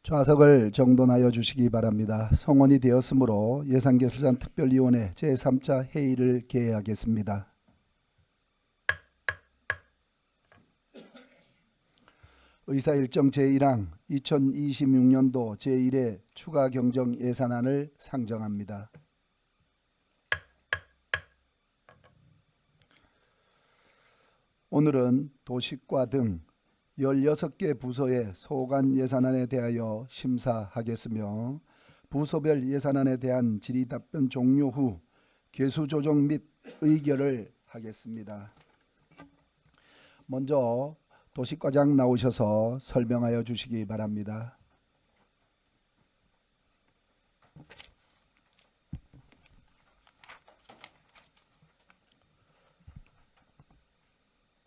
좌석을 정돈하여 주시기 바랍니다. 성원이 되었으므로 예산개설특별위원회 제3차 회의를 개회하겠습니다. 의사일정 제1항 2026년도 제1회 추가 경정 예산안을 상정합니다. 오늘은 도시과 등 16개 부서의 소관 예산안에 대하여 심사하겠으며 부서별 예산안에 대한 질의답변 종료 후 개수조정 및 의결을 하겠습니다. 먼저 도시과장 나오셔서 설명하여 주시기 바랍니다.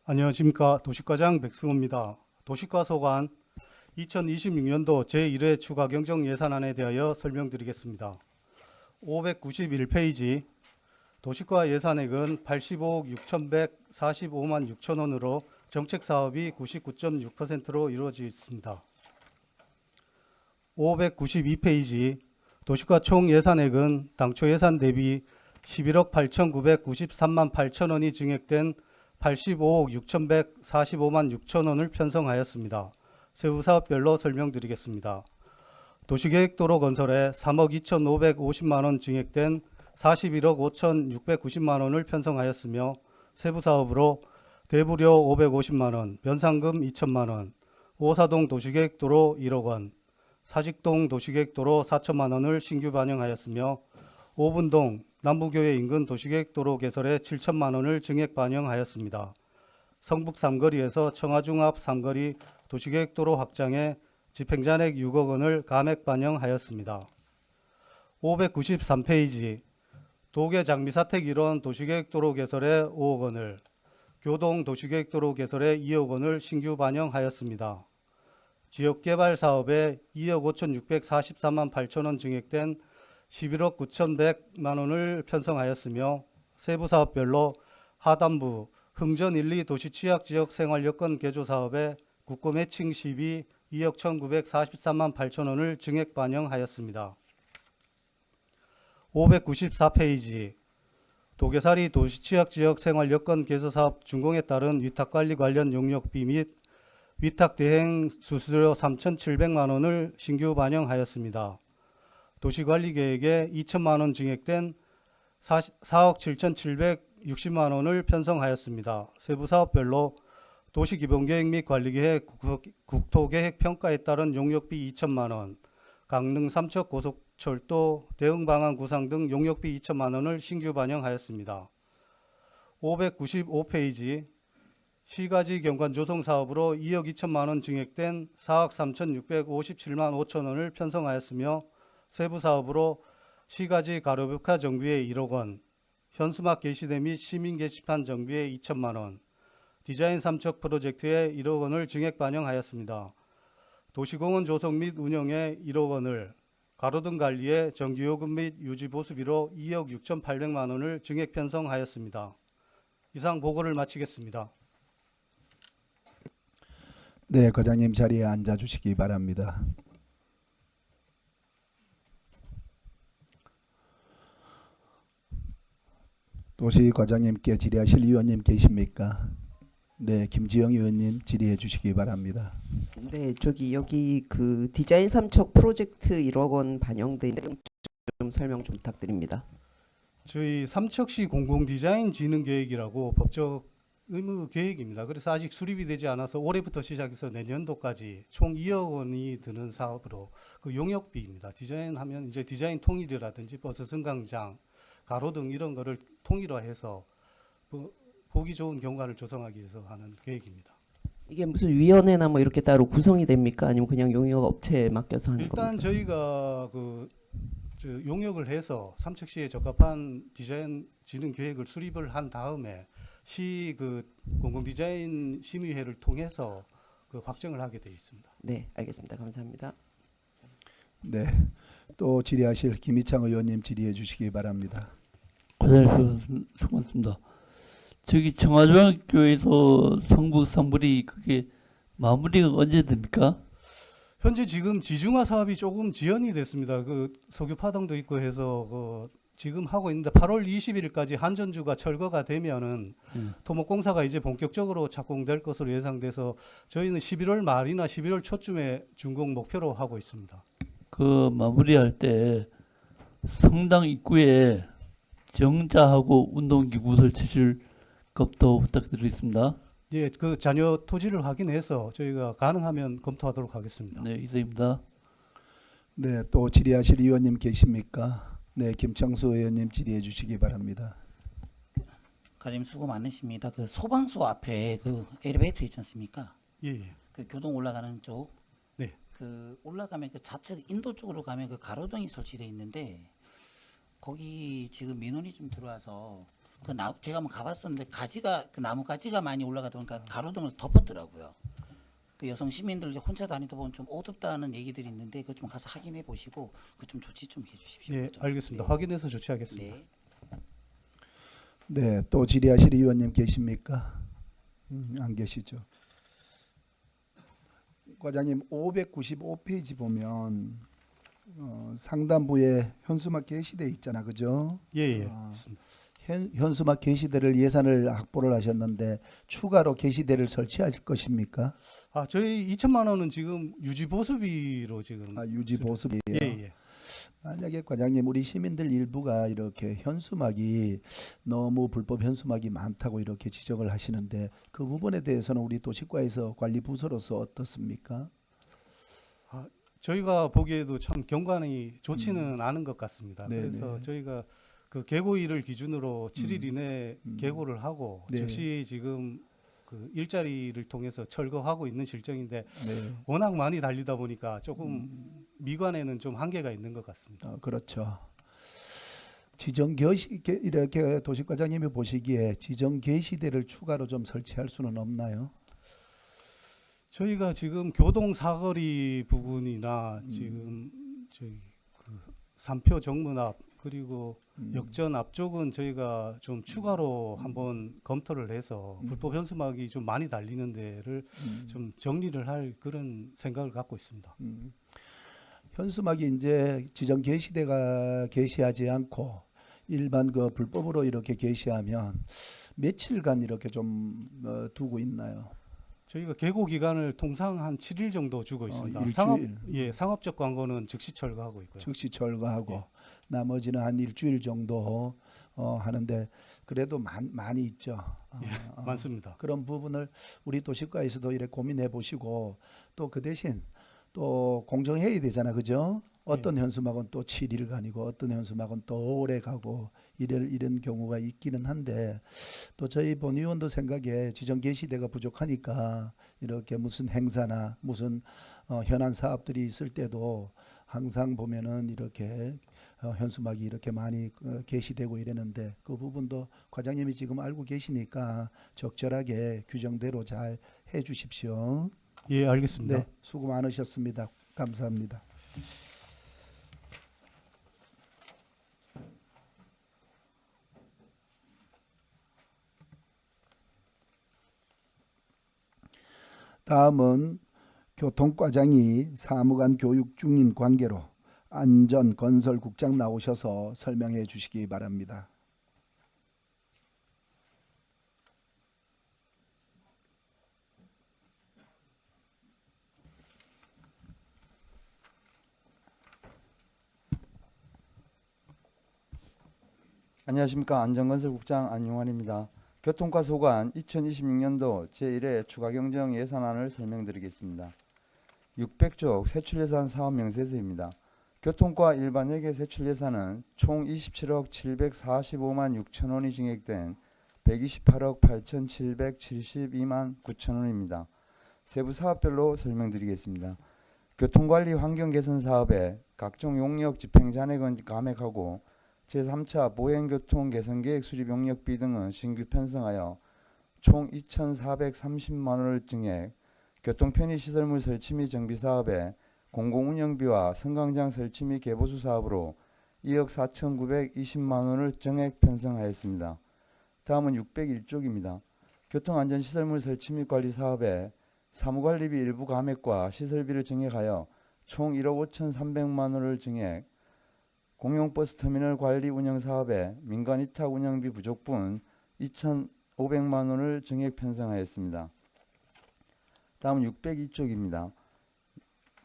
안녕하십니까. 도시과장 백승호입니다. 도시과 소관 2026년도 제1회 추가 경정 예산안에 대하여 설명드리겠습니다. 591페이지 도시과 예산액은 85억 6,145만 6천 원으로 정책사업이 99.6%로 이루어져 있습니다. 592페이지 도시과 총 예산액은 당초 예산 대비 11억 8,993만 8천 원이 증액된 85억 6,145만 6천 원을 편성하였습니다. 세부 사업별로 설명드리겠습니다. 도시계획도로 건설에 3억 2,550만 원 증액된 41억 5,690만 원을 편성하였으며 세부 사업으로 대부료 550만 원, 변상금 2천만 원, 오사동 도시계획도로 1억 원, 사직동 도시계획도로 4천만 원을 신규 반영하였으며 오분동 남부교회 인근 도시계획도로 개설에 7천만 원을 증액 반영하였습니다. 성북 삼거리에서 청하중 앞 삼거리 도시계획도로 확장에 집행잔액 6억 원을 감액 반영하였습니다. 593페이지 도계 장미사택 일원 도시계획도로 개설에 5억 원을, 교동 도시계획도로 개설에 2억 원을 신규 반영하였습니다. 지역개발 사업에 2억 5,644만 8천 원 증액된 11억 9,100만 원을 편성하였으며 세부 사업별로 하단부 흥전 1, 2 도시취약지역 생활여건 개조 사업에 국고 매칭 시비 2억 1,943만 8천 원을 증액 반영하였습니다. 594페이지 도계사리 도시취약지역 생활여건 개조 사업 준공에 따른 위탁관리 관련 용역비 및 위탁대행 수수료 3,700만 원을 신규 반영하였습니다. 도시관리계획에 2천만 원 증액된 4억 7,760만 원을 편성하였습니다. 세부 사업별로 도시기본계획 및 관리계획, 국토계획 평가에 따른 용역비 2천만 원, 강릉 삼척 고속철도 대응방안 구상 등 용역비 2천만 원을 신규 반영하였습니다. 595페이지 시가지 경관 조성 사업으로 2억 2천만 원 증액된 4억 3,657만 5천 원을 편성하였으며 세부 사업으로 시가지 가로벽화 정비에 1억 원, 현수막 게시대 및 시민 게시판 정비에 2천만 원, 디자인 삼척 프로젝트에 1억 원을 증액 반영하였습니다. 도시공원 조성 및 운영에 1억 원을, 가로등 관리에 정기요금 및 유지 보수비로 2억 6,800만 원을 증액 편성하였습니다. 이상 보고를 마치겠습니다. 네, 과장님 자리에 앉아 주시기 바랍니다. 도시과장님께 질의하실 위원님 계십니까? 네, 김지영 의원님 질의해 주시기 바랍니다. 네, 여기 그 디자인 삼척 프로젝트 1억 원 반영된 좀 설명 좀 부탁드립니다. 저희 삼척시 공공디자인진흥계획이라고 법적 의무 계획입니다. 그래서 아직 수립이 되지 않아서 올해부터 시작해서 내년도까지 총 2억 원이 드는 사업으로 그 용역비입니다. 디자인하면 이제 디자인 통일이라든지 버스 승강장, 가로등 이런 거를 통일화해서 보기 좋은 경관을 조성하기 위해서 하는 계획입니다. 이게 무슨 위원회나 뭐 이렇게 따로 구성이 됩니까? 아니면 그냥 용역 업체에 맡겨서 하는 겁니까? 일단 저희가 용역을 해서 삼척시에 적합한 디자인 진흥 계획을 수립을 한 다음에 시 공공디자인 심의회를 통해서 확정을 하게 되어 있습니다. 네, 알겠습니다. 감사합니다. 네, 또 질의하실 김희창 의원님 질의해 주시기 바랍니다. 과장님 수고하셨습니다. 저기 청하중학교에서 성북 삼거리 그게 마무리가 언제 됩니까? 현재 지금 지중화 사업이 조금 지연이 됐습니다. 그 석유 파동도 있고 해서 지금 하고 있는데 8월 21일까지 한전주가 철거가 되면은 토목공사가 이제 본격적으로 착공될 것으로 예상돼서 저희는 11월 말이나 11월 초쯤에 준공 목표로 하고 있습니다. 그 마무리할 때 성당 입구에 정자하고 운동기구 설치실 것도 부탁드리겠습니다. 예, 그 잔여 토지를 확인해서 저희가 가능하면 검토하도록 하겠습니다. 네, 이상입니다. 네, 또 질의하실 의원님 계십니까? 네, 김창수 의원님 질의해 주시기 바랍니다. 과장님 수고 많으십니다. 그 소방서 앞에 그 엘리베이터 있지 않습니까? 예, 예. 그 교동 올라가는 쪽. 네. 그 올라가면 그 좌측 인도 쪽으로 가면 그 가로등이 설치돼 있는데 거기 지금 민원이 좀 들어와서 제가 한번 가봤었는데 그 나무 가지가 많이 올라가다 보니까 가로등을 덮었더라고요. 그 여성 시민들 혼자 다니다 보면 좀 어둡다는 얘기들이 있는데 그거 좀 가서 확인해 보시고 그 좀 조치 좀 해주십시오. 예, 좀. 알겠습니다. 네. 확인해서 조치하겠습니다. 네. 네, 또 질의하실 의원님 계십니까? 안 계시죠. 과장님 595페이지 보면 상단부에 현수막 게시대 있잖아, 그죠? 예, 예. 아. 있습니다. 현수막 게시대를 예산을 확보를 하셨는데 추가로 게시대를 설치할 것입니까? 아, 저희 2천만 원은 지금 유지 보수비로 지금 유지 보수비예요. 예, 예. 만약에 과장님 우리 시민들 일부가 이렇게 현수막이 너무 불법 현수막이 많다고 이렇게 지적을 하시는데 그 부분에 대해서는 우리 도시과에서 관리 부서로서 어떻습니까? 저희가 보기에도 참 경관이 좋지는 않은 것 같습니다. 네네. 그래서 저희가 그 개고일을 기준으로 7일 이내에 개고를 하고 네. 즉시 지금 그 일자리를 통해서 철거하고 있는 실정인데 네. 워낙 많이 달리다 보니까 조금 미관에는 좀 한계가 있는 것 같습니다. 그렇죠. 지정 게시 이렇게 도시과장님이 보시기에 지정 게시대를 추가로 좀 설치할 수는 없나요? 저희가 지금 교동 사거리 부분이나 지금 저희 그 삼표 정문 앞 그리고 역전 앞쪽은 저희가 좀 추가로 한번 검토를 해서 불법 현수막이 좀 많이 달리는 데를 좀 정리를 할 그런 생각을 갖고 있습니다. 현수막이 이제 지정 게시대가 게시하지 않고 일반 그 불법으로 이렇게 게시하면 며칠간 이렇게 좀 두고 있나요? 저희가 개고 기간을 통상 한 7일 정도 주고 있습니다. 일주일. 상업적 광고는 즉시 철거하고 있고요. 즉시 철거하고 예. 나머지는 한 일주일 정도 하는데 그래도 많이 있죠. 많습니다. 그런 부분을 우리 도시과에서도 이렇게 고민해 보시고 또 그 대신 또 공정해야 되잖아, 그죠? 어떤 현수막은 또 7일간이고 어떤 현수막은 또 오래 가고 이런 경우가 있기는 한데 또 저희 본의원도 생각에 지정 게시대가 부족하니까 이렇게 무슨 행사나 무슨 현안 사업들이 있을 때도 항상 보면은 이렇게 현수막이 이렇게 많이 게시되고 이러는데 그 부분도 과장님이 지금 알고 계시니까 적절하게 규정대로 잘 해주십시오. 예, 알겠습니다. 네, 수고 많으셨습니다. 감사합니다. 다음은 교통과장이 사무관 교육 중인 관계로 안전건설국장 나오셔서 설명해 주시기 바랍니다. 안녕하십니까. 안전건설국장 안용환입니다. 교통과 소관 2026년도 제1회 추가경정 예산안을 설명드리겠습니다. 600조 세출예산 사업 명세서입니다. 교통과 일반회계 세출예산은 총 27억 745만 6천 원이 증액된 128억 8,772만 9천 원입니다. 세부 사업별로 설명드리겠습니다. 교통관리 환경개선 사업에 각종 용역 집행 잔액은 감액하고 제3차 보행교통 개선계획 수립 용역비 등은 신규 편성하여 총 2,430만 원을 증액, 교통편의시설물 설치 및 정비 사업에 공공운영비와 승강장 설치 및 개보수 사업으로 2억 4,920만 원을 증액 편성하였습니다. 다음은 601쪽입니다. 교통안전시설물 설치 및 관리 사업에 사무관리비 일부 감액과 시설비를 증액하여 총 1억 5,300만 원을 증액, 공용버스터미널 관리 운영 사업에 민간 위탁 운영비 부족분 2,500만 원을 증액 편성하였습니다. 다음은 602쪽입니다.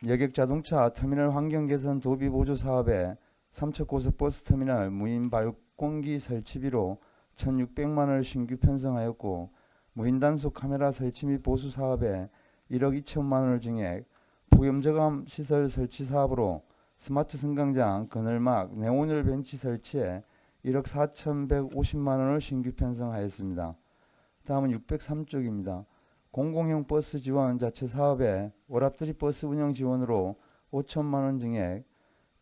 여객자동차 터미널 환경개선 도비 보조 사업에 삼척고속버스터미널 무인 발공기 설치비로 1,600만 원을 신규 편성하였고, 무인 단속 카메라 설치 및 보수 사업에 1억 2천만 원을 증액, 폭염저감 시설 설치 사업으로 스마트 승강장, 그늘막, 네온열 벤치 설치에 1억 4,150만 원을 신규 편성하였습니다. 다음은 603쪽입니다. 공공형 버스 지원 자체 사업에 오랍들이 버스 운영 지원으로 5천만 원 증액,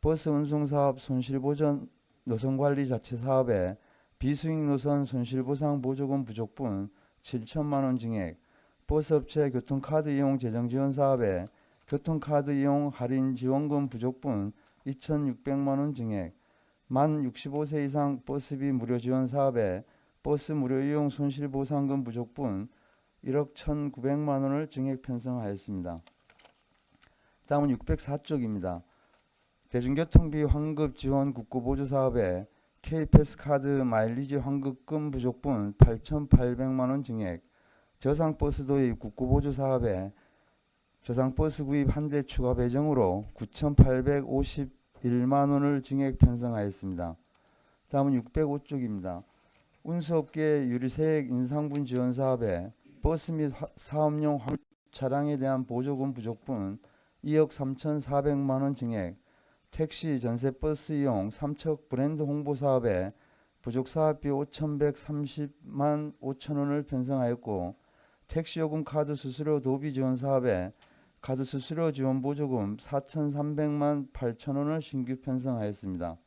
버스 운송 사업 손실보전 노선관리 자체 사업에 비수익 노선 손실보상 보조금 부족분 7천만 원 증액, 버스업체 교통카드 이용 재정지원 사업에 교통카드 이용 할인 지원금 부족분 2,600만 원 증액, 만 65세 이상 버스비 무료 지원 사업에 버스 무료 이용 손실보상금 부족분 1억 1,900만 원을 증액 편성하였습니다. 다음은 604쪽입니다. 대중교통비 환급 지원 국고보조 사업에 K패스카드 마일리지 환급금 부족분 8,800만 원 증액, 저상버스 도입 국고보조 사업에 저상버스 구입 한 대 추가 배정으로 9,851만 원을 증액 편성하였습니다. 다음은 605쪽입니다. 운수업계 유리세액 인상분 지원 사업에 버스 및 사업용 차량에 대한 보조금 부족분 2억 3,400만 원 증액, 택시 전세버스 이용 삼척 브랜드 홍보 사업에 부족사업비 5,130만 5천 원을 편성하였고, 택시요금 카드 수수료 도비 지원 사업에 카드 수수료 지원 보조금 4,300만 8천 원을 신규 편성하였습니다.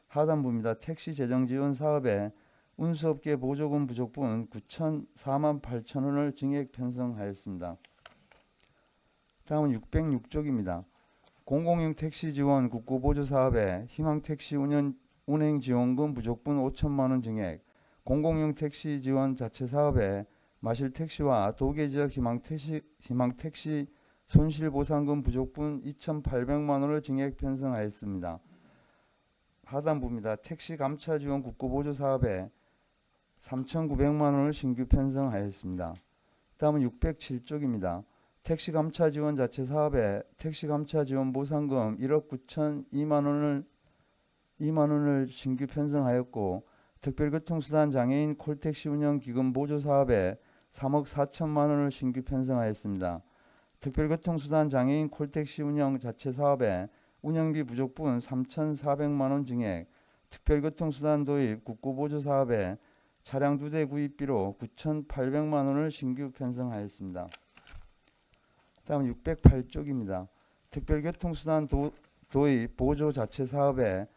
하단부입니다. 택시 재정 지원 사업에 운수업계 보조금 부족분 9,004만 8천 원을 증액 편성하였습니다. 다음은 606쪽입니다. 공공용 택시 지원 국고보조 사업에 희망택시 운행 지원금 부족분 5천만 원 증액, 공공용 택시 지원 자체 사업에 마실택시와 도계지역 희망택시 손실보상금 부족분 2,800만 원을 증액 편성하였습니다. 하단부입니다. 택시 감차 지원 국고보조 사업에 3,900만 원을 신규 편성하였습니다. 다음은 607쪽입니다. 택시 감차 지원 자체 사업에 택시 감차 지원 보상금 1억 9,002만 원을 신규 편성하였고, 특별교통수단 장애인 콜택시 운영 기금 보조 사업에 3억 4천만 원을 신규 편성하였습니다. 특별교통수단 장애인 콜택시 운영 자체 사업에 운영비 부족분 3,400만 원 증액, 특별교통수단 도입 국고보조 사업에 차량 2대 구입비로 9,800만 원을 신규 편성하였습니다. 다음 608쪽입니다. 특별교통수단 도입 보조 자체 사업에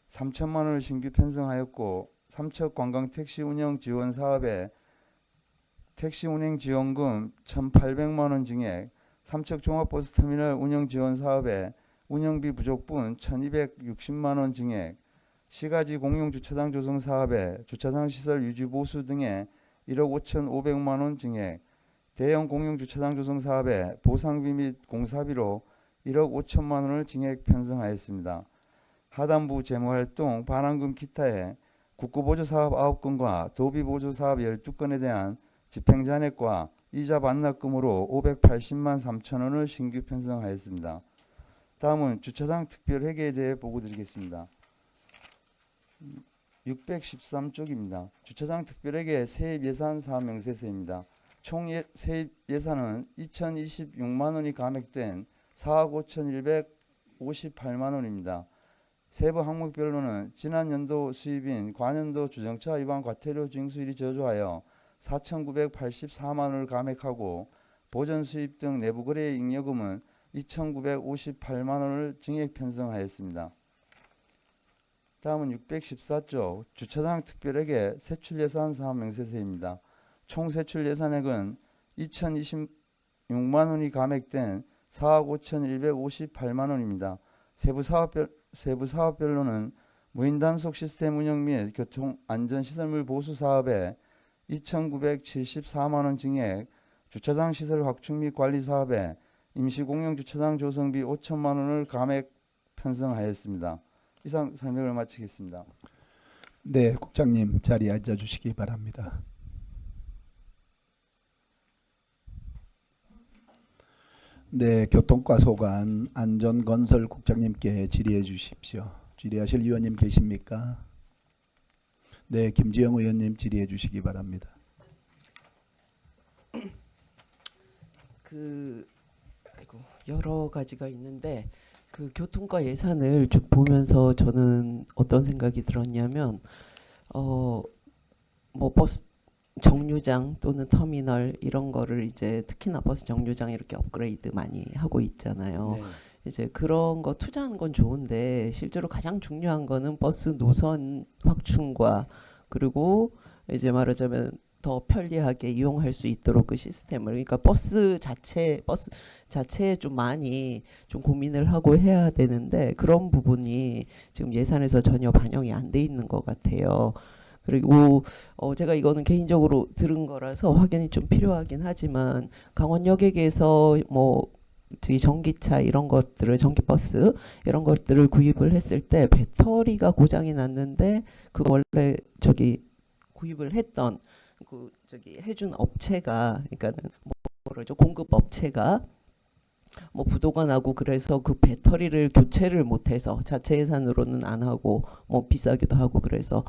3천만 원을 신규 편성하였고, 삼척관광택시 운영 지원 사업에 택시 운행 지원금 1,800만 원 증액, 삼척종합버스터미널 운영 지원 사업에 운영비 부족분 1,260만 원 증액, 시가지 공용주차장 조성 사업에 주차장 시설 유지 보수 등에 1억 5,500만 원 증액, 대형 공용주차장 조성 사업에 보상비 및 공사비로 1억 5천만 원을 증액 편성하였습니다. 하단부 재무활동 반환금 기타에 국고보조 사업 9건과 도비보조 사업 12건에 대한 집행잔액과 이자 반납금으로 580만 3천 원을 신규 편성하였습니다. 다음은 주차장 특별회계에 대해 보고드리겠습니다. 613쪽입니다. 주차장 특별회계 세입예산 사업 명세서입니다. 총 세입 예산은 2,026만 원이 감액된 4억 5,158만 원입니다. 세부 항목별로는 지난 연도 수입인 관연도 주정차 위반 과태료 징수일이 저조하여 4,984만 원을 감액하고, 보전 수입 등 내부 거래 잉여금은 2,958만 원을 증액 편성하였습니다. 다음은 614쪽 주차장 특별회계 세출 예산 사업 명세서입니다. 총 세출 예산액은 2,026만 원이 감액된 4억 5,158만 원입니다. 세부 사업별로는 무인 단속 시스템 운영 및 교통 안전 시설물 보수 사업에 2,974만 원 증액, 주차장 시설 확충 및 관리 사업에 임시 공영 주차장 조성비 5천만 원을 감액 편성하였습니다. 이상 설명을 마치겠습니다. 네, 국장님 자리에 앉아 주시기 바랍니다. 네, 교통과 소관 안전건설 국장님께 질의해 주십시오. 질의하실 위원님 계십니까? 네, 김지영 의원님 질의해 주시기 바랍니다. 아이고, 여러 가지가 있는데 그 교통과 예산을 쭉 보면서 저는 어떤 생각이 들었냐면 뭐 버스 정류장 또는 터미널 이런 거를 이제 특히나 버스 정류장 이렇게 업그레이드 많이 하고 있잖아요. 네. 이제 그런 거 투자하는 건 좋은데 실제로 가장 중요한 거는 버스 노선 확충과 그리고 이제 말하자면 더 편리하게 이용할 수 있도록 그 시스템을 그러니까 버스 자체에 좀 많이 좀 고민을 하고 해야 되는데 그런 부분이 지금 예산에서 전혀 반영이 안 돼 있는 것 같아요. 그리고 제가 이거는 개인적으로 들은 거라서 확인이 좀 필요하긴 하지만 강원여객에서 뭐 저기 전기차 이런 것들을 전기버스 이런 것들을 구입을 했을 때 배터리가 고장이 났는데 그 원래 저기 구입을 했던 그 저기 해준 업체가 그러니까는 뭐죠 공급 업체가 뭐 부도가 나고 그래서 그 배터리를 교체를 못해서 자체 예산으로는 안 하고 뭐 비싸기도 하고 그래서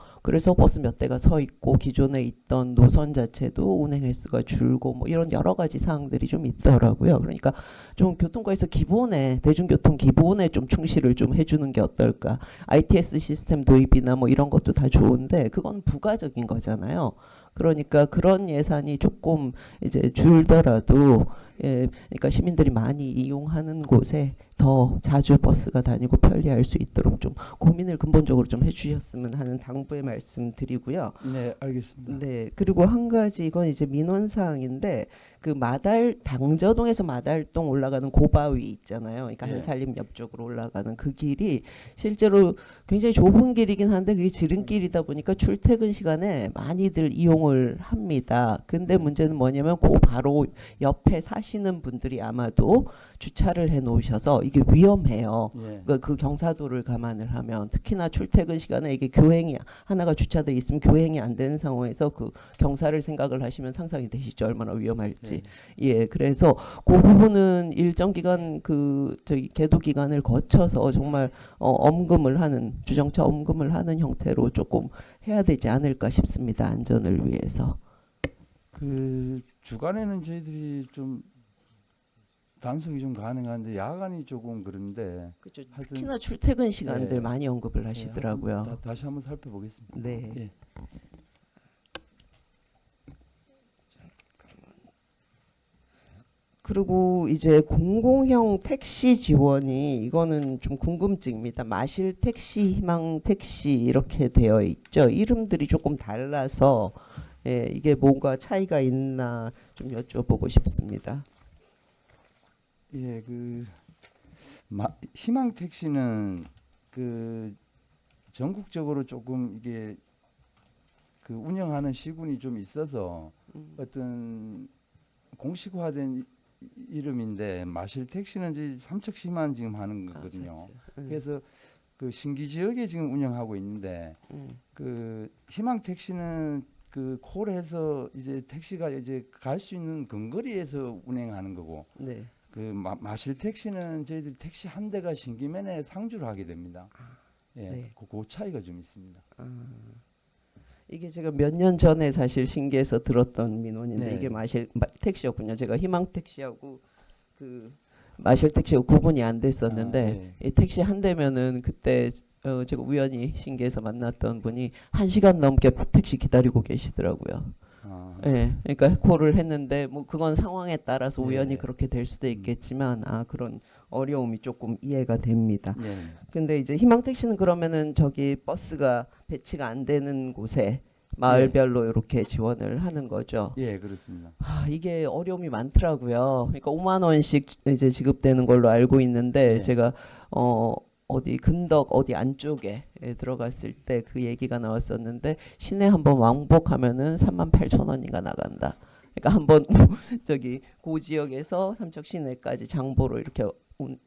버스 몇 대가 서 있고 기존에 있던 노선 자체도 운행 횟수가 줄고 뭐 이런 여러 가지 사항들이 좀 있더라고요. 그러니까 좀 교통과에서 기본에 대중교통 기본에 좀 충실을 좀 해주는 게 어떨까. ITS 시스템 도입이나 뭐 이런 것도 다 좋은데 그건 부가적인 거잖아요. 그러니까 그런 예산이 조금 이제 줄더라도 그러니까 시민들이 많이 이용하는 곳에 더 자주 버스가 다니고 편리할 수 있도록 좀 고민을 근본적으로 좀 해주셨으면 하는 당부의 말씀 드리고요. 네, 알겠습니다. 네, 그리고 한 가지 이건 이제 민원사항인데 그 당저동에서 마달동 올라가는 고바위 있잖아요. 그러니까 네. 한살림 옆쪽으로 올라가는 그 길이 실제로 굉장히 좁은 길이긴 한데 그게 지름길이다 보니까 출퇴근 시간에 많이들 이용을 합니다. 근데 문제는 뭐냐면 그 바로 옆에 사시는 분들이 아마도 주차를 해 놓으셔서 이게 위험해요. 예. 그 경사도를 감안을 하면 특히나 출퇴근 시간에 이게 교행이 하나가 주차돼 있으면 교행이 안 되는 상황에서 그 경사를 생각을 하시면 상상이 되시죠 얼마나 위험할지. 네. 예, 그래서 그 부분은 일정 기간 그 저기 계도 기간을 거쳐서 정말 엄금을 하는 주정차 엄금을 하는 형태로 조금 해야 되지 않을까 싶습니다. 안전을 위해서. 그 주간에는 저희들이 좀 단속이 좀 가능한데 야간이 조금 그런데 그렇죠. 하여튼- 특히나 출퇴근 시간들 예. 많이 언급을 예, 하시더라고요. 하여튼 다시 한번 살펴보겠습니다. 네. 예. 그리고 이제 공공형 택시 지원이 이거는 좀 궁금증입니다. 마실 택시, 희망 택시 이렇게 되어 있죠. 이름들이 조금 달라서 이게 뭔가 차이가 있나 좀 여쭤보고 싶습니다. 예, 희망 택시는 그 전국적으로 조금 이게 그 운영하는 시군이 좀 있어서 어떤 공식화된 이름인데 마실 택시는 이제 삼척시만 지금 하는 거거든요. 그래서 그 신기 지역에 지금 운영하고 있는데 그 희망 택시는 그 콜해서 이제 택시가 이제 갈 수 있는 근거리에서 운행하는 거고 네. 그 마실 택시는 저희들 택시 한 대가 신기면에 상주를 하게 됩니다. 예, 네. 그 차이가 좀 있습니다. 이게 제가 몇 년 전에 사실 신기해서 들었던 민원인데 네. 이게 택시였군요. 제가 희망 택시하고 그 마실 택시하고 구분이 안 됐었는데 이 택시 한 대면은 그때 제가 우연히 신기해서 만났던 분이 1시간 넘게 택시 기다리고 계시더라고요. 예, 그러니까 콜을 했는데 뭐 그건 상황에 따라서 우연히 예. 그렇게 될 수도 있겠지만 그런 어려움이 조금 이해가 됩니다. 예. 근데 이제 희망 택시는 그러면은 저기 버스가 배치가 안 되는 곳에 마을별로 이렇게 지원을 하는 거죠. 예, 그렇습니다. 이게 어려움이 많더라고요. 그러니까 5만 원씩 이제 지급되는 걸로 알고 있는데 네. 제가 어디 근덕 어디 안쪽에 들어갔을 때 그 얘기가 나왔었는데 시내 한번 왕복하면은 38,000원인가 나간다. 그러니까 한번 저기 그 지역에서 삼척 시내까지 장보러 이렇게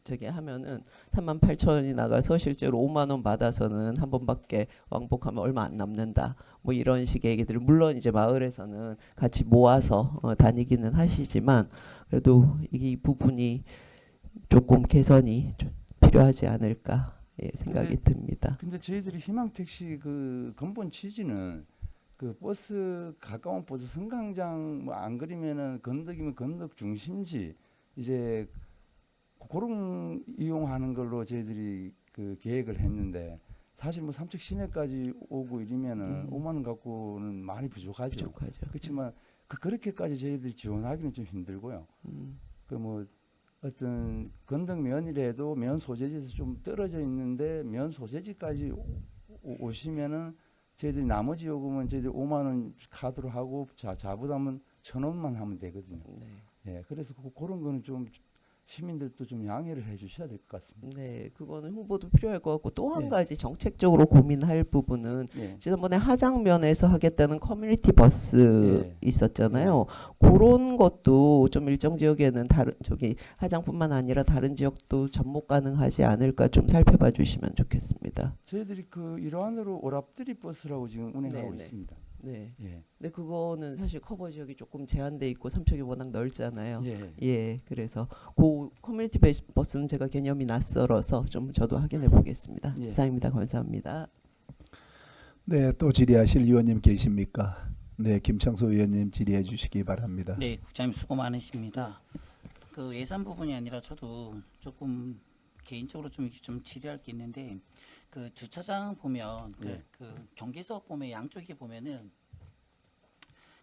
저기 하면은 38,000원이 나가서 실제로 5만 원 받아서는 한 번밖에 왕복하면 얼마 안 남는다. 뭐 이런 식의 얘기들을 물론 이제 마을에서는 같이 모아서 다니기는 하시지만 그래도 이 부분이 조금 개선이 좀 필요하지 않을까 생각이 듭니다. 근데 저희들이 희망 택시 그 근본 취지는 그 버스 가까운 버스 승강장 뭐 안 그리면은 건덕이면 건덕 중심지 이제 그런 이용하는 걸로 저희들이 그 계획을 했는데 사실 뭐 삼척 시내까지 오고 이러면은 5만 원 갖고는 많이 부족하죠. 부족하죠. 그렇지만 그렇게까지 저희들이 지원하기는 좀 힘들고요. 그 뭐 어떤 건덕 면이라도 면 소재지에서 좀 떨어져 있는데 면 소재지까지 오시면은 저희들이 나머지 요금은 저희들이 5만 원 카드로 하고 자부담은 1,000원만 하면 되거든요. 네. 예, 그래서 그런 거는 좀 시민들도 좀 양해를 해주셔야 될 것 같습니다. 네, 그거는 홍보도 필요할 것 같고 또 한 네. 가지 정책적으로 고민할 부분은 예, 지난번에 하장면에서 하겠다는 커뮤니티 버스 네. 있었잖아요. 그런 것도 좀 일정 지역에는 다른 저기 하장뿐만 아니라 다른 지역도 접목 가능하지 않을까 좀 살펴봐 주시면 좋겠습니다. 저희들이 그 일환으로 오랍들이 버스라고 지금 운행하고 네네. 있습니다. 네. 예, 근데 그거는 사실 커버 지역이 조금 제한돼 있고 삼척이 워낙 넓잖아요. 예. 예, 그래서 그 커뮤니티 버스는 제가 개념이 낯설어서 좀 저도 확인해 보겠습니다. 예. 이상입니다. 감사합니다. 네, 또 질의하실 의원님 계십니까? 네, 김창수 의원님 질의해 주시기 바랍니다. 네, 국장님 수고 많으십니다. 그 예산 부분이 아니라 저도 조금 개인적으로 좀 질의할 게 있는데 그 주차장 보면 네. 그 경계석 보면 양쪽에 보면은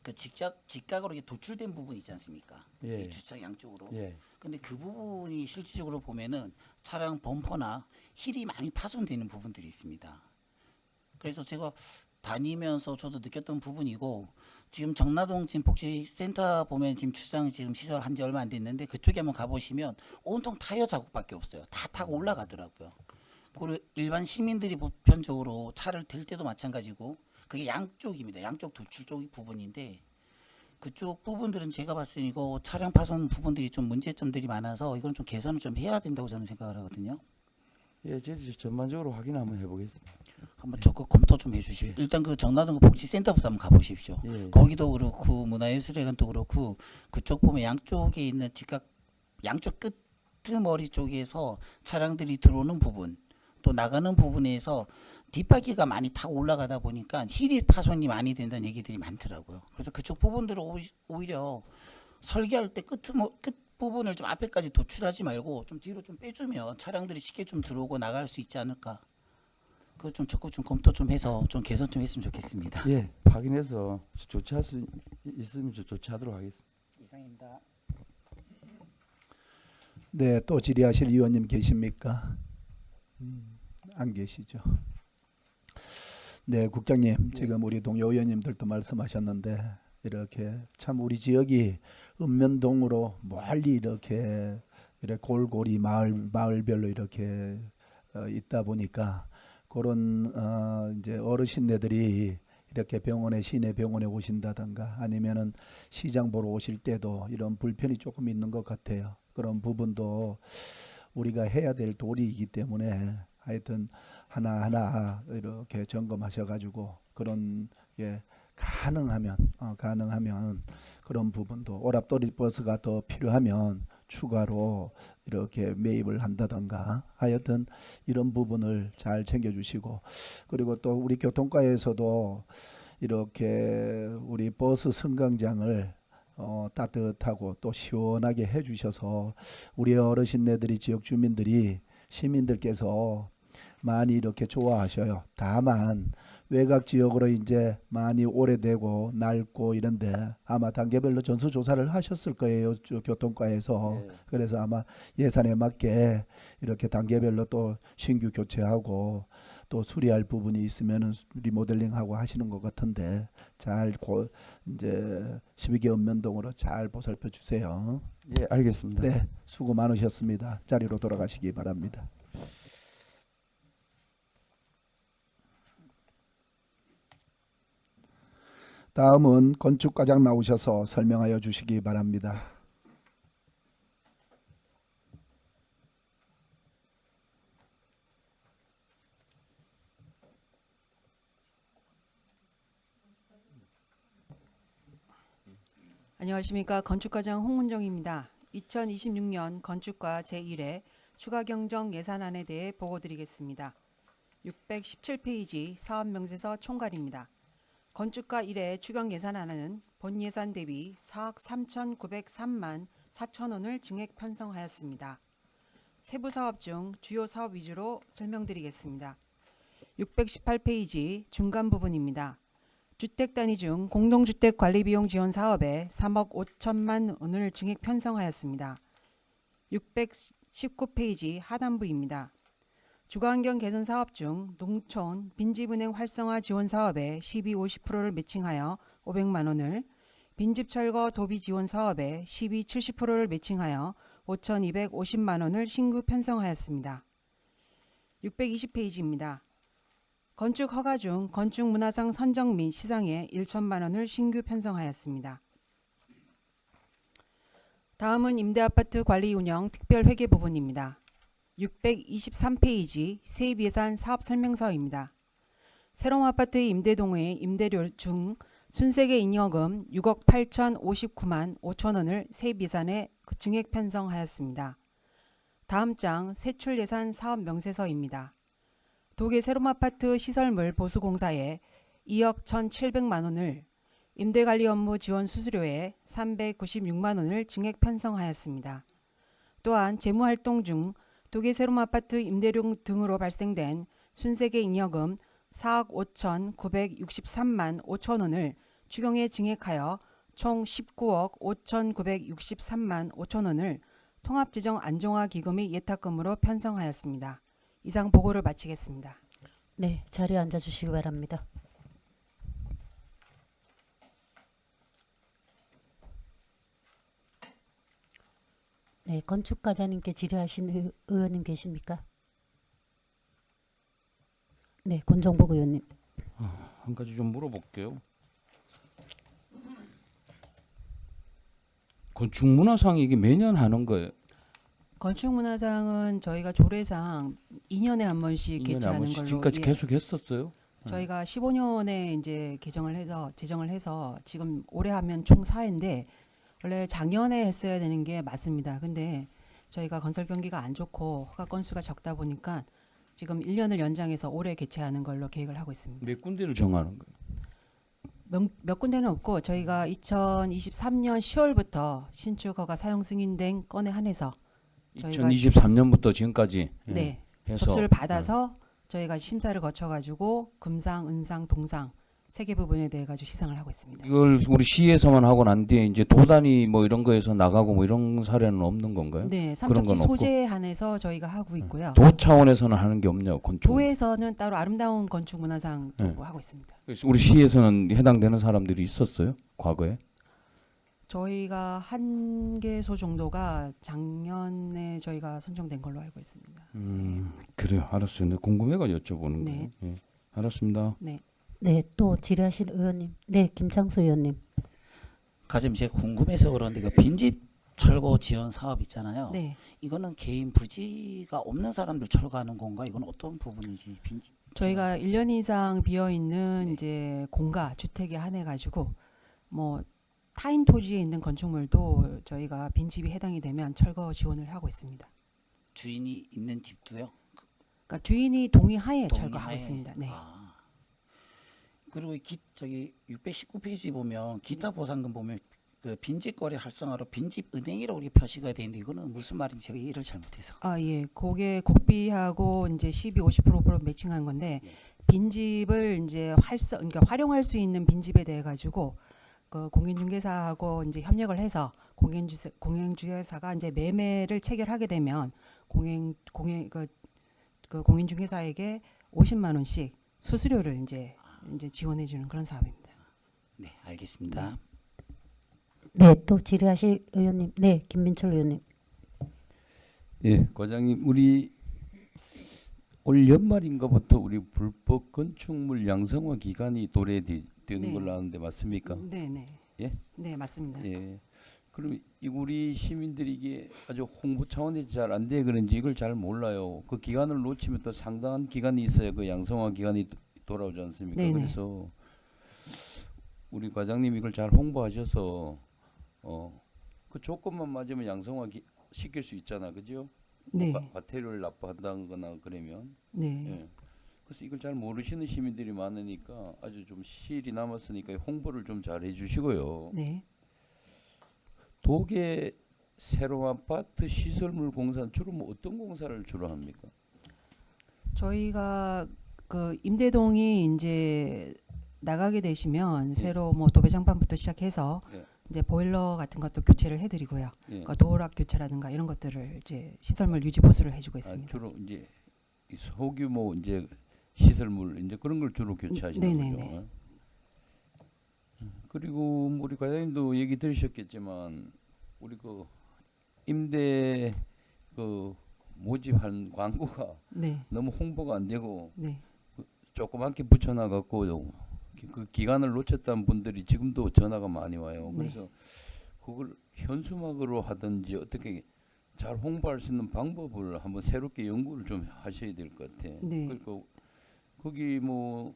그 직각으로 이게 도출된 부분 있지 않습니까? 예. 이 주차장 양쪽으로. 예. 근데 그 부분이 실질적으로 보면은 차량 범퍼나 힐이 많이 파손되는 부분들이 있습니다. 그래서 제가 다니면서 저도 느꼈던 부분이고 지금 정라동 지금 복지센터 보면 지금 주차장 지금 시설 한지 얼마 안 됐는데 그쪽에 한번 가보시면 온통 타이어 자국밖에 없어요. 다 타고 올라가더라고요. 그리고 일반 시민들이 보편적으로 차를 댈 때도 마찬가지고 그게 양쪽입니다. 양쪽 도출 쪽 부분인데 그쪽 부분들은 제가 봤을 때 이거 차량 파손 부분들이 좀 문제점들이 많아서 이건 좀 개선을 좀 해야 된다고 저는 생각을 하거든요. 예, 저희들이 전반적으로 확인 한번 해보겠습니다. 한번 적극 검토 좀 해주십시오. 예. 일단 그 정라동 복지센터부터 한번 가보십시오. 예. 거기도 그렇고 문화예술회관도 그렇고 그쪽 보면 양쪽에 있는 직각 양쪽 끄트머리 쪽에서 차량들이 들어오는 부분 또 나가는 부분에서 뒷바퀴가 많이 타고 올라가다 보니까 힐이 파손이 많이 된다는 얘기들이 많더라고요. 그래서 그쪽 부분들을 오히려 설계할 때 끝 부분을 좀 앞에까지 도출하지 말고 좀 뒤로 좀 빼주면 차량들이 쉽게 좀 들어오고 나갈 수 있지 않을까. 그거 좀 적극 좀 검토 좀 해서 좀 개선 좀 했으면 좋겠습니다. 예, 확인해서 조치할 수 있으면 조치하도록 하겠습니다. 이상입니다. 네, 또 질의하실 의원님 계십니까? 안 계시죠. 네, 국장님, 지금 우리 동료 의원님들도 말씀하셨는데 이렇게 참 우리 지역이 읍면동으로 멀리 이렇게 골고리 마을별로 이렇게 있다 보니까 그런 이제 어르신네들이 이렇게 시내 병원에 오신다든가 아니면은 시장 보러 오실 때도 이런 불편이 조금 있는 것 같아요. 그런 부분도 우리가 해야 될 도리이기 때문에 하여튼 하나하나 이렇게 점검하셔가지고 그런 게 가능하면 그런 부분도 오랍도리 버스가 더 필요하면 추가로 이렇게 매입을 한다던가 하여튼 이런 부분을 잘 챙겨주시고 그리고 또 우리 교통과에서도 이렇게 우리 버스 승강장을 따뜻하고 또 시원하게 해주셔서 우리 어르신네들이 지역 주민들이 시민들께서 많이 이렇게 좋아하셔요. 다만 외곽 지역으로 이제 많이 오래되고 낡고 이런데 아마 단계별로 전수조사를 하셨을 거예요. 교통과에서. 네. 그래서 아마 예산에 맞게 이렇게 단계별로 또 신규 교체하고 또 수리할 부분이 있으면은 리모델링하고 하시는 것 같은데 이제 12개 읍면동으로 잘 보살펴 주세요. 예, 알겠습니다. 네, 수고 많으셨습니다. 자리로 돌아가시기 바랍니다. 다음은 건축과장 나오셔서 설명하여 주시기 바랍니다. 안녕하십니까. 건축과장 홍문정입니다. 2026년 건축과 제1회 추가경정 예산안에 대해 보고드리겠습니다. 617페이지 사업명세서 총괄입니다. 건축과 1회 추경 예산안은 본 예산 대비 4억 3,903만 4천 원을 증액 편성하였습니다. 세부 사업 중 주요 사업 위주로 설명드리겠습니다. 618페이지 중간 부분입니다. 주택 단위 중 공동주택 관리 비용 지원 사업에 3억 5천만 원을 증액 편성하였습니다. 619페이지 하단부입니다. 주거환경 개선 사업 중 농촌 빈집은행 활성화 지원 사업에 12-50%를 매칭하여 500만 원을, 빈집 철거 도비 지원 사업에 12-70%를 매칭하여 5,250만 원을 신규 편성하였습니다. 620페이지입니다. 건축 허가 중 건축문화상 선정 및 시상에 1천만 원을 신규 편성하였습니다. 다음은 임대아파트 관리 운영 특별회계 부분입니다. 623페이지 세입예산 사업설명서입니다. 새로운 아파트 임대동의 임대료 중 순세계 잉여금 6억 8,059만 5천 원을 세입예산에 증액 편성하였습니다. 다음 장 세출예산 사업명세서입니다. 도계 새로운 아파트 시설물 보수공사에 2억 1,700만 원을, 임대관리 업무 지원 수수료에 396만 원을 증액 편성하였습니다. 또한 재무활동 중 도계 새로운 아파트 임대료 등으로 발생된 순세계 잉여금 4억 5,963만 5천 원을 추경에 증액하여 총 19억 5,963만 5천 원을 통합재정 안정화 기금의 예탁금으로 편성하였습니다. 이상 보고를 마치겠습니다. 네, 자리에 앉아주시기 바랍니다. 네, 건축과장님께 질의하신 의원님 계십니까? 네, 권정복 의원님. 한 가지 좀 물어볼게요. 건축문화상 이게 매년 하는 거예요? 건축문화상은 저희가 조례상 2년에 한 번씩 2년에 한 개최하는 번씩 걸로, 지금까지 예, 계속 했었어요? 저희가 15년에 이제 제정을 해서 지금 올해 하면 총 4회인데 원래 작년에 했어야 되는 게 맞습니다. 근데 저희가 건설 경기가 안 좋고 허가 건수가 적다 보니까 지금 1년을 연장해서 올해 개최하는 걸로 계획을 하고 있습니다. 몇 군데를 정하는 거예요? 몇 군데는 없고 저희가 2023년 10월부터 신축 허가 사용 승인된 건에 한해서 저희가 2023년부터 지금까지 네, 해서 접수를 받아서 저희가 심사를 거쳐가지고 금상, 은상, 동상 세 개 부분에 대해 가지고 시상을 하고 있습니다. 이걸 우리 시에서만 하고 난 뒤에 이제 도단위 뭐 이런 거에서 나가고 뭐 이런 사례는 없는 건가요? 네, 그런 건 삼척지 없고. 소재에 한해서 저희가 하고 있고요. 도 차원에서는 하는 게 없냐고 건축. 도에서는 따로 아름다운 건축 문화상 또 네. 하고 있습니다. 우리 시에서는 해당되는 사람들이 있었어요? 과거에? 저희가 한 개소 정도가 작년에 저희가 선정된 걸로 알고 있습니다. 그래요. 알았어요. 내가 궁금해가지고 여쭤보는 네. 거예요. 예. 알았습니다. 네. 네, 또 질의하실 의원님. 네, 김창수 의원님. 가장 제가 궁금해서 그런데 그 빈집 철거 지원 사업 있잖아요. 네. 이거는 개인 부지가 없는 사람들 철거하는 건가? 이건 어떤 부분인지 빈집. 저희가 1년 이상 비어 있는 네. 이제 공가 주택에 한해 가지고 뭐 타인 토지에 있는 건축물도 저희가 빈집이 해당이 되면 철거 지원을 하고 있습니다. 주인이 있는 집도요? 그러니까 주인이 동의하에 동의하에. 철거하고 있습니다. 네. 아. 그리고 저기 619페이지 보면 기타 보상금 보면 그 빈집거래 활성화로 빈집은행이라고 이렇게 표시가 돼 있는데 이거는 무슨 말인지 제가 이해를 잘못해서. 아, 예. 그게 국비하고 이제 12-50% 매칭한 건데 예. 빈집을 이제 그러니까 활용할 수 있는 빈집에 대해 가지고 그 공인중개사하고 이제 협력을 해서 공인중개사가 이제 매매를 체결하게 되면 그 공인중개사에게 50만 원씩 수수료를 이제 지원해 주는 그런 사업입니다. 네, 알겠습니다. 네, 또 질의하실 의원님. 네, 김민철 의원님. 예, 과장님, 우리 올 연말인가부터 우리 불법 건축물 양성화 기간이 도래되지 되는 네. 걸로 아는데 맞습니까? 네네. 예? 네, 맞습니다. 예. 그럼 이 우리 시민들이 이게 아주 홍보 차원에서 잘 안 돼 그런지 이걸 잘 몰라요. 그 기간을 놓치면 또 상당한 기간이 있어야 그 양성화 기간이 돌아오지 않습니까? 네네. 그래서 우리 과장님 이걸 잘 홍보하셔서 그 조건만 맞으면 양성화 시킬 수 있잖아, 그죠? 네. 뭐 과태료를 납부한다거나 그러면. 네. 예. 그래서 이걸 잘 모르시는 시민들이 많으니까 아주 좀 시일이 남았으니까 홍보를 좀 잘 해주시고요. 네. 독일 새로운 아파트 시설물 공사는 주로 뭐 어떤 공사를 주로 합니까? 저희가 그 임대동이 이제 나가게 되시면 예. 새로 뭐 도배장판부터 시작해서 예. 이제 보일러 같은 것도 교체를 해드리고요. 예. 그러니까 도어락 교체라든가 이런 것들을 이제 시설물 유지 보수를 해주고 있습니다. 주로 이제 이 소규모 이제 시설물 이제 그런 걸 주로 교체하시는 네네네. 거죠. 그리고 우리 과장님도 얘기 들으셨겠지만 우리 그 임대 그 모집한 광고가 네. 너무 홍보가 안 되고 네. 조그맣게 붙여놔갖고 그 기간을 놓쳤다는 분들이 지금도 전화가 많이 와요. 네. 그래서 그걸 현수막으로 하든지 어떻게 잘 홍보할 수 있는 방법을 한번 새롭게 연구를 좀 하셔야 될 것 같아. 네. 그러니까 거기 뭐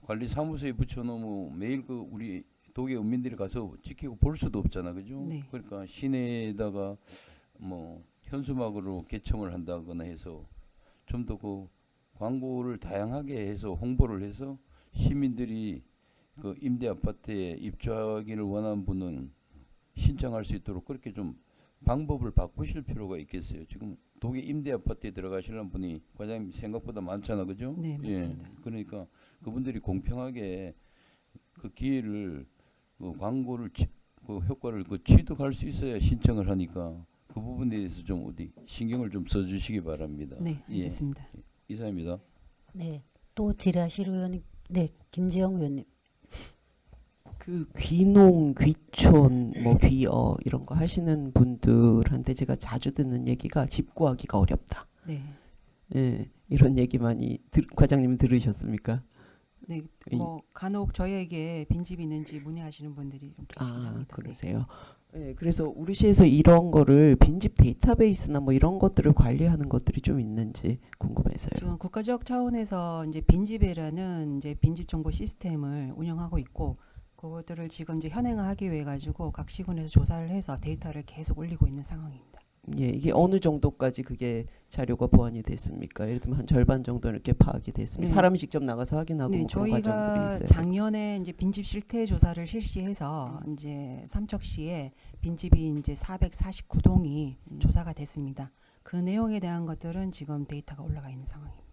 관리사무소에 붙여놓으면 매일 그 우리 독일 인민들이 가서 지키고 볼 수도 없잖아, 그죠? 네. 그러니까 시내에다가 뭐 현수막으로 개청을 한다거나 해서 좀 더 그 광고를 다양하게 해서 홍보를 해서 시민들이 그 임대 아파트에 입주하기를 원하는 분은 신청할 수 있도록 그렇게 좀 방법을 바꾸실 필요가 있겠어요. 지금 독일 임대 아파트에 들어가시려는 분이 과장님 생각보다 많잖아, 그죠? 네, 맞습니다. 예. 그러니까 그분들이 공평하게 그 기회를 그 광고를 그 효과를 그 취득할 수 있어야 신청을 하니까 그 부분에 대해서 좀 어디 신경을 좀 써주시기 바랍니다. 네, 예. 알겠습니다. 이상입니다. 네. 또 질의하실 의원님. 네, 김지영 의원님. 그 귀농, 귀촌, 뭐 귀어 이런 거 하시는 분들한테 제가 자주 듣는 얘기가 집 구하기가 어렵다. 네. 예, 이런 얘기 많이 과장님 들으셨습니까? 네. 이- 뭐 간혹 저희에게 빈집이 있는지 문의하시는 분들이 좀 계시긴 아, 합니다. 그러세요. 예, 그래서 우리 시에서 이런 거를 빈집 데이터베이스나 뭐 이런 것들을 관리하는 것들이 좀 있는지 궁금해서요. 지금 국가적 차원에서 이제 빈집이라는 이제 빈집 정보 시스템을 운영하고 있고 그것들을 지금 이제 현행화하기 위해 가지고 각 시군에서 조사를 해서 데이터를 계속 올리고 있는 상황입니다. 예, 이게 어느 정도까지 그게 자료가 보완이 됐습니까? 예를 들면 한 절반 정도는 이렇게 파악이 됐습니다. 네. 사람이 직접 나가서 확인하고 네, 뭐 그런 과정들이 저희가 있어요. 작년에 이제 빈집 실태 조사를 실시해서 이제 삼척시에 빈집이 이제 449동이 조사가 됐습니다. 그 내용에 대한 것들은 지금 데이터가 올라가 있는 상황입니다.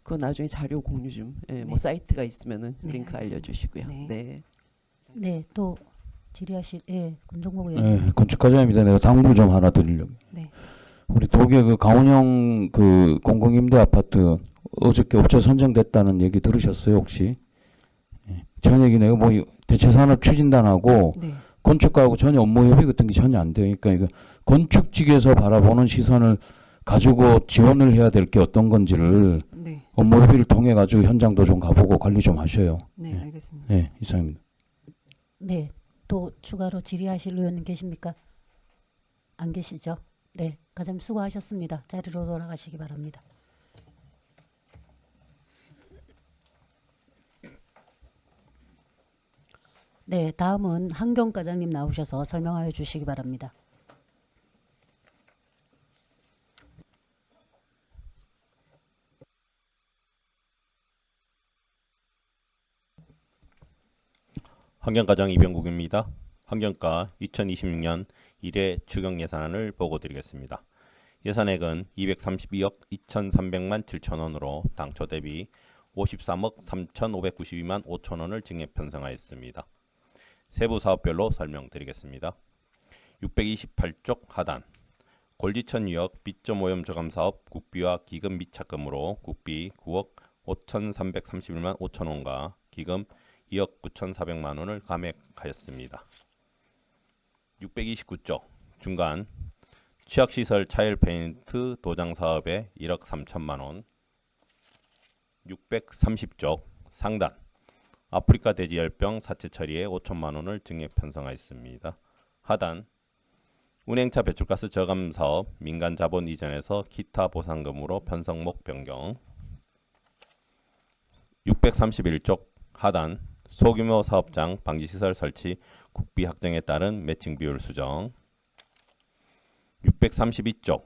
그거 나중에 자료 공유 좀, 예, 뭐 네. 사이트가 있으면은 네, 링크 알겠습니다. 알려주시고요. 네. 네. 네, 또 질의하실 권종목 의원님. 네, 건축과장입니다. 내가 당부 좀 하나 드리려고. 네. 우리 독일 그 강운영 그 공공임대 아파트 어저께 업체 선정됐다는 얘기 들으셨어요 혹시? 예. 전액이 내가 뭐 대체산업 추진단하고 네. 건축가하고 전혀 업무 협의 같은 게 전혀 안 돼요. 그러니까 이거 건축직에서 바라보는 시선을 가지고 지원을 해야 될 게 어떤 건지를 네. 업무 협의를 통해 가지고 현장도 좀 가보고 관리 좀 하셔요. 네, 네. 알겠습니다. 네, 이상입니다. 네, 또 추가로 질의하실 의원님 계십니까? 안 계시죠? 네, 과장님 수고하셨습니다. 자리로 돌아가시기 바랍니다. 네, 다음은 한경 과장님 나오셔서 설명하여 주시기 바랍니다. 환경과장 이병국입니다. 환경과 2026년 1회 추경 예산안을 보고 드리겠습니다. 예산액은 232억 2,300만 7천 원으로 당초 대비 53억 3,592만 5천 원을 증액 편성하였습니다. 세부 사업별로 설명드리겠습니다. 628쪽 하단 골지천유역 빚점 오염 저감 사업 국비와 기금 미착금으로 국비 9억 5,331만 5천 원과 기금 2억 9,400만 원을 감액하였습니다. 629쪽 중간 취약시설 차일 페인트 도장 사업에 1억 3천만 원 630쪽 상단 아프리카 돼지열병 사체 처리에 5천만 원을 증액 편성하였습니다. 하단 운행차 배출가스 저감 사업 민간 자본 이전에서 기타 보상금으로 편성목 변경. 631쪽 하단 소규모 사업장 방지시설 설치 국비 확정에 따른 매칭 비율 수정. 632쪽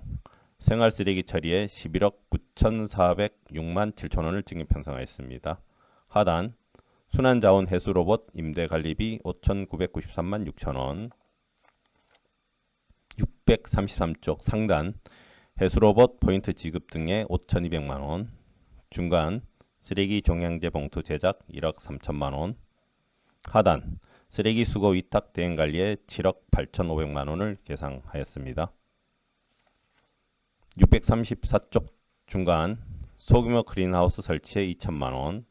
생활쓰레기 처리에 11억 9,406만 7천 원을 증액 편성하였습니다. 하단 순환자원 해수 로봇 임대 관리비 5,993만 6천 원. 633쪽 상단 해수 로봇 포인트 지급 등에 5,200만 원. 중간 쓰레기 종량제 봉투 제작 1억 3천만 원. 하단 쓰레기 수거 위탁 대행 관리에 7억 8,500만 원을 계상하였습니다. 634쪽 중간 소규모 그린하우스 설치에 2천만 원.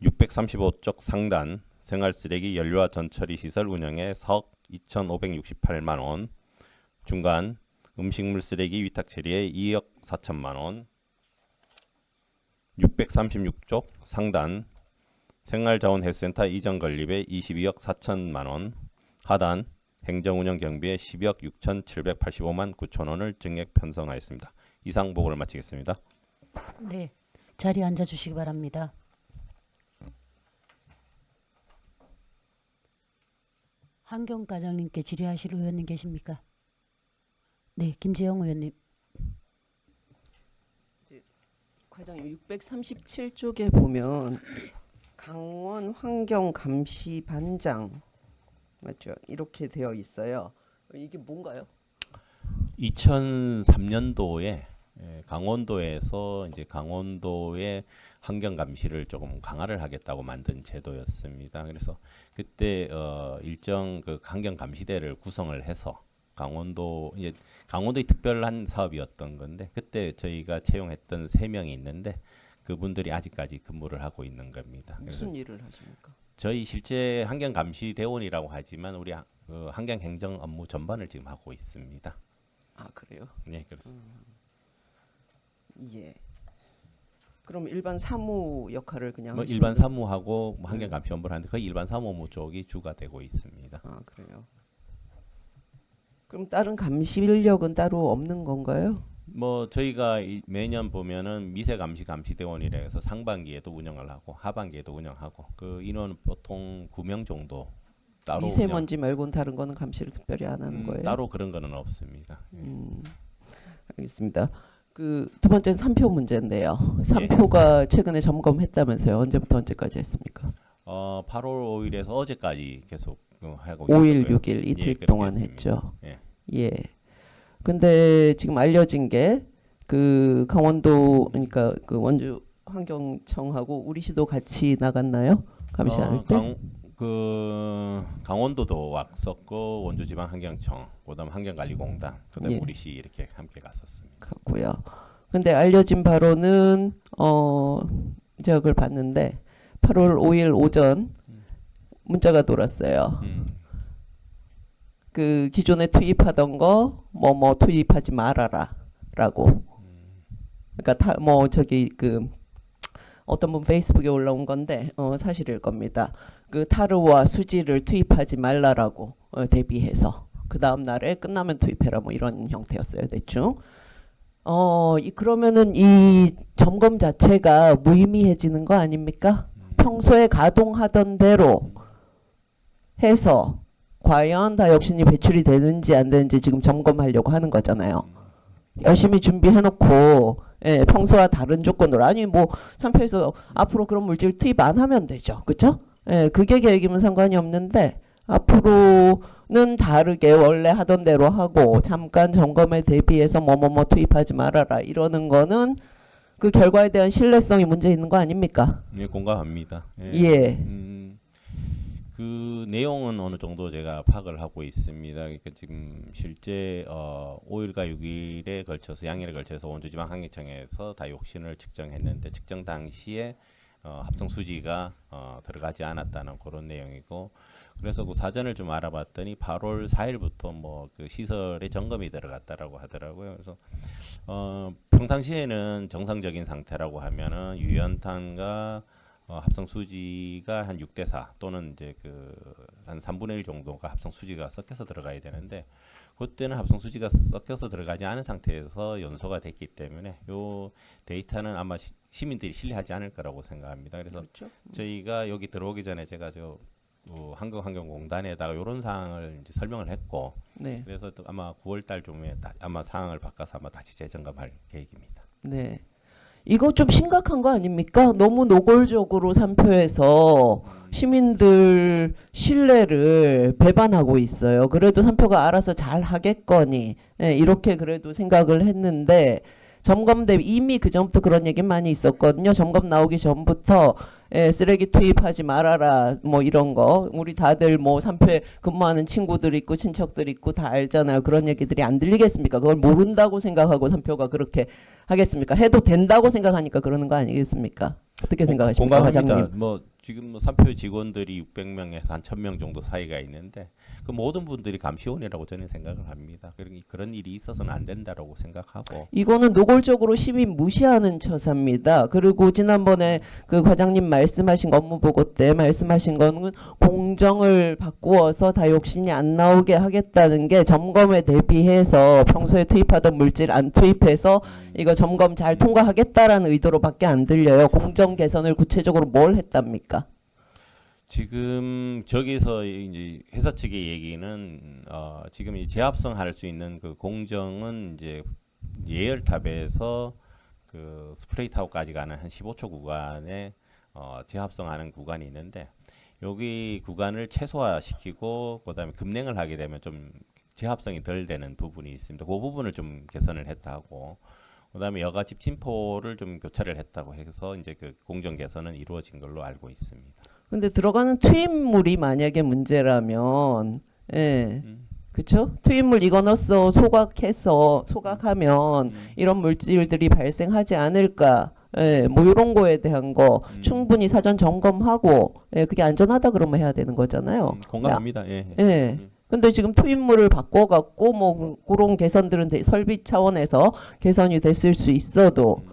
635쪽 상단 생활쓰레기 연료와 전처리 시설 운영에 4억 2,568만 원. 중간 음식물 쓰레기 위탁 처리에 2억 4천만 원. 636쪽 상단 생활자원해수센터 이전 건립에 22억 4천만 원. 하단 행정운영 경비에 12억 6,785만 9천 원을 증액 편성하였습니다. 이상 보고를 마치겠습니다. 네, 자리에 앉아 주시기 바랍니다. 환경과장님께 질의하실 의원님 계십니까? 네, 김재영 의원님. 과장님 637쪽에 보면 강원 환경감시반장 맞죠? 이렇게 되어 있어요. 이게 뭔가요? 2003년도에 강원도에서 이제 강원도의 환경 감시를 조금 강화를 하겠다고 만든 제도였습니다. 그래서 그때 일정 그 환경 감시대를 구성을 해서 강원도의 특별한 사업이었던 건데 그때 저희가 채용했던 3명이 있는데 그분들이 아직까지 근무를 하고 있는 겁니다. 무슨 일을 하십니까? 저희 실제 환경 감시 대원이라고 하지만 우리 환경 행정 업무 전반을 지금 하고 있습니다. 아 그래요? 네, 그렇습니다. 예. 그럼 일반 사무 역할을 그냥 뭐 하시는 일반 사무하고 뭐 환경 감시 업무를 하는데 거의 일반 사무 업무 쪽이 주가 되고 있습니다. 아 그래요. 그럼 다른 감시 인력은 따로 없는 건가요? 뭐 저희가 매년 보면은 미세 감시 감시대원이라 해서 상반기에도 운영을 하고 하반기에도 운영하고 그 인원은 보통 9명 정도 따로 미세먼지 말고는 다른 거는 감시를 특별히 안 하는 거예요? 따로 그런 거는 없습니다. 알겠습니다. 그 두 번째는 산표 문제인데요. 산표가 최근에 점검했다면서요? 언제부터 언제까지 했습니까? 8월 5일에서 어제까지 계속 하고 5일, 있었고요. 6일 이틀 그렇게 동안 했습니다. 했죠. 예. 예. 근데 지금 알려진 게 그 강원도 그러니까 그 원주 환경청하고 우리시도 같이 나갔나요? 감시할 때? 강원도도 왔었고 원주지방환경청, 그다음 환경관리공단, 그다음 예. 우리시 이렇게 함께 갔었습니다. 같고요. 근데 알려진 바로는 제가 그걸 봤는데 8월 5일 오전 문자가 돌았어요. 그 기존에 투입하던 거 뭐 투입하지 말아라라고. 그러니까 뭐 저기 그 어떤 분 페이스북에 올라온 건데 사실일 겁니다. 그 타르와 수지를 투입하지 말라라고 대비해서 그 다음 날에 끝나면 투입해라 뭐 이런 형태였어요 대충. 그러면은 이 점검 자체가 무의미해지는 거 아닙니까? 평소에 가동하던 대로 해서 과연 다역신이 배출이 되는지 안 되는지 지금 점검하려고 하는 거잖아요. 열심히 준비해놓고 평소와 다른 조건으로 아니 뭐 산표에서 앞으로 그런 물질 투입 안 하면 되죠. 그렇죠? 그게 계획이면 상관이 없는데 앞으로는 다르게 원래 하던 대로 하고 잠깐 점검에 대비해서 뭐뭐뭐 투입하지 말아라 이러는 거는 그 결과에 대한 신뢰성이 문제 있는 거 아닙니까? 네, 공감합니다. 예. 그 내용은 어느 정도 제가 파악을 하고 있습니다. 그러니까 지금 실제 5일과 6일에 걸쳐서 양일에 걸쳐서 원주지방환경청에서 다육신을 측정했는데 측정 당시에 합성 수지가 들어가지 않았다는 그런 내용이고 그래서 그 사전을 좀 알아봤더니 8월 4일부터 뭐 그 시설에 점검이 들어갔다라고 하더라고요. 그래서 평상시에는 정상적인 상태라고 하면은 유연탄과 합성 수지가 한 6대4 또는 이제 그 한 3분의 1 정도가 합성 수지가 섞여서 들어가야 되는데 그때는 합성 수지가 섞여서 들어가지 않은 상태에서 연소가 됐기 때문에 요 데이터는 아마 시민들이 신뢰하지 않을 거라고 생각합니다. 그래서 그렇죠. 저희가 여기 들어오기 전에 제가 한국환경공단에다가 이런 사항을 이제 설명을 했고 네. 그래서 또 아마 9월달 쯤에 아마 상황을 바꿔서 아마 다시 재점검할 계획입니다. 네. 이거 좀 심각한 거 아닙니까? 너무 노골적으로 산표에서 시민들 신뢰를 배반하고 있어요. 그래도 산표가 알아서 잘 하겠거니 이렇게 그래도 생각을 했는데 점검 대비 이미 그 전부터 그런 얘기 많이 있었거든요. 점검 나오기 전부터 쓰레기 투입하지 말아라 뭐 이런 거 우리 다들 뭐 산표에 근무하는 친구들 있고 친척들 있고 다 알잖아요. 그런 얘기들이 안 들리겠습니까? 그걸 모른다고 생각하고 산표가 그렇게 하겠습니까? 해도 된다고 생각하니까 그러는 거 아니겠습니까? 어떻게 생각하십니까, 공감합니다. 과장님? 뭐 지금 뭐 산표 직원들이 600명에서 한 1000명 정도 사이가 있는데 그 모든 분들이 감시원이라고 저는 생각을 합니다. 그런 일이 있어서는 안 된다라고 생각하고 이거는 노골적으로 시민 무시하는 처사입니다. 그리고 지난번에 그 과장님 말씀하신 거 업무 보고 때 말씀하신 거는 공정을 바꾸어서 다육신이 안 나오게 하겠다는 게 점검에 대비해서 평소에 투입하던 물질 안 투입해서 이거 점검 잘 통과하겠다라는 의도로밖에 안 들려요. 공정 개선을 구체적으로 뭘 했답니까? 지금 저기서 이제 회사 측의 얘기는 지금 이 재합성할 수 있는 그 공정은 이제 예열탑에서 그 스프레이 타워까지 가는 한 15초 구간에 재합성하는 구간이 있는데 여기 구간을 최소화시키고 그다음에 급냉을 하게 되면 좀 재합성이 덜 되는 부분이 있습니다. 그 부분을 좀 개선을 했다고. 그다음에 여가집 침포를 좀 교차를 했다고 해서 이제 그 공정 개선은 이루어진 걸로 알고 있습니다. 근데 들어가는 투입물이 만약에 문제라면, 예, 그쵸? 투입물 이거 넣었어, 소각하면 이런 물질들이 발생하지 않을까? 예, 뭐 이런 거에 대한 거 충분히 사전 점검하고, 예, 그게 안전하다 그러면 해야 되는 거잖아요. 공감합니다. 예. 예. 근데 지금 투입물을 바꿔갖고 뭐 그런 개선들은 설비 차원에서 개선이 됐을 수 있어도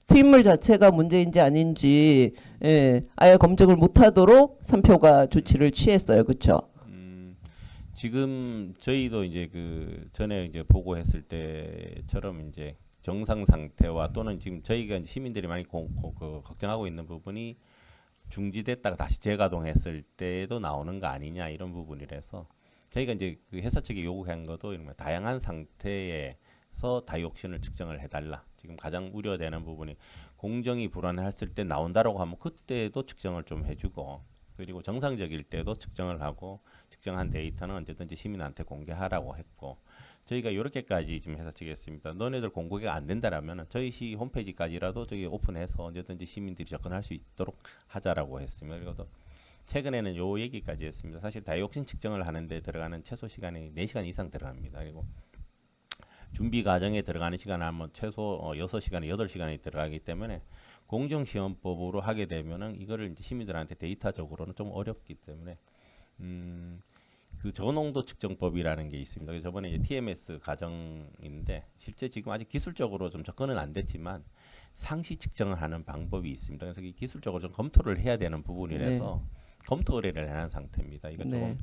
투입물 자체가 문제인지 아닌지 아예 검증을 못하도록 산표가 조치를 취했어요, 그렇죠? 지금 저희도 이제 그 전에 이제 보고했을 때처럼 이제 정상 상태와 또는 지금 저희가 이제 시민들이 많이 걱정하고 있는 부분이 중지됐다가 다시 재가동했을 때도 나오는 거 아니냐 이런 부분이라서 저희가 이제 그 회사 측이 요구한 것도 이런 다양한 상태에서 다이옥신을 측정을 해달라. 지금 가장 우려되는 부분이 공정이 불안했을 때 나온다라고 하면 그때도 측정을 좀 해주고 그리고 정상적일 때도 측정을 하고 측정한 데이터는 언제든지 시민한테 공개하라고 했고 저희가 이렇게까지 지금 회사 측에 했습니다. 너네들 공개가 안 된다라면 저희 시 홈페이지까지라도 저기 오픈해서 언제든지 시민들이 접근할 수 있도록 하자라고 했습니다. 그리고 또 최근에는 요 얘기까지 했습니다. 사실 다이옥신 측정을 하는데 들어가는 최소 시간이 4시간 이상 들어갑니다. 그리고 준비 과정에 들어가는 시간은 뭐 최소 6시간에 8시간이 들어가기 때문에 공정시험법으로 하게 되면은 이거를 이제 시민들한테 데이터적으로는 좀 어렵기 때문에 그 저농도 측정법이라는 게 있습니다. 그래서 저번에 이제 TMS 과정인데 실제 지금 아직 기술적으로 좀 접근은 안 됐지만 상시 측정을 하는 방법이 있습니다. 그래서 이 기술적으로 좀 검토를 해야 되는 부분이라서 검토 의뢰를 하는 상태입니다. 이건 좀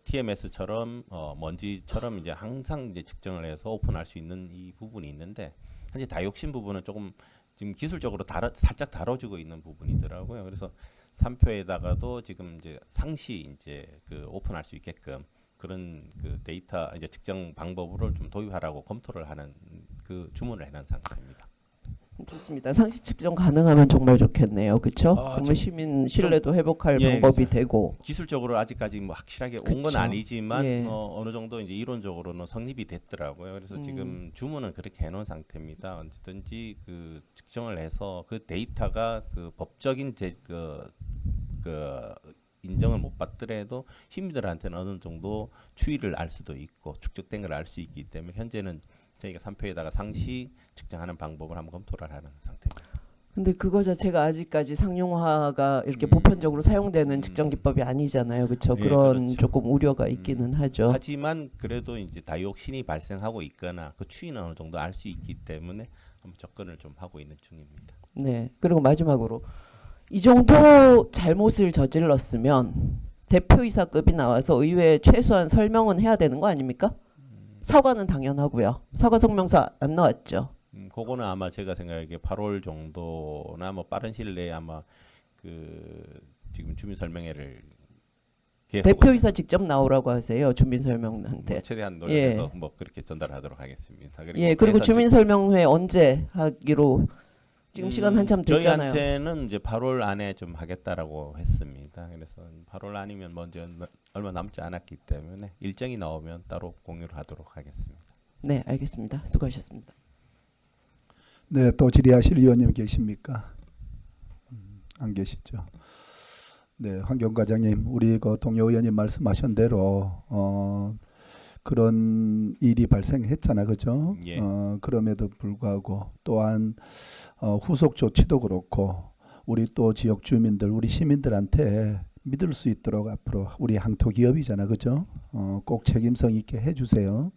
TMS처럼 먼지처럼 이제 항상 이제 측정을 해서 오픈할 수 있는 이 부분이 있는데 현재 다육신 부분은 조금 지금 기술적으로 살짝 다뤄지고 있는 부분이더라고요. 그래서 산표에다가도 지금 이제 상시 이제 그 오픈할 수 있게끔 그런 그 데이터 이제 측정 방법으로 좀 도입하라고 검토를 하는 그 주문을 해놓은 상태입니다. 좋습니다. 상시 측정 가능하면 정말 좋겠네요. 그렇죠? 아, 그러면 시민 신뢰도 회복할 방법이 되고 기술적으로 아직까지 뭐 확실하게 온 건 그쵸. 아니지만 어느 정도 이제 이론적으로는 성립이 됐더라고요. 그래서 지금 주문은 그렇게 해놓은 상태입니다. 언제든지 그 측정을 해서 그 데이터가 그 법적인 인정을 못 받더라도 시민들한테는 어느 정도 추이를 알 수도 있고 축적된 걸 알 수 있기 때문에 현재는 저희가 산표에다가 상시 측정하는 방법을 한번 검토를 하는 상태입니다. 근데 그거 자체가 아직까지 상용화가 이렇게 보편적으로 사용되는 측정 기법이 아니잖아요. 그렇죠? 예, 그런 그렇죠. 조금 우려가 있기는 하죠. 하지만 그래도 이제 다이옥신이 발생하고 있거나 그 추이는 어느 정도 알 수 있기 때문에 한번 접근을 좀 하고 있는 중입니다. 네. 그리고 마지막으로 이 정도 잘못을 저질렀으면 대표이사급이 나와서 의회에 최소한 설명은 해야 되는 거 아닙니까? 사과는 당연하고요. 사과 성명서 안 나왔죠. 그거는 아마 제가 생각하기에 8월 정도나 뭐 빠른 시일 내에 아마 그 지금 주민 설명회를 계획하고 대표이사 직접 나오라고 하세요. 주민 설명한테. 뭐 최대한 노력해서 예. 뭐 그렇게 전달하도록 하겠습니다. 예, 그리고 예산 주민 설명회 언제 하기로 지금 시간 한참 됐잖아요. 저희한테는 이제 8월 안에 좀 하겠다라고 했습니다. 그래서 8월 아니면 먼저 얼마 남지 않았기 때문에 일정이 나오면 따로 공유를 하도록 하겠습니다. 네, 알겠습니다. 수고하셨습니다. 네, 또 질의하실 의원님 계십니까? 안 계시죠. 네, 환경과장님, 우리 그 동료 의원님 말씀하신 대로 그런 일이 발생했잖아, 그죠? 예. 그럼에도 불구하고 또한 후속 조치도 그렇고 우리 또 지역 주민들, 우리 시민들한테 믿을 수 있도록 앞으로 우리 항토 기업이잖아, 그죠? 꼭 책임성 있게 해주세요.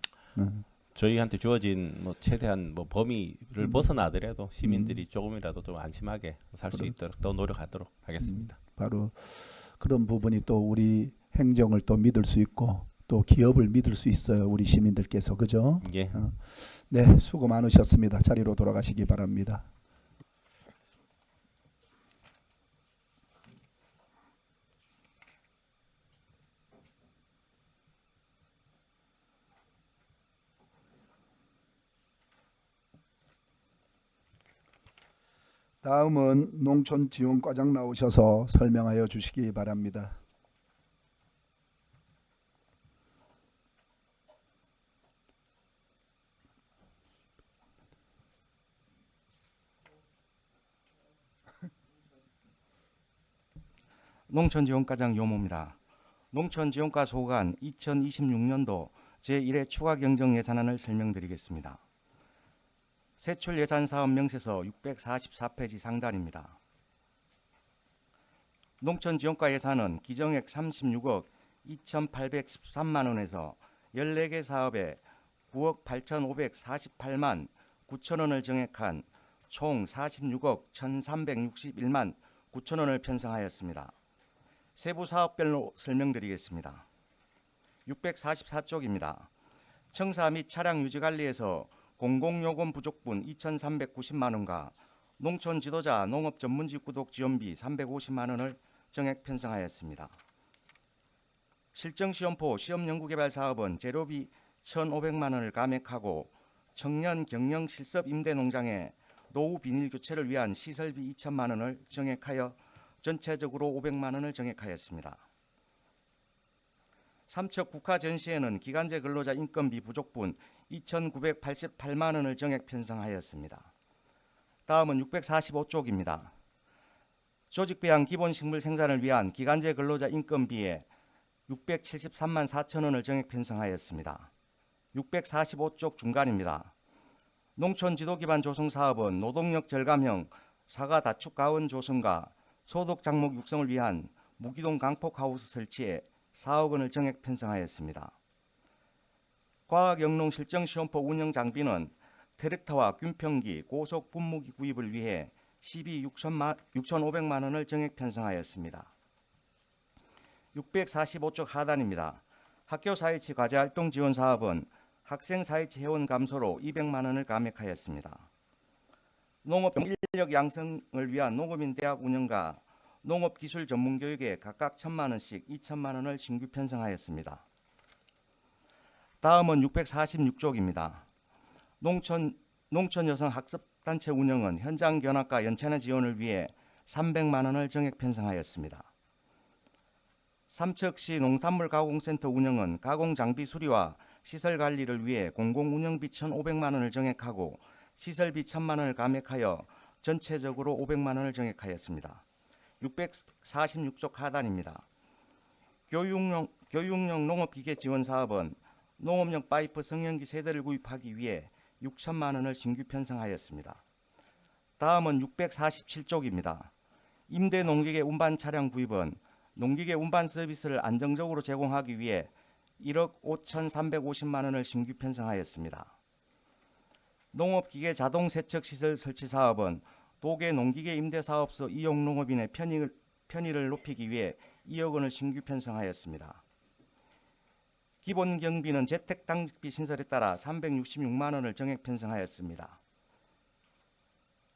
저희한테 주어진 뭐 최대한 뭐 범위를 벗어나더라도 시민들이 조금이라도 좀 안심하게 살 수 있도록 더 노력하도록 하겠습니다. 바로 그런 부분이 또 우리 행정을 또 믿을 수 있고 또 기업을 믿을 수 있어요, 우리 시민들께서, 그죠? 예. 네, 수고 많으셨습니다. 자리로 돌아가시기 바랍니다. 다음은 농촌지원과장 나오셔서 설명하여 주시기 바랍니다. 농촌지원과장 요모입니다. 농촌지원과 소관 2026년도 제1회 추가 경정 예산안을 설명드리겠습니다. 세출 예산 사업 명세서 644페이지 상단입니다. 농촌지원과 예산은 기정액 36억 2,813만 원에서 14개 사업에 9억 8,548만 9천 원을 정액한 총 46억 1,361만 9천 원을 편성하였습니다. 세부 사업별로 설명드리겠습니다. 644쪽입니다. 청사 및 차량 유지 관리에서 공공요금 부족분 2,390만 원과 농촌 지도자 농업 전문지 구독 지원비 350만 원을 정액 편성하였습니다. 실정시험포 시험연구개발 사업은 재료비 1,500만 원을 감액하고 청년 경영 실습 임대 농장에 노후 비닐 교체를 위한 시설비 2천만 원을 정액하여 전체적으로 500만 원을 정액하였습니다. 삼척 국가 전시회는 기간제 근로자 인건비 부족분 2,988만 원을 정액 편성하였습니다. 다음은 645쪽입니다. 조직배양 기본식물 생산을 위한 기간제 근로자 인건비에 673만 4천 원을 정액 편성하였습니다. 645쪽 중간입니다. 농촌 지도 기반 조성 사업은 노동력 절감형 사과 다축 가원 조성과 소득 작목 육성을 위한 무기동 강폭 하우스 설치에 4억 원을 정액 편성하였습니다. 과학영농 실정시험포 운영 장비는 트랙터와 균평기, 고속 분무기 구입을 위해 6,500만 원을 정액 편성하였습니다. 645쪽 하단입니다. 학교 사회치 과제활동 지원 사업은 학생 사회치 회원 감소로 200만 원을 감액하였습니다. 농업 인력 양성을 위한 농업인 대학 운영과 농업기술 전문교육에 각각 1,000만 원씩 2천만 원을 신규 편성하였습니다. 다음은 646쪽입니다. 농촌 여성 학습단체 운영은 현장 견학과 연체내 지원을 위해 300만 원을 정액 편성하였습니다. 삼척시 농산물 가공센터 운영은 가공장비 수리와 시설 관리를 위해 공공운영비 1,500만 원을 정액하고 시설비 1,000만 원을 감액하여 전체적으로 500만 원을 정액하였습니다. 646쪽 하단입니다. 교육용 농업기계 지원 사업은 농업용 파이프 성형기 세대를 구입하기 위해 6천만 원을 신규 편성하였습니다. 다음은 647쪽입니다. 임대 농기계 운반 차량 구입은 농기계 운반 서비스를 안정적으로 제공하기 위해 1억 5,350만 원을 신규 편성하였습니다. 농업기계 자동 세척시설 설치 사업은 도계 농기계 임대사업소 이용 농업인의 편의를 높이기 위해 2억 원을 신규 편성하였습니다. 기본 경비는 재택 당직비 신설에 따라 366만 원을 정액 편성하였습니다.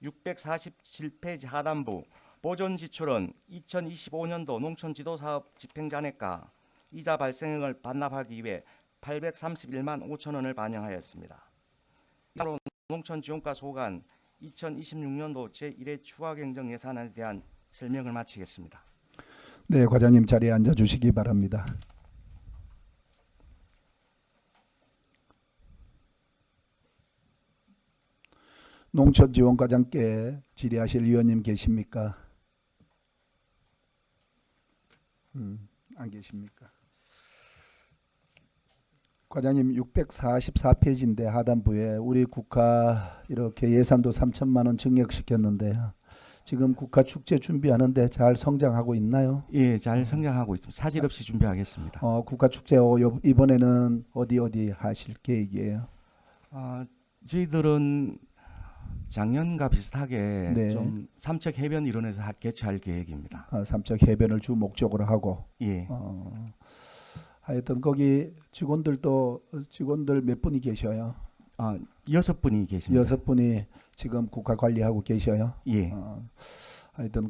647페이지 하단부 보존 지출은 2025년도 농촌지도사업 집행잔액과 이자 발생액을 반납하기 위해 831만 5천 원을 반영하였습니다. 이로 농촌지원과 소관 2026년도 제1회 추가경정 예산안에 대한 설명을 마치겠습니다. 네, 과장님 자리에 앉아 주시기 바랍니다. 농촌지원과장께 질의하실 위원님 계십니까? 안 계십니까? 과장님 644페이지인데 하단부에 우리 국가 이렇게 예산도 3천만 원 증액시켰는데 지금 국가 축제 준비하는데 잘 성장하고 있나요? 예, 잘 성장하고 있습니다. 사실 없이 준비하겠습니다. 국가 축제 이번에는 어디 하실 계획이에요? 저희들은 작년과 비슷하게 네. 좀 삼척 해변 일원에서 개최할 계획입니다. 삼척 해변을 주 목적으로 하고 예. 하여튼 거기 직원들 몇 분이 계셔요? 6분이 계십니다. 6분이 지금 국가 관리하고 계셔요? 예. 하여튼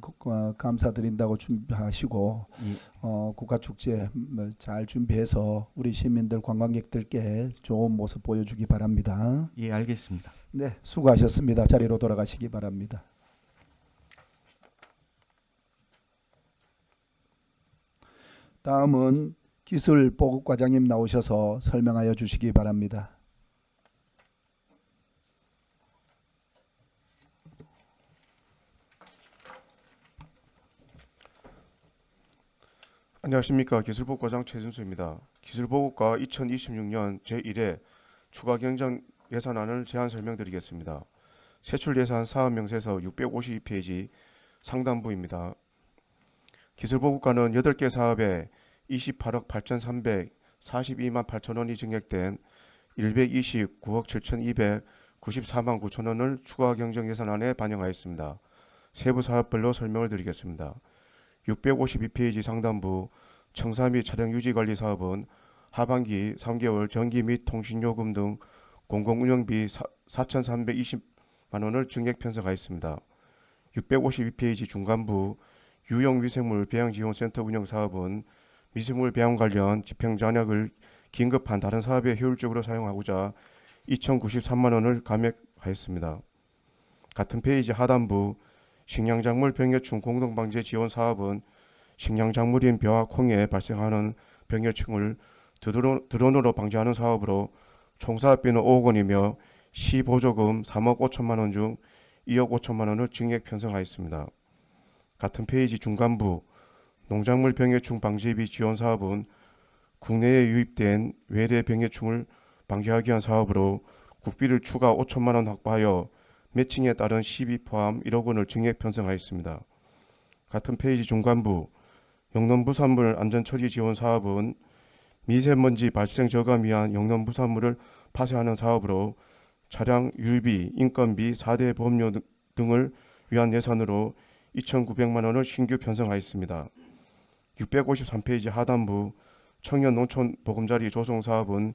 감사드린다고 준비하시고 예. 국가 축제 잘 준비해서 우리 시민들 관광객들께 좋은 모습 보여주기 바랍니다. 예, 알겠습니다. 네, 수고하셨습니다. 자리로 돌아가시기 바랍니다. 다음은 기술보급과장님 나오셔서 설명하여 주시기 바랍니다. 안녕하십니까. 기술보급과장 최준수입니다. 기술보급과 2026년 제1회 추가경정 예산안을 제안 설명드리겠습니다. 세출예산 사업명세서 652페이지 상단부입니다. 기술보급과는 8개 사업에 28억 8,342만 8천 원이 증액된 129억 7,294만 9천 원을 추가 경정 예산안에 반영하였습니다. 세부 사업별로 설명을 드리겠습니다. 652페이지 상단부 청사 및 차량 유지 관리 사업은 하반기 3개월 전기 및 통신요금 등 공공운영비 4,320만 원을 증액 편성하였습니다. 652페이지 중간부 유용위생물 배양지원센터 운영 사업은 미생물 배양 관련 집행잔액을 긴급한 다른 사업에 효율적으로 사용하고자 2,093만 원을 감액하였습니다. 같은 페이지 하단부 식량작물 병해충 공동방제 지원 사업은 식량작물인 벼와 콩에 발생하는 병해충을 드론으로 방지하는 사업으로 총 사업비는 5억 원이며 시보조금 3억 5천만 원 중 2억 5천만 원을 증액 편성하였습니다. 같은 페이지 중간부 농작물 병해충 방지비 지원 사업은 국내에 유입된 외래 병해충을 방지하기 위한 사업으로 국비를 추가 5천만 원 확보하여 매칭에 따른 시비 포함 1억 원을 증액 편성하였습니다. 같은 페이지 중간부 영농부산물 안전처리 지원 사업은 미세먼지 발생 저감 위한 영농부산물을 파쇄하는 사업으로 차량 유입비, 인건비, 4대 보험료 등을 위한 예산으로 2,900만 원을 신규 편성하였습니다. 653페이지 하단부 청년 농촌 보금자리 조성 사업은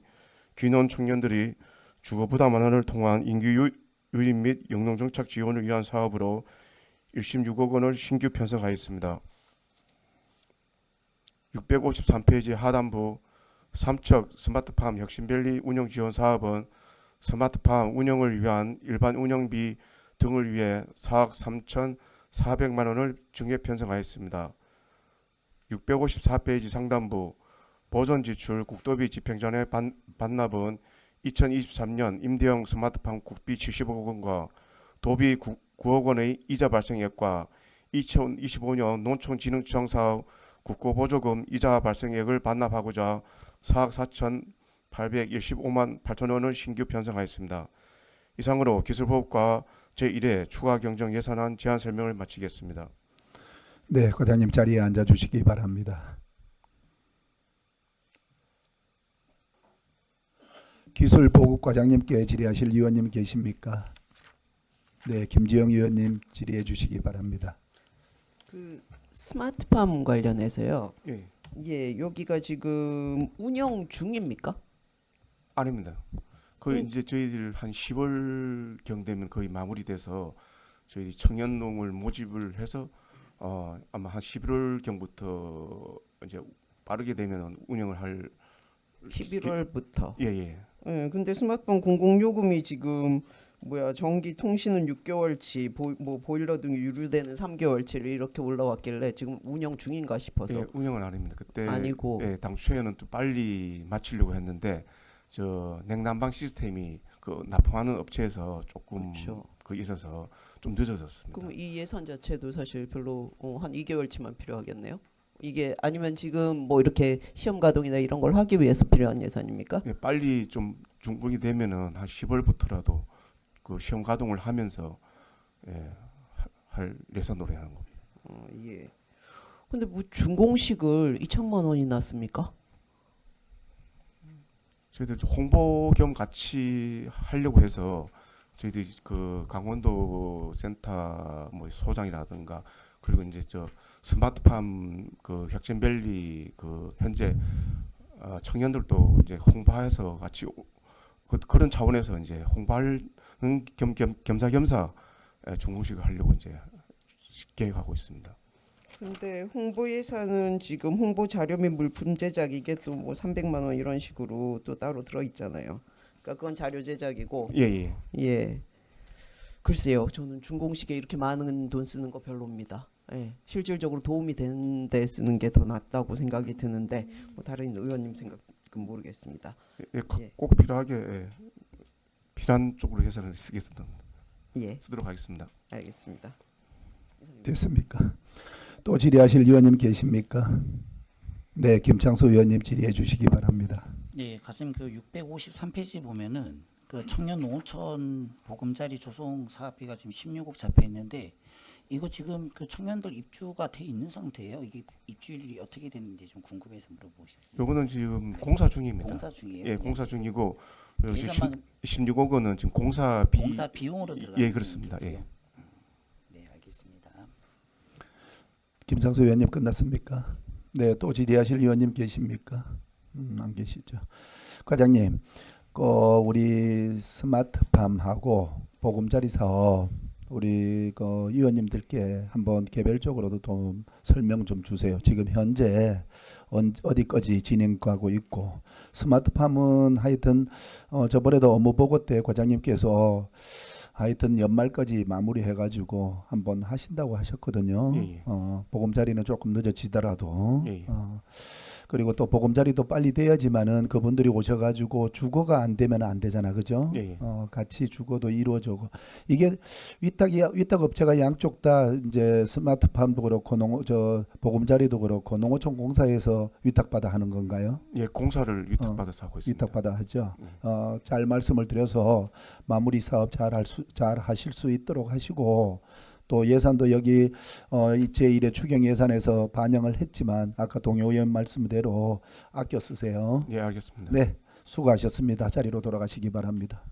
귀농 청년들이 주거 부담 완화를 통한 인구 유입 및 영농정착 지원을 위한 사업으로 16억 원을 신규 편성하였습니다. 653페이지 하단부 삼척 스마트팜 혁신밸리 운영 지원 사업은 스마트팜 운영을 위한 일반 운영비 등을 위해 4억 3,400만 원을 증액 편성하였습니다. 654페이지 상단부 보존지출 국도비 집행전의 반납은 2023년 임대형 스마트팜 국비 70억 원과 도비 9억 원의 이자 발생액과 2025년 농촌진흥청 사업 국고보조금 이자 발생액을 반납하고자 4억 4,815만 8천 원을 신규 편성하였습니다. 이상으로 기술보급과 제1회 추가경정 예산안 제안 설명을 마치겠습니다. 네, 과장님 자리에 앉아 주시기 바랍니다. 기술보급과장님께 질의하실 위원님 계십니까? 네, 김지영 의원님 질의해 주시기 바랍니다. 그 스마트팜 관련해서요. 예, 예, 여기가 지금 운영 중입니까? 아닙니다. 이제 저희들 한 10월 경 되면 거의 마무리돼서 저희 청년농을 모집을 해서 아마 한 11월 경부터 이제 빠르게 되면 운영을 할 11월부터. 예, 예. 예, 근데 스마트폰 공공요금이 지금 전기 통신은 6개월치, 보일러 등이 유류되는 3개월치로 이렇게 올라왔길래 지금 운영 중인가 싶어서. 예, 운영은 아닙니다. 그때 아니고. 예, 당초에는 또 빨리 마치려고 했는데 저 냉난방 시스템이 그 납품하는 업체에서 조금 그렇죠. 있어서 좀 늦어졌습니다. 그럼 이 예산 자체도 사실 별로 한 2개월치만 필요하겠네요. 이게 아니면 지금 뭐 이렇게 시험 가동이나 이런 걸 하기 위해서 필요한 예산입니까? 예, 빨리 좀 준공이 되면은 한 10월부터라도 그 시험 가동을 하면서 예, 할 예산으로 하는 겁니다. 예. 근데 뭐 준공식을 2천만 원이 났습니까? 저희들 홍보 겸 같이 하려고 해서 저희들이 그 강원도 센터 뭐 소장이라든가 그리고 이제 저 스마트팜 그 혁신밸리 그 현재 청년들도 이제 홍보해서 같이 그런 차원에서 이제 홍보하는 겸사겸사 준공식을 하려고 이제 계획하고 있습니다. 근데 홍보 예산은 지금 홍보 자료 및 물품 제작 이게 또 뭐 300만 원 이런 식으로 또 따로 들어 있잖아요. 그러니까 그건 자료 제작이고. 예, 예. 예. 글쎄요. 저는 준공식에 이렇게 많은 돈 쓰는 거 별로입니다. 예. 실질적으로 도움이 되는 데 쓰는 게 더 낫다고 생각이 드는데 뭐 다른 의원님 생각은 모르겠습니다. 예, 예. 꼭 필요하게 필요한 쪽으로 예산을 예. 쓰도록 하겠습니다. 알겠습니다. 됐습니까? 또 질의하실 의원님 계십니까? 네, 김창수 의원님 질의해 주시기 바랍니다. 예, 가슴 그 653페이지 보면은 그 청년 농어촌 보금자리 조성 사업비가 지금 16억 잡혀 있는데 이거 지금 그 청년들 입주가 돼 있는 상태예요. 이게 입주율이 어떻게 되는지 좀 궁금해서 물어보고 싶습니다. 요거는 지금 공사 중입니다. 공사 중이에요. 예, 공사 중이고 예산만 16억 원은 지금 공사 비용으로 들어가는 예, 그렇습니다. 예. 네, 알겠습니다. 김창수 의원님 끝났습니까? 네, 또 질의하실 의원님 계십니까? 안 계시죠. 과장님, 우리 스마트팜하고 보금자리 사업 우리 그 의원님들께 한번 개별적으로도 좀 설명 좀 주세요. 지금 현재 어디까지 진행하고 있고 스마트팜은 하여튼 저번에도 업무 보고 때 과장님께서 하여튼 연말까지 마무리해가지고 한번 하신다고 하셨거든요. 예, 예. 보금자리는 조금 늦어지더라도 예, 예. 그리고 또 보금자리도 빨리 돼야지만은 그분들이 오셔가지고 주거가 안 되면 안 되잖아, 그죠? 예, 예. 같이 주거도 이루어지고 이게 위탁 업체가 양쪽 다 이제 스마트팜도 그렇고 보금자리도 그렇고 농어촌 공사에서 위탁받아 하는 건가요? 예, 공사를 위탁받아서 하고 있습니다. 위탁받아 하죠. 잘 말씀을 드려서 마무리 사업 잘 하실 수 있도록 하시고 또 예산도 여기 제1회 추경 예산에서 반영을 했지만 아까 동료 의원 말씀대로 아껴 쓰세요. 예, 알겠습니다. 네, 수고하셨습니다. 자리로 돌아가시기 바랍니다.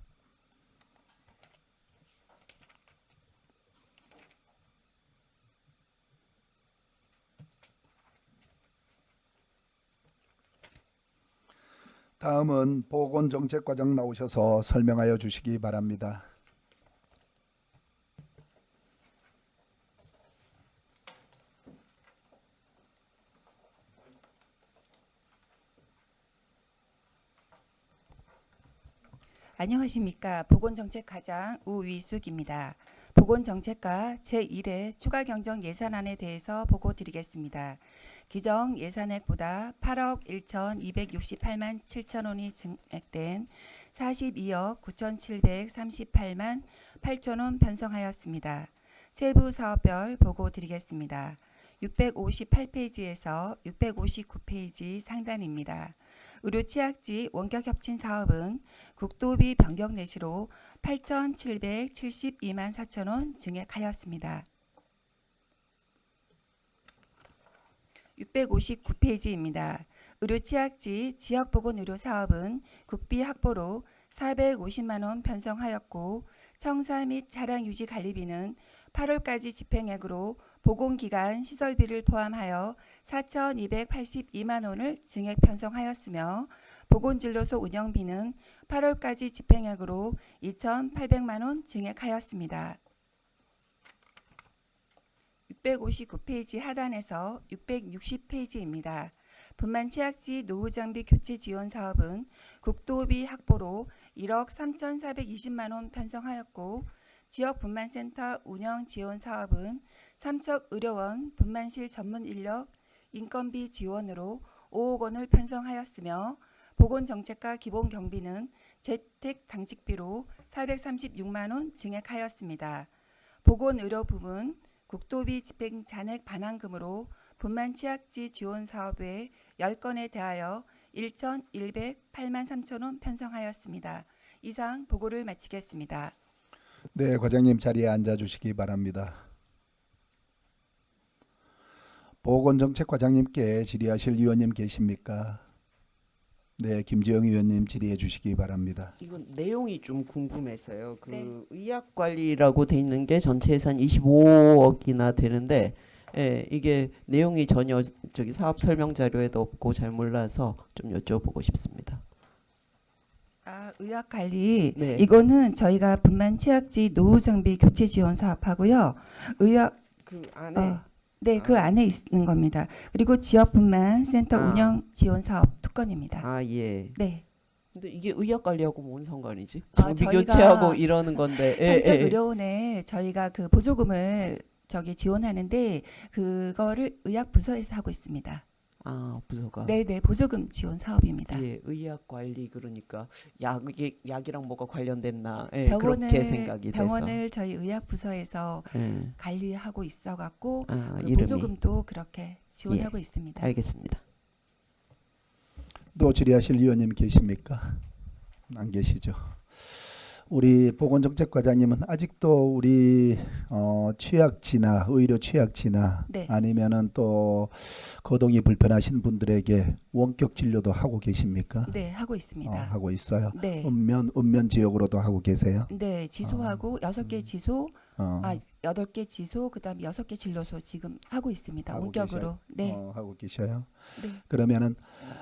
다음은 보건정책과장 나오셔서 설명하여 주시기 바랍니다. 안녕하십니까. 보건정책과장 우위숙입니다. 보건정책과 제1회 추가경정 예산안에 대해서 보고드리겠습니다. 기정 예산액보다 8억 1,268만 7천 원이 증액된 42억 9,738만 8천 원 편성하였습니다. 세부 사업별 보고드리겠습니다. 658페이지에서 659페이지 상단입니다. 의료 취약지 원격 협진 사업은 국도비 변경 내시로 8,772만 4천 원 증액하였습니다. 659페이지입니다. 의료 취약지 지역보건의료 사업은 국비 확보로 450만 원 편성하였고 청사 및 차량 유지 관리비는 8월까지 집행액으로 보건기관 시설비를 포함하여 4,282만 원을 증액 편성하였으며 보건진료소 운영비는 8월까지 집행액으로 2,800만 원 증액하였습니다. 659페이지 하단에서 660페이지입니다. 분만 취약지 노후 장비 교체 지원 사업은 국도비 확보로 1억 3,420만 원 편성하였고 지역 분만센터 운영 지원 사업은 삼척 의료원 분만실 전문 인력 인건비 지원으로 5억 원을 편성하였으며 보건정책과 기본경비는 재택 당직비로 436만 원 증액하였습니다. 보건의료 부분 국도비 집행 잔액 반환금으로 분만 취약지 지원 사업 외 10건에 대하여 1,108만 3천 원 편성하였습니다. 이상 보고를 마치겠습니다. 네, 과장님 자리에 앉아주시기 바랍니다. 보건정책과장님께 질의하실 위원님 계십니까? 네, 김지영 위원님 질의해 주시기 바랍니다. 이건 내용이 좀 궁금해서요. 그 네. 의학 관리라고 돼 있는 게 전체 예산 25억이나 되는데 이게 내용이 전혀 저기 사업 설명 자료에도 없고 잘 몰라서 좀 여쭤보고 싶습니다. 의학 관리 네. 이거는 저희가 분만 취약지 노후 장비 교체 지원 사업하고요. 의학 그 안에 네, 그 안에 있는 겁니다. 그리고 지역 분만 센터 아. 운영 지원 사업 두 건입니다. 아 예. 네. 근데 이게 의학 관리하고 뭔 상관이지? 아, 장비 저희가 교체하고 이러는 건데. 산적 의료원에 저희가 그 보조금을 저기 지원하는데 그거를 의학 부서에서 하고 있습니다. 아 부서가. 네, 네. 보조금 지원 사업입니다. 예, 의학 관리 그러니까 약이랑 뭐가 관련됐나? 예, 병원을 그렇게 생각이 돼서. 병원을 저희 의학 부서에서 예. 관리하고 있어 갖고 아, 그 이름이. 보조금도 그렇게 지원하고 있습니다. 알겠습니다. 또 질의하실 위원님 계십니까? 안 계시죠? 우리 보건정책과장님은 아직도 우리 취약지나 의료 취약지나 네. 아니면은 또 거동이 불편하신 분들에게 원격 진료도 하고 계십니까? 네, 하고 있습니다. 하고 있어요. 네. 읍면 지역으로도 하고 계세요? 네, 지소하고 6개 지소, 어, 8개 지소, 그다음 6개 진료소 지금 하고 있습니다. 하고 원격으로. 네. 하고 계셔요. 네. 그러면은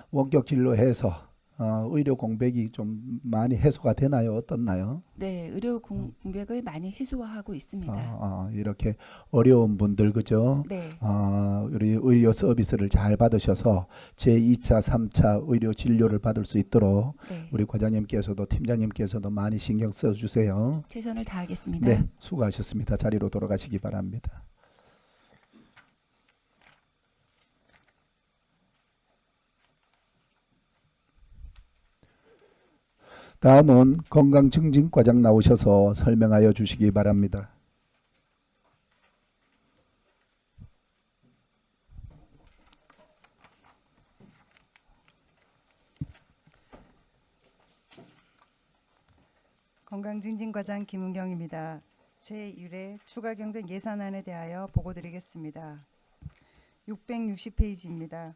원격 진료해서 의료 공백이 좀 많이 해소가 되나요? 어떻나요? 네, 의료 공백을 많이 해소하고 있습니다. 이렇게 어려운 분들 그죠? 네. 우리 의료 서비스를 잘 받으셔서 제2차, 3차 의료 진료를 받을 수 있도록 네. 우리 과장님께서도 팀장님께서도 많이 신경 써주세요. 최선을 다하겠습니다. 네, 수고하셨습니다. 자리로 돌아가시기 바랍니다. 다음은 건강증진과장 나오셔서 설명하여 주시기 바랍니다. 건강증진과장 김은경입니다. 제1회 추가 경정 예산안에 대하여 보고드리겠습니다. 660페이지입니다.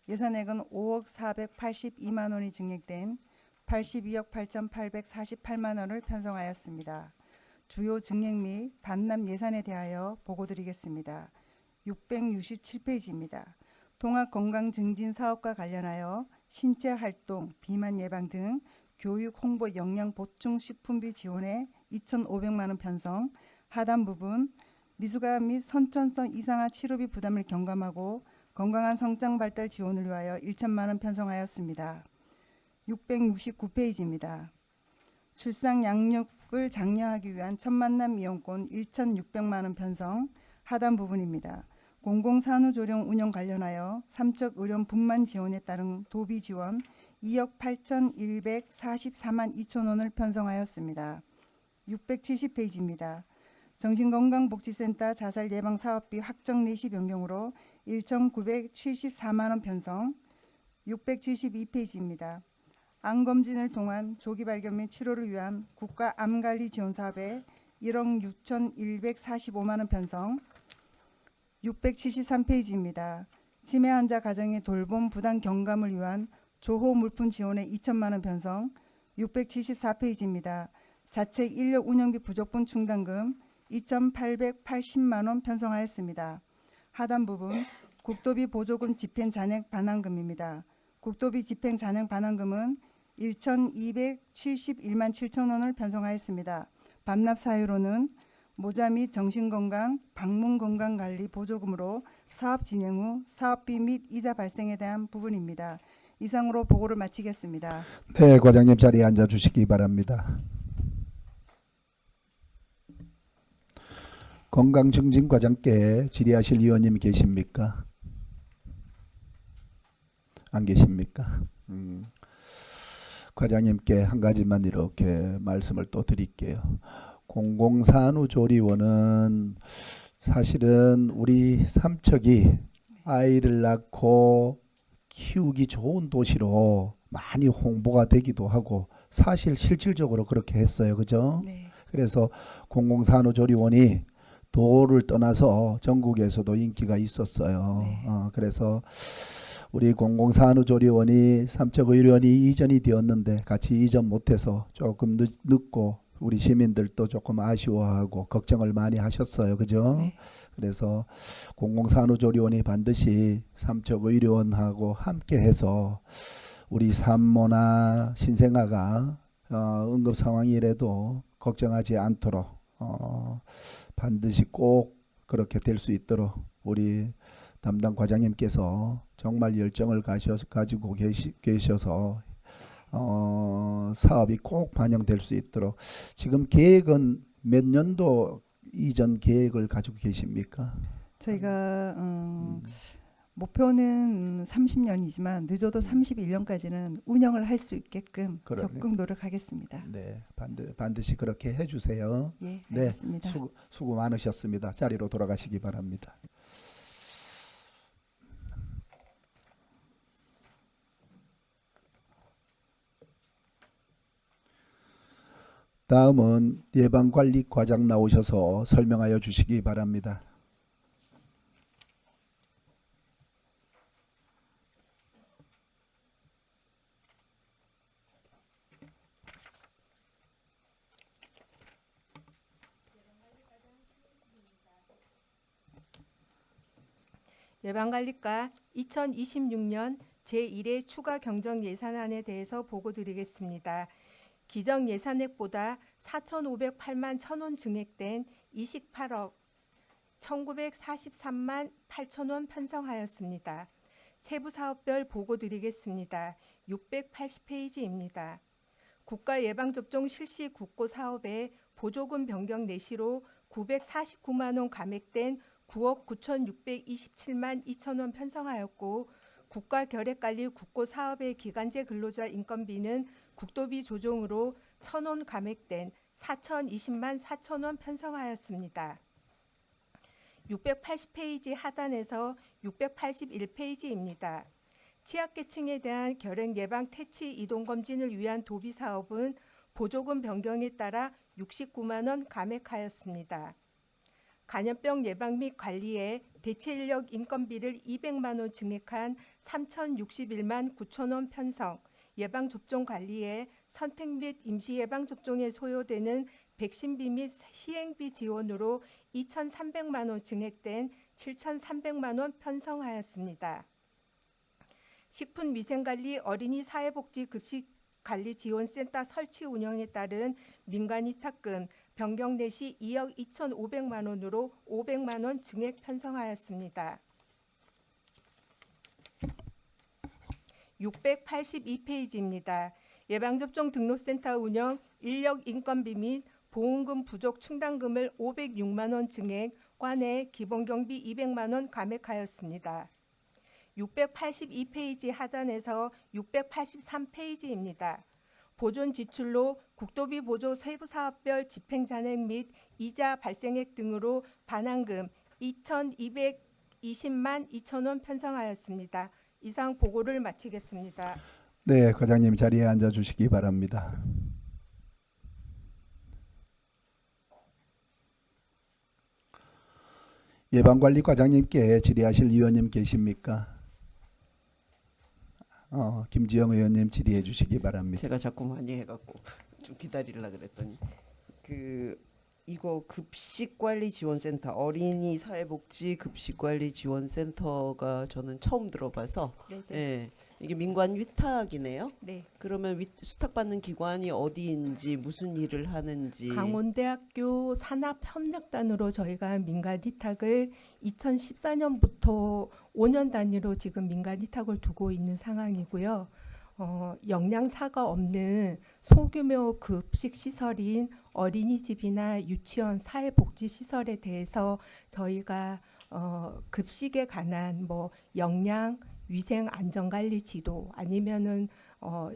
예산액은 5억 482만 원이 증액된 82억 8,848만 원을 편성하였습니다. 주요 증액 및 반납 예산에 대하여 보고드리겠습니다. 667페이지입니다. 통합건강증진사업과 관련하여 신체활동, 비만 예방 등 교육 홍보 영양 보충 식품비 지원에 2,500만 원 편성, 하단 부분 미숙아 및 선천성 이상화 치료비 부담을 경감하고 건강한 성장 발달 지원을 위하여 1천만 원 편성하였습니다. 669페이지입니다. 출산 양육을 장려하기 위한 첫 만남 이용권 1,600만 원 편성, 하단 부분입니다. 공공산후조령 운영 관련하여 삼척 의료원 분만 지원에 따른 도비 지원 2억 8,144만 2천 원을 편성하였습니다. 670페이지입니다. 정신건강복지센터 자살 예방 사업비 확정 내시 변경으로 1,974만 원 편성. 672페이지입니다. 암검진을 통한 조기 발견 및 치료를 위한 국가 암관리 지원 사업에 1억 6,145만 원 편성. 673페이지입니다. 치매 환자 가정의 돌봄 부담 경감을 위한 조호 물품 지원에 2천만 원 편성. 674페이지입니다. 자책 인력 운영비 부족분 충당금 2,880만 원 편성하였습니다. 하단 부분 국도비 보조금 집행 잔액 반환금입니다. 국도비 집행 잔액 반환금은 1,271만 7천 원을 편성하였습니다. 반납 사유로는 모자 및 정신건강, 방문건강관리 보조금으로 사업 진행 후 사업비 및 이자 발생에 대한 부분입니다. 이상으로 보고를 마치겠습니다. 네, 과장님 자리에 앉아 주시기 바랍니다. 건강증진과장께 질의하실 위원님 계십니까? 안 계십니까? 과장님께 한 가지만 이렇게 말씀을 또 드릴게요. 공공산후조리원은 사실은 우리 삼척이 아이를 낳고 키우기 좋은 도시로 많이 홍보가 되기도 하고 사실 실질적으로 그렇게 했어요. 그죠? 네. 그래서 공공산후조리원이 도를 떠나서 전국에서도 인기가 있었어요. 네. 그래서 우리 공공산후조리원이 삼척의료원이 이전이 되었는데 같이 이전 못해서 조금 늦고 우리 시민들도 조금 아쉬워하고 걱정을 많이 하셨어요. 그죠? 네. 그래서 공공산후조리원이 반드시 삼척의료원하고 함께 해서 우리 산모나 신생아가 응급 상황이라도 걱정하지 않도록 반드시 꼭 그렇게 될 수 있도록 우리 담당 과장님께서 정말 열정을 가지고 계셔서 사업이 꼭 반영될 수 있도록 지금 계획은 몇 년도 이전 계획을 가지고 계십니까? 저희가 목표는 30년이지만 늦어도 31년까지는 운영을 할 수 있게끔 그러네요. 적극 노력하겠습니다. 네, 반드시 그렇게 해주세요. 예, 네, 알겠습니다. 수고 많으셨습니다. 자리로 돌아가시기 바랍니다. 다음은 예방관리과장 나오셔서 설명하여 주시기 바랍니다. 예방관리과 2026년 제1회 추가 경정 예산안에 대해서 보고드리겠습니다. 기정 예산액보다 4,508만 1,000원 증액된 28억 1,943만 8천원 편성하였습니다. 세부 사업별 보고드리겠습니다. 680페이지입니다. 국가예방접종 실시 국고 사업에 보조금 변경 내시로 949만 원 감액된 9억 9,627만 2천원 편성하였고 국가결핵관리 국고 사업의 기간제 근로자 인건비는 국도비 조정으로 1,000원 감액된 4,020만 4천원 편성하였습니다. 680페이지 하단에서 681페이지입니다. 취약계층에 대한 결핵 예방 퇴치 이동 검진을 위한 도비 사업은 보조금 변경에 따라 69만 원 감액하였습니다. 간염병 예방 및 관리에 대체인력 인건비를 200만 원 증액한 3,061만 9천 원 편성, 예방접종 관리에 선택 및 임시 예방접종에 소요되는 백신비 및 시행비 지원으로 2,300만 원 증액된 7,300만 원 편성하였습니다. 식품위생관리 어린이 사회복지 급식관리지원센터 설치 운영에 따른 민간위탁금 변경 내시 2억 2,500만 원으로 500만 원 증액 편성하였습니다. 682페이지입니다. 예방접종 등록센터 운영 인력 인건비 및 보험금 부족 충당금을 506만 원 증액, 관내 기본경비 200만 원 감액하였습니다. 682페이지 하단에서 683페이지입니다. 보존 지출로 국도비 보조 세부 사업별 집행 잔액 및 이자 발생액 등으로 반환금 2,220만 2천 원 편성하였습니다. 이상 보고를 마치겠습니다. 네, 과장님 자리에 앉아 주시기 바랍니다. 예방관리과장님께 질의하실 위원님 계십니까? 김지영 의원님 질의해 주시기 바랍니다. 제가 자꾸 많이 해갖고 좀 기다리려 그랬더니 이거 급식관리지원센터 어린이 사회복지 급식관리지원센터가 저는 처음 들어봐서 네네. 예, 이게 민관 위탁이네요. 네. 그러면 수탁받는 기관이 어디인지 무슨 일을 하는지 강원대학교 산업협력단으로 저희가 민간 위탁을 2014년부터 5년 단위로 지금 민간 위탁을 두고 있는 상황이고요. 영양사가 없는 소규모 급식 시설인 어린이집이나 유치원, 사회복지시설에 대해서 저희가 급식에 관한 뭐 영양, 위생, 안전관리 지도 아니면은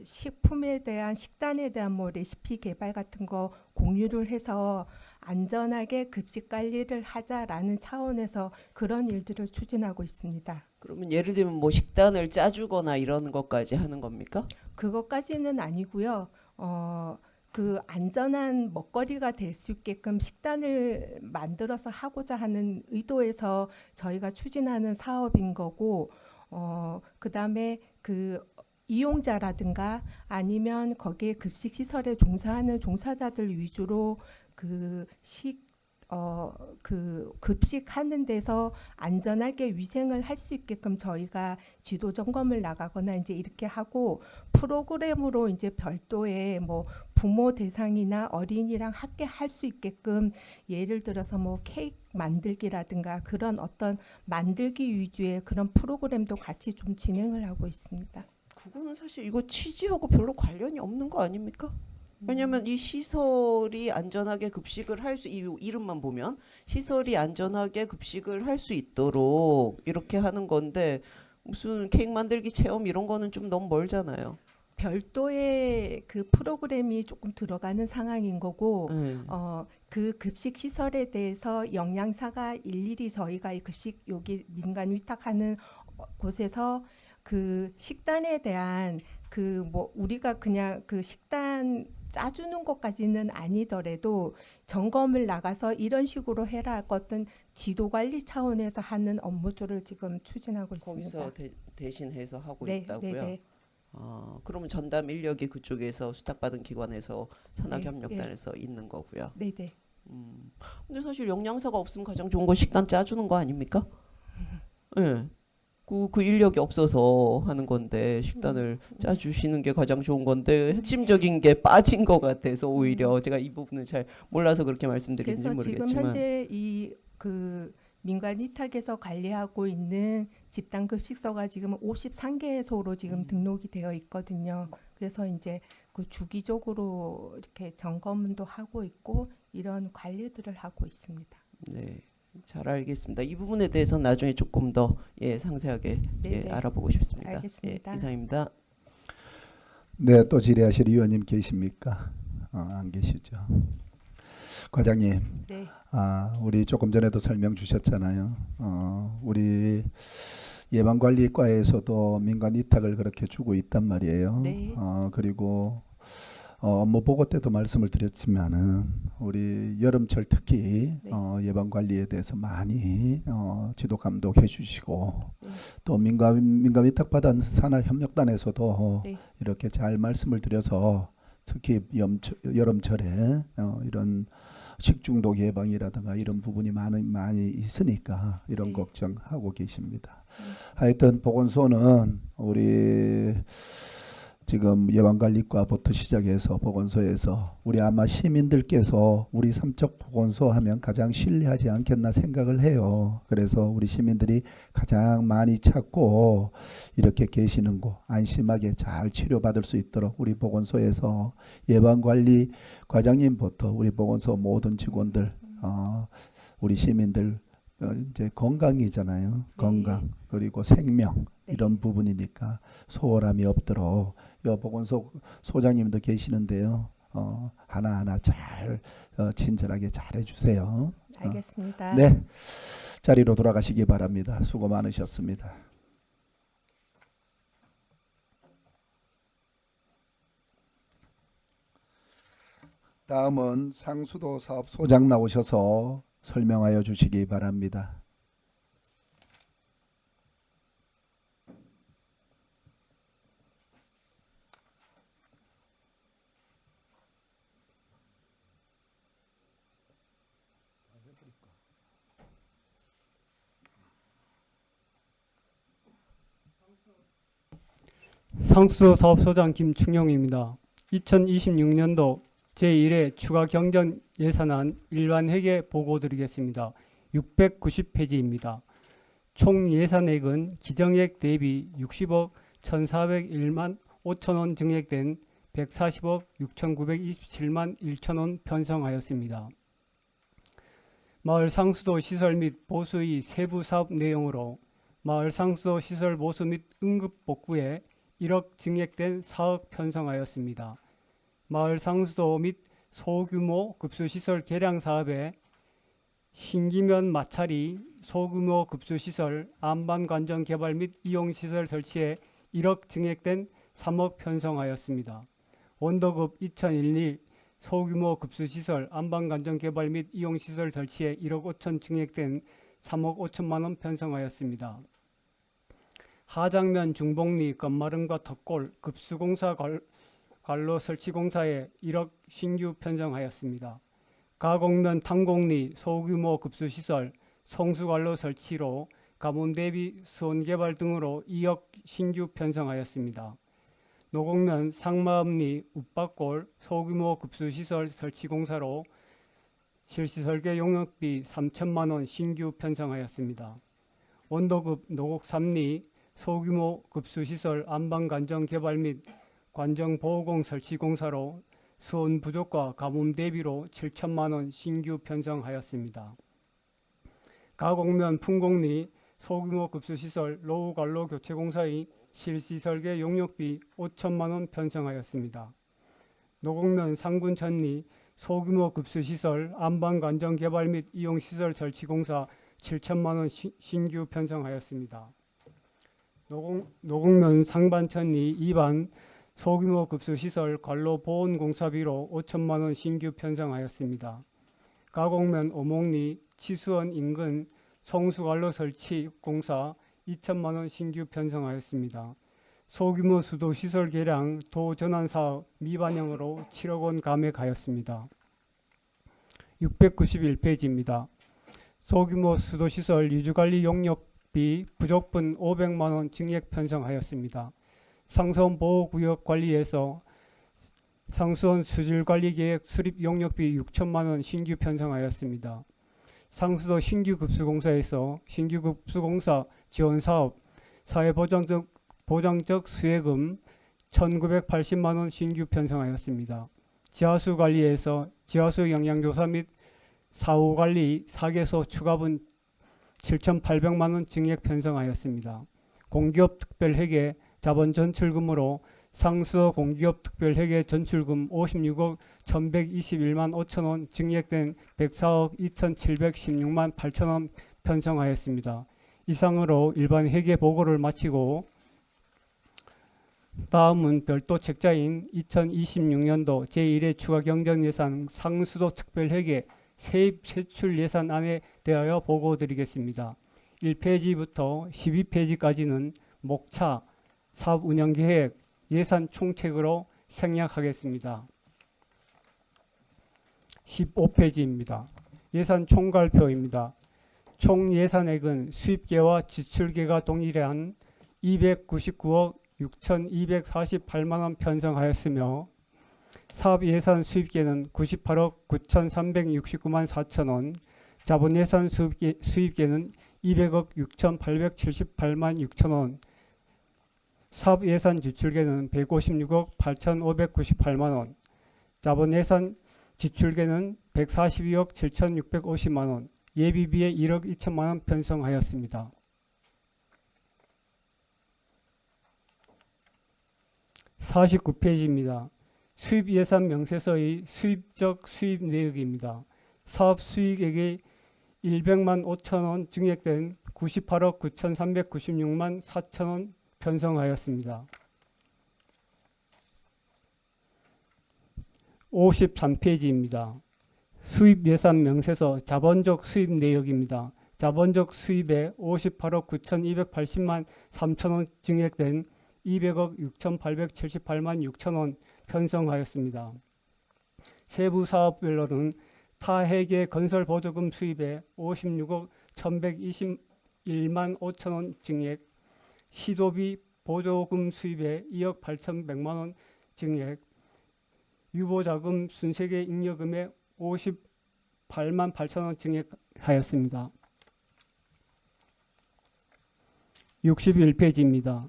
식품에 대한 식단에 대한 뭐 레시피 개발 같은 거 공유를 해서 안전하게 급식 관리를 하자라는 차원에서 그런 일들을 추진하고 있습니다. 그러면 예를 들면 뭐 식단을 짜주거나 이런 것까지 하는 겁니까? 그것까지는 아니고요. 그 안전한 먹거리가 될 수 있게끔 식단을 만들어서 하고자 하는 의도에서 저희가 추진하는 사업인 거고, 그다음에 그 이용자라든가 아니면 거기에 급식 시설에 종사하는 종사자들 위주로 그 급식하는 데서 안전하게 위생을 할 수 있게끔 저희가 지도 점검을 나가거나 이제 이렇게 하고, 프로그램으로 이제 별도의 뭐 부모 대상이나 어린이랑 함께 할 수 있게끔 예를 들어서 뭐 케이크 만들기라든가 그런 어떤 만들기 위주의 그런 프로그램도 같이 좀 진행을 하고 있습니다. 그거는 사실 이거 취지하고 별로 관련이 없는 거 아닙니까? 왜냐하면 이 시설이 안전하게 급식을 할 수, 이 이름만 보면 시설이 안전하게 급식을 할 수 있도록 이렇게 하는 건데 무슨 케이크 만들기 체험 이런 거는 좀 너무 멀잖아요. 별도의 그 프로그램이 조금 들어가는 상황인 거고, 그 급식 시설에 대해서 영양사가 일일이 저희가 이 급식 여기 민간 위탁하는 곳에서 그 식단에 대한 그 뭐 우리가 그냥 그 식단 짜주는 것까지는 아니더라도 점검을 나가서 이런 식으로 해라 할 것은 지도 관리 차원에서 하는 업무들을 지금 추진하고 있습니다. 거기서 대신해서 하고 네, 있다고요? 네, 네. 그러면 전담 인력이 그쪽에서 수탁받은 기관에서 산학협력단에서 네, 있는 거고요. 네, 네. 근데 사실 영양사가 없으면 가장 좋은 거 식단 짜주는 거 아닙니까? 예. 그 인력이 없어서 하는 건데 식단을 짜주시는 게 가장 좋은 건데 핵심적인 게 빠진 것 같아서 오히려 제가 이 부분을 잘 몰라서 그렇게 말씀드리는지 그래서 모르겠지만 지금 현재 이 그 민간 위탁에서 관리하고 있는 집단급식소가 지금 53개소로 지금 등록이 되어 있거든요. 그래서 이제 그 주기적으로 이렇게 점검도 하고 있고 이런 관리들을 하고 있습니다. 네. 잘 알겠습니다. 이 부분에 대해서 나중에 조금 더 상세하게 네네. 알아보고 싶습니다. 알겠습니다. 이상입니다. 네, 또 질의하실 의원님 계십니까? 안 계시죠. 과장님, 네. 우리 조금 전에도 설명 주셨잖아요. 우리 예방관리과에서도 민간 위탁을 그렇게 주고 있단 말이에요. 네. 그리고 업무 보고 때도 말씀을 드렸지만은 우리 여름철 특히 네. 예방관리에 대해서 많이 지도 감독해 주시고 네. 또 민간 위탁받은 산학협력단에서도 네. 이렇게 잘 말씀을 드려서 특히 여름철에 이런 식중독 예방이라든가 이런 부분이 많이 있으니까 이런 네. 걱정하고 계십니다. 하여튼 보건소는 우리 지금 예방관리과부터 시작해서 보건소에서 우리 아마 시민들께서 우리 삼척 보건소 하면 가장 신뢰하지 않겠나 생각을 해요. 그래서 우리 시민들이 가장 많이 찾고 이렇게 계시는 곳 안심하게 잘 치료받을 수 있도록 우리 보건소에서 예방관리 과장님부터 우리 보건소 모든 직원들 우리 시민들 이제 건강이잖아요. 건강 그리고 생명 이런 부분이니까 소홀함이 없도록 보건소 소장님도 계시는데요. 하나하나 잘 친절하게 잘 해주세요. 알겠습니다. 네, 자리로 돌아가시기 바랍니다. 수고 많으셨습니다. 다음은 상수도 사업 소장 나오셔서 설명하여 주시기 바랍니다. 상수도 사업소장 김충영입니다. 2026년도 제1회 추가 경정 예산안 일반 회계 보고 드리겠습니다. 690페이지입니다. 총 예산액은 기정액 대비 60억 1,401만 5천원 증액된 140억 6,927만 1천원 편성하였습니다. 마을 상수도 시설 및 보수의 세부 사업 내용으로 마을 상수도 시설 보수 및 응급 복구에 1억 증액된 4억 편성하였습니다. 마을 상수도 및 소규모 급수시설 개량 사업에 신기면 마찰이 소규모 급수시설 안반관전 개발 및 이용시설 설치에 1억 증액된 3억 편성하였습니다. 원도급 2012 소규모 급수시설 안방관전 개발 및 이용시설 설치에 1억 5천 증액된 3억 5천만 원 편성하였습니다. 하장면 중복리 건마름과 덕골 급수공사 관로 설치공사에 1억 신규 편성하였습니다. 가곡면 탕곡리 소규모 급수시설 송수관로 설치로 가뭄 대비 수온 개발 등으로 2억 신규 편성하였습니다. 노곡면 상마읍리 웃박골 소규모 급수시설 설치공사로 실시 설계 용역비 3천만 원 신규 편성하였습니다. 원도급 노곡 3리 소규모 급수시설 안방관정 개발 및 관정보호공 설치공사로 수온 부족과 가뭄 대비로 7천만 원 신규 편성하였습니다. 가곡면 풍곡리 소규모 급수시설 로우관로 교체공사의 실시설계 용역비 5천만 원 편성하였습니다. 노곡면 상군천리 소규모 급수시설 안방관정 개발 및 이용시설 설치공사 7천만 원 신규 편성하였습니다. 노곡면 상반천리 2반 소규모 급수시설 관로 보온 공사비로 5천만 원 신규 편성하였습니다. 가곡면 오목리 치수원 인근 송수관로 설치 공사 2천만 원 신규 편성하였습니다. 소규모 수도시설 개량 도전환 사업 미반영으로 7억 원 감액하였습니다. 691페이지입니다. 소규모 수도시설 유주관리 용역비 부족분 500만 원 증액 편성하였습니다. 상수원 보호구역 관리에서 상수원 수질관리계획 수립 용역비 6천만 원 신규 편성하였습니다. 상수도 신규급수공사에서 신규급수공사 지원사업 사회보장적 수혜금 1,980만 원 신규 편성하였습니다. 지하수 관리에서 지하수 영양조사 및 사후관리 4개소 추가분 7,800만 원 증액 편성하였습니다. 공기업 특별회계 자본 전출금으로 상수도 공기업 특별회계 전출금 56억 1,121만 5천 원 증액된 104억 2,716만 8천 원 편성하였습니다. 이상으로 일반 회계 보고를 마치고 다음은 별도 책자인 2026년도 제1회 추가 경정 예산 상수도 특별회계 세입 세출 예산안에 대하여 보고 드리겠습니다. 1페이지부터 12페이지까지는 목차, 사업 운영 계획, 예산 총책으로 생략하겠습니다. 15페이지입니다. 예산 총괄표입니다. 총 예산액은 수입계와 지출계가 동일한 299억 6,248만 원 편성하였으며 사업 예산 수입계는 98억 9,369만 4천 원, 자본 예산 수입계는 200억 6,878만 6천 원, 사업 예산 지출계는 156억 8,598만 원, 자본 예산 지출계는 142억 7,650만 원, 예비비에 1억 2천만 원 편성하였습니다. 49페이지입니다. 수입 예산 명세서의 수입적 수입 내역입니다. 사업 수익액이 100만 5천 원 증액된 98억 9,396만 4천 원 편성하였습니다. 53페이지입니다. 수입 예산 명세서 자본적 수입 내역입니다. 자본적 수입에 58억 9,280만 3천 원 증액된 200억 6,878만 6천 원 편성하였습니다. 세부 사업별로는 타회계 건설 보조금 수입에 56억 1,121만 5천 원 증액, 시도비 보조금 수입에 2억 8,100만 원 증액, 유보자금 순세계 잉여금에 58만 8천 원 증액하였습니다. 61페이지입니다.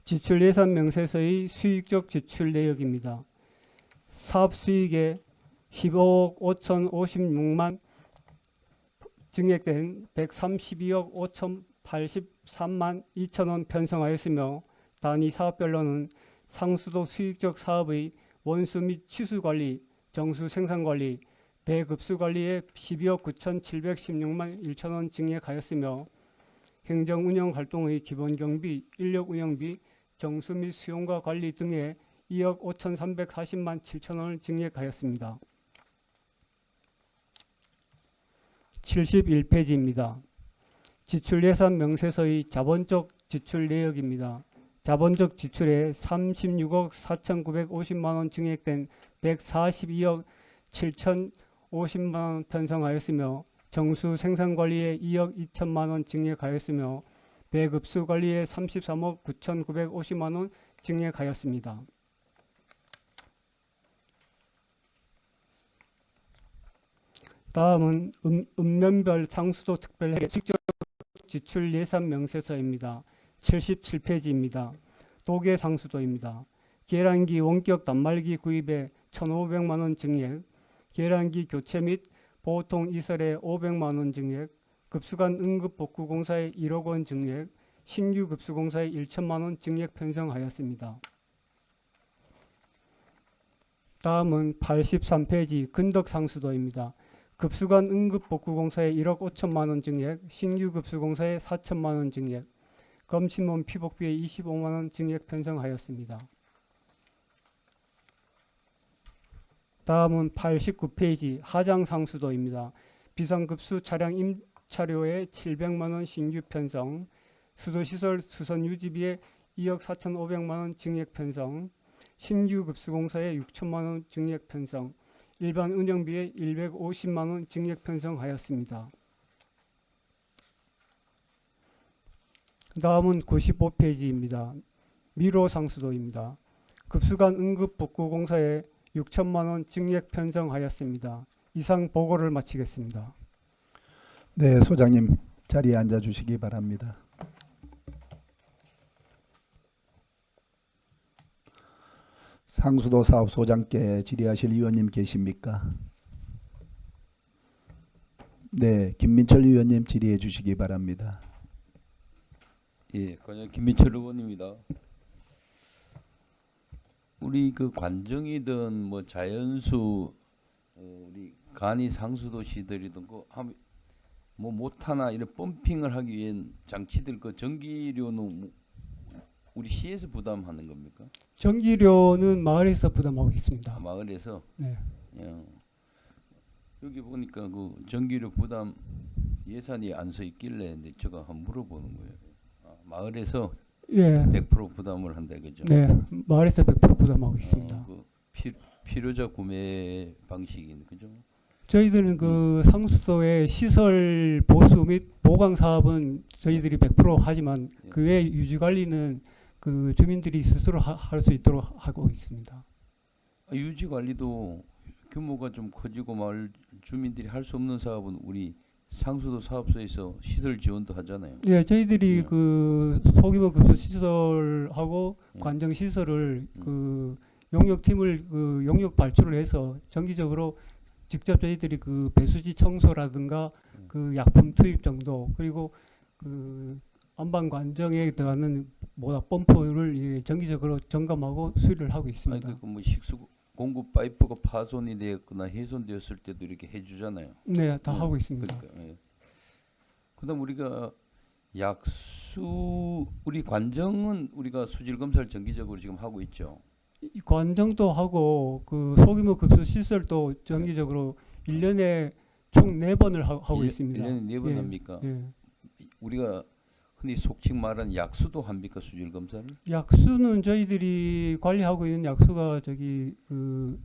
지출 예산 명세서의 수익적 지출 내역입니다. 사업 수익에 15억 5,056만 증액된 132억 5,083만 2천 원 편성하였으며 단위 사업별로는 상수도 수익적 사업의 원수 및 치수 관리, 정수 생산 관리, 배급수 관리에 12억 9,716만 1천 원 증액하였으며 행정 운영 활동의 기본 경비, 인력 운영비, 정수 및 수용과 관리 등에 2억 5,340만 7천 원을 증액하였습니다. 71페이지입니다. 지출 예산 명세서의 자본적 지출 내역입니다. 자본적 지출에 36억 4,950만 원 증액된 142억 7,050만 원 편성하였으며 정수 생산 관리에 2억 2천만 원 증액하였으며 배급수 관리에 33억 9,950만 원 증액하였습니다. 다음은 읍면별 상수도 특별회계 수익적 지출 예산 명세서입니다. 77페이지입니다. 도계 상수도입니다. 계량기 원격 단말기 구입에 1,500만 원 증액, 계량기 교체 및 보통 이설에 500만 원 증액, 급수관 응급복구공사에 1억 원 증액, 신규 급수공사에 1천만 원 증액 편성하였습니다. 다음은 83페이지 근덕상수도입니다. 급수관 응급복구공사에 1억 5천만 원 증액, 신규 급수공사에 4천만 원 증액, 검침원 피복비에 25만 원 증액 편성하였습니다. 다음은 89페이지 하장상수도입니다. 비상급수 차량 임차료에 700만 원 신규 편성, 수도시설 수선 유지비에 2억 4,500만 원 증액 편성, 신규 급수공사에 6천만 원 증액 편성, 일반 운영비에 150만 원 증액 편성하였습니다. 다음은 95페이지입니다. 미로상수도입니다. 급수관 응급복구공사에 6천만 원 증액 편성하였습니다. 이상 보고를 마치겠습니다. 네, 소장님 자리에 앉아 주시기 바랍니다. 상수도 사업 소장께 질의하실 의원님 계십니까? 네, 김민철 의원님 질의해 주시기 바랍니다. 예, 관영 김민철 의원입니다. 우리 그 관정이든 뭐 자연수 우리 간이 상수도시들이든 뭐 못하나 이런 펌핑을 하기 위한 장치들 그 전기료는 우리 시에서 부담하는 겁니까? 전기료는 마을에서 부담하고 있습니다. 아, 마을에서? 네. 예. 여기 보니까 그 전기료 부담 예산이 안 서 있길래 근데 제가 한번 물어보는 거예요. 아, 마을에서 예. 100% 부담을 한다 그죠? 네, 마을에서 100% 부담하고 있습니다. 그 필요자 구매 방식인 그죠? 저희들은 그 상수도의 시설 보수 및 보강 사업은 저희들이 100% 하지만 그 외 유지 관리는 그 주민들이 스스로 할 수 있도록 하고 있습니다. 유지 관리도 규모가 좀 커지고 마을 주민들이 할 수 없는 사업은 우리 상수도 사업소에서 시설 지원도 하잖아요. 네, 저희들이 그 소규모 급수 시설하고 관정 시설을 그 용역팀을 그 용역 발주를 해서 정기적으로 직접 저희들이 그 배수지 청소라든가 그 약품 투입 정도 그리고 그 안방 관정에 들어가는 모다 펌프를 정기적으로 점검하고 수리를 하고 있습니다. 아니 뭐 식수 공급 파이프가 파손이 되었거나 훼손되었을 때도 이렇게 해주잖아요. 네, 다 하고 있습니다. 그러니까, 예. 그다음 우리가 약수 우리 관정은 우리가 수질 검사를 정기적으로 지금 하고 있죠. 이 관정도 하고 그 소규모 급수 시설도 정기적으로 1년에 총 4번을 하고 있습니다. 1년에 4번 예, 합니까? 예. 우리가 흔히 속칭 말하는 약수도 합니까 수질 검사를? 약수는 저희들이 관리하고 있는 약수가 저기 그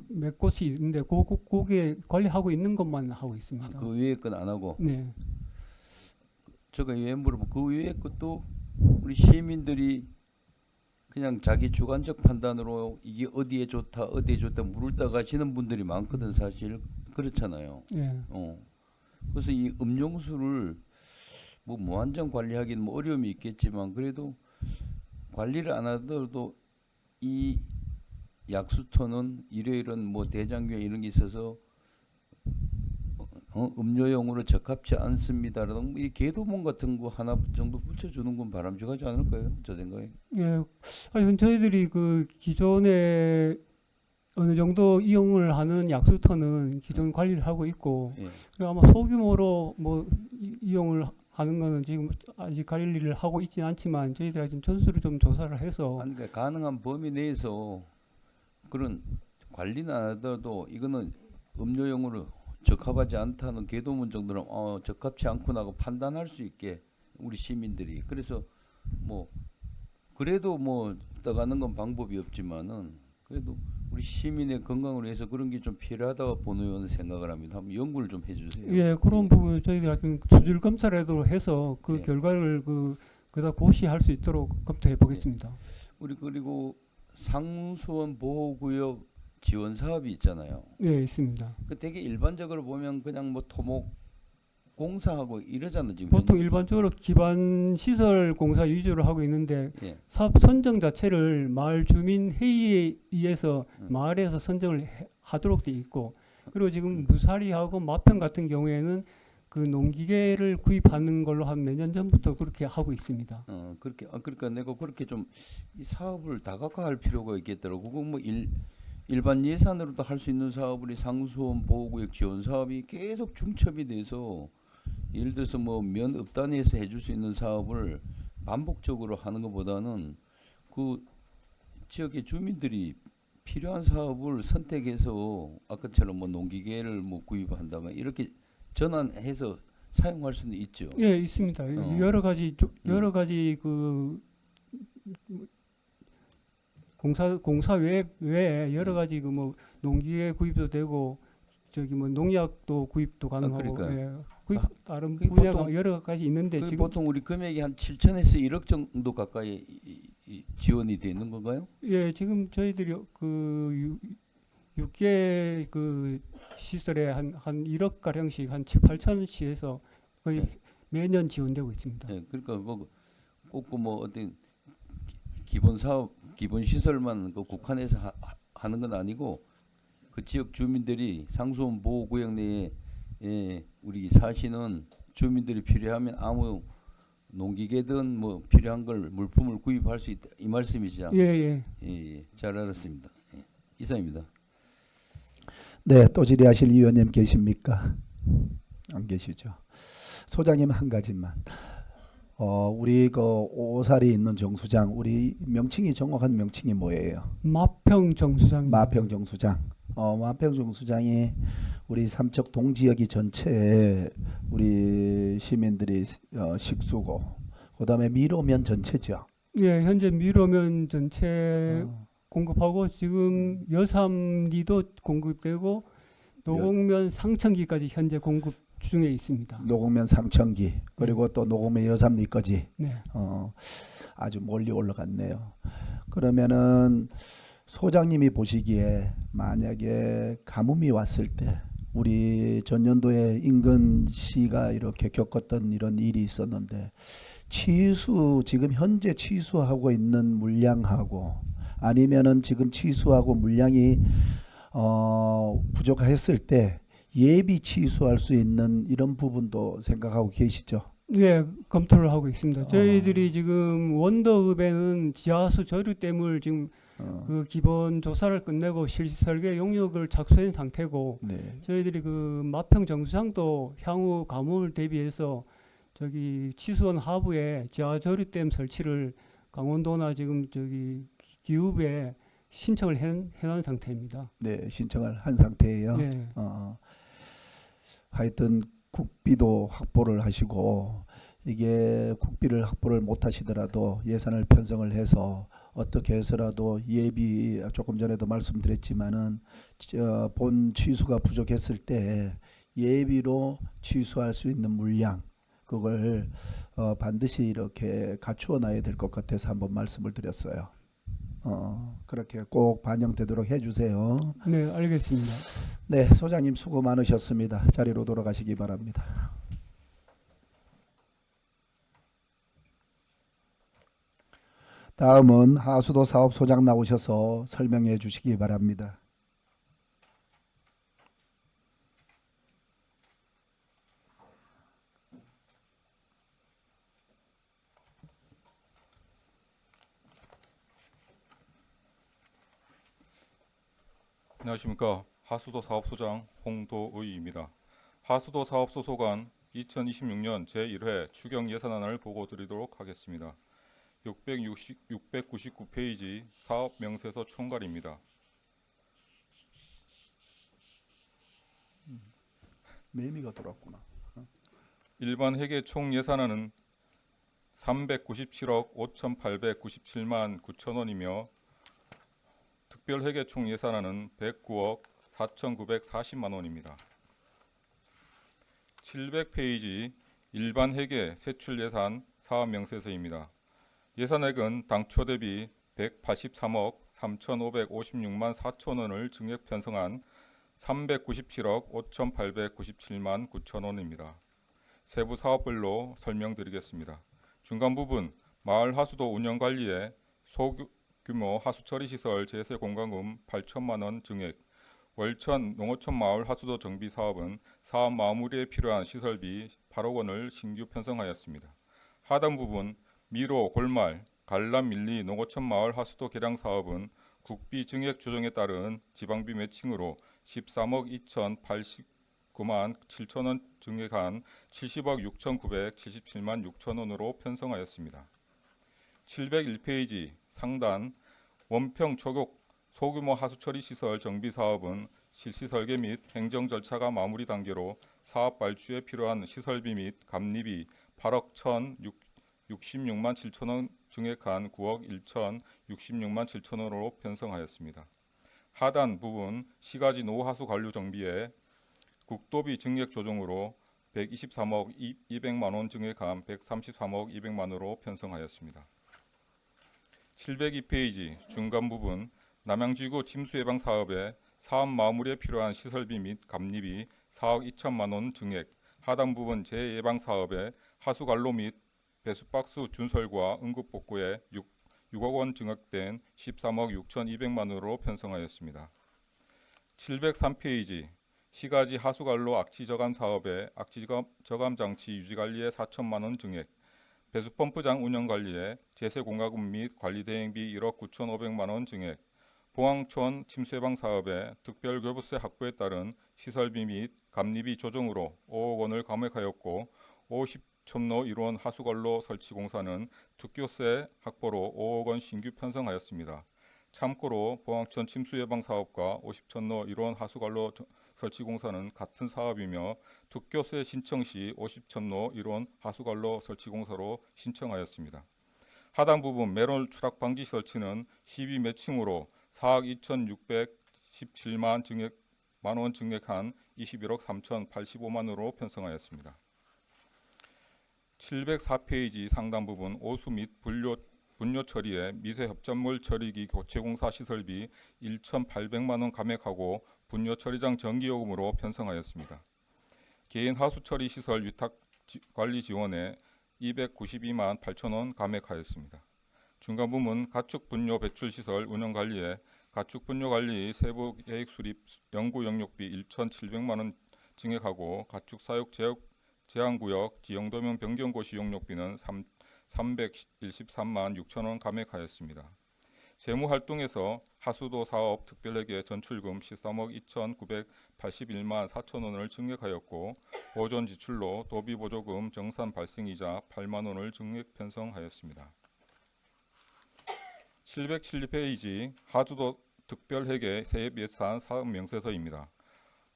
몇 곳이 있는데 그게 관리하고 있는 것만 하고 있습니다. 그 외의 건 안 하고? 네. 제가 왜 물어보 그 외의 것도 우리 시민들이 그냥 자기 주관적 판단으로 이게 어디에 좋다 물을 떠가시는 분들이 많거든 사실. 그렇잖아요. 예. 그래서 이 음용수를 뭐 무한정 관리하기는 뭐 어려움이 있겠지만 그래도 관리를 안 하더라도 이 약수터는 이런 뭐 대장균 이런 게 있어서 음료용으로 적합치 않습니다라는 이 계도문 같은 거 하나 정도 붙여주는 건 바람직하지 않을까요? 저 생각에. 예. 아니 저희들이 그 기존에 어느 정도 이용을 하는 약수터는 기존 관리를 하고 있고 예. 그리고 아마 소규모로 뭐 이용을 하는 거는 지금 아직 관리를 하고 있지는 않지만 저희들이 좀 전수를 좀 조사를 해서 아니, 그러니까 가능한 범위 내에서 그런 관리는 안 하더라도 이거는 음료용으로 적합하지 않다는 계도문 정도는 적합치 않구나 하고 판단할 수 있게 우리 시민들이 그래서 뭐 그래도 뭐 떠가는 건 방법이 없지만은 그래도 우리 시민의 건강을 위해서 그런 게 좀 필요하다고 보는 생각을 합니다. 한번 연구를 좀 해주세요. 예, 그런 부분을 저희들이 좀 수질 검사라도 해서 그 결과를 그다 고시할 수 있도록 검토해 보겠습니다. 우리 그리고 상수원 보호구역 지원 사업이 있잖아요. 예, 있습니다. 그 되게 일반적으로 보면 그냥 뭐 토목 공사하고 이러잖아요. 지금 보통 일반적으로 기반 시설 공사 위주로 하고 있는데 예. 사업 선정 자체를 마을 주민 회의에 의해서 마을에서 선정을 하도록 돼 있고 그리고 지금 무사리하고 마평 같은 경우에는 그 농기계를 구입하는 걸로 한 몇 년 전부터 그렇게 하고 있습니다. 그렇게 그러니까 내가 그렇게 좀 이 사업을 다각화할 필요가 있겠더라고. 그거 뭐 일반 예산으로도 할 수 있는 사업을 이 상수원 보호구역 지원 사업이 계속 중첩이 돼서 예를 들어서 뭐 면 읍단위에서 해줄 수 있는 사업을 반복적으로 하는 것보다는 그 지역의 주민들이 필요한 사업을 선택해서 아까처럼 뭐 농기계를 뭐 구입한다거나 이렇게 전환해서 사용할 수는 있죠. 예, 있습니다. 여러 가지 그 공사 외에 여러 가지 그 뭐 농기계 구입도 되고 저기 뭐 농약도 구입도 가능하고 예, 구입 다른 분야가 여러 가지 있는데 지금 보통 우리 금액이 한 7천에서 1억 정도 가까이 지원이 돼 있는 건가요? 예, 지금 저희들이 그 6개 그 시설에 한 1억 가량씩 한 7, 8천씩 해서 거의 매년 지원되고 있습니다. 네, 그러니까 꼭 뭐 어떤 기본 사업, 기본 시설만 그 국한해서 하는 건 아니고 그 지역 주민들이 상수원 보호구역 내에 우리 사시는 주민들이 필요하면 아무 농기계든 뭐 필요한 걸 물품을 구입할 수 있다 이 말씀이시죠? 예, 잘 알았습니다. 예, 이상입니다. 네, 또 질의하실 위원님 계십니까? 안 계시죠. 소장님 한 가지만. 우리 그 오사리 있는 정수장, 우리 명칭이 정확한 명칭이 뭐예요? 마평 정수장. 마평 정수장. 마평 정수장이 우리 삼척 동지역이 전체에 우리 시민들이 식수고, 그다음에 미로면 전체죠. 예, 현재 미로면 전체 공급하고 지금 여삼리도 공급되고 노곡면 상천기까지 현재 공급 중에 있습니다. 노곡면 상천기 그리고 또 노곡면 여삼리까지 네. 아주 멀리 올라갔네요. 그러면은 소장님이 보시기에 만약에 가뭄이 왔을 때 우리 전년도에 인근 시가 이렇게 겪었던 이런 일이 있었는데 지금 현재 취수하고 있는 물량하고 아니면은 지금 취수하고 물량이 부족했을 때 예비 취수할 수 있는 이런 부분도 생각하고 계시죠? 네, 검토를 하고 있습니다. 저희들이 지금 원더읍에는 지하수 저류댐을 지금 그 기본 조사를 끝내고 실시 설계 용역을 착수한 상태고 저희들이 그 마평 정수장도 향후 가뭄을 대비해서 저기 치수원 하부에 지하 저류댐 설치를 강원도나 지금 저기 기후부에 신청을 해놓은 상태입니다. 네, 신청을 한 상태예요. 네. 하여튼 국비도 확보를 하시고 이게 국비를 확보를 못 하시더라도 예산을 편성을 해서 어떻게 해서라도 예비 조금 전에도 말씀드렸지만은 본 취수가 부족했을 때 예비로 취수할 수 있는 물량 그걸 반드시 이렇게 갖추어 놔야 될 것 같아서 한번 말씀을 드렸어요. 그렇게 꼭 반영되도록 해주세요. 네, 알겠습니다. 네, 소장님 수고 많으셨습니다. 자리로 돌아가시기 바랍니다. 다음은 하수도 사업 소장 나오셔서 설명해 주시기 바랍니다. 안녕하십니까. 하수도 사업소장 홍도의입니다. 하수도 사업 소속안 2026년 제1회 추경 예산안을 보고 드리도록 하겠습니다. 699페이지 사업 명세서 총괄입니다. 매미가 돌았구나. 일반 회계 총 예산안은 397억 5,897만 9천 원이며 특별 회계 총 예산안은 109억 4,940만 원입니다. 700페이지 일반 회계 세출 예산 사업 명세서입니다. 예산액은 당초 대비 183억 3,556만 4천 원을 증액 편성한 397억 5,897만 9천 원입니다. 세부 사업별로 설명드리겠습니다. 중간 부분 마을 하수도 운영 관리에 소규모 하수처리 시설 제세 공간금 8천만 원 증액, 월천 농어촌 마을 하수도 정비 사업은 사업 마무리에 필요한 시설비 8억 원을 신규 편성하였습니다. 하단 부분 미로 골말 갈람 밀리 농어촌 마을 하수도 개량 사업은 국비 증액 조정에 따른 지방비 매칭으로 13억 2,089만 7천 원 증액한 70억 6,977만 6천 원으로 편성하였습니다. 701페이지 상단 원평 초곡 소규모 하수처리 시설 정비 사업은 실시 설계 및 행정 절차가 마무리 단계로 사업 발주에 필요한 시설비 및 감리비 8억 1,066만 7천 원 증액한 9억 1,066만 7천 원으로 편성하였습니다. 하단 부분 시가지 노하수 관료 정비에 국도비 증액 조정으로 123억 200만 원 증액한 133억 200만 원으로 편성하였습니다. 702페이지 중간 부분 남양지구 침수 예방 사업에 사업 마무리에 필요한 시설비 및 감리비 4억 2천만 원 증액, 하단 부분 재예방 사업에 하수관로 및 배수박스 준설과 응급 복구에 6억 원 증액된 13억 6,200만 원으로 편성하였습니다. 703페이지 시가지 하수관로 악취 저감 사업에 악취 저감 장치 유지 관리에 4천만 원 증액, 배수펌프장 운영 관리에 제세 공과금 및 관리 대행비 1억 9,500만 원 증액, 봉황촌 침수 예방 사업에 특별 교부세 확보에 따른 시설비 및 감리비 조정으로 5억 원을 감액하였고 50촌로 1원 하수관로 설치 공사는 특교세 확보로 5억 원 신규 편성하였습니다. 참고로 봉황촌 침수 예방 사업과 50촌로 1원 하수관로 설치 공사는 같은 사업이며 특교세 신청 시 50촌로 1원 하수관로 설치 공사로 신청하였습니다. 하단 부분 매롤 추락 방지 설치는 시비 매칭으로 4억 2,617만 원 증액한 21억 3,085만 원으로 편성하였습니다. 704페이지 상단 부분 오수 및 분뇨 처리에 미세 협작물 처리기 교체 공사 시설비 1,800만 원 감액하고 분뇨 처리장 정기요금으로 편성하였습니다. 개인 하수 처리 시설 위탁 관리 지원에 292만 8천 원 감액하였습니다. 중간 부문 가축 분뇨 배출 시설 운영 관리에 가축 분뇨 관리 세부 계획 수립 연구 영역비 1,700만 원 증액하고 가축 사육 제한 구역 지형 도면 변경고시 용역비는 313만 6천 원 감액하였습니다. 재무 활동에서 하수도 사업 특별회계 전출금 13억 2,981만 4천 원을 증액하였고 보존 지출로 도비 보조금 정산 발생이자 8만 원을 증액 편성하였습니다. 707페이지 하수도 특별회계 세입 예산 사업 명세서입니다.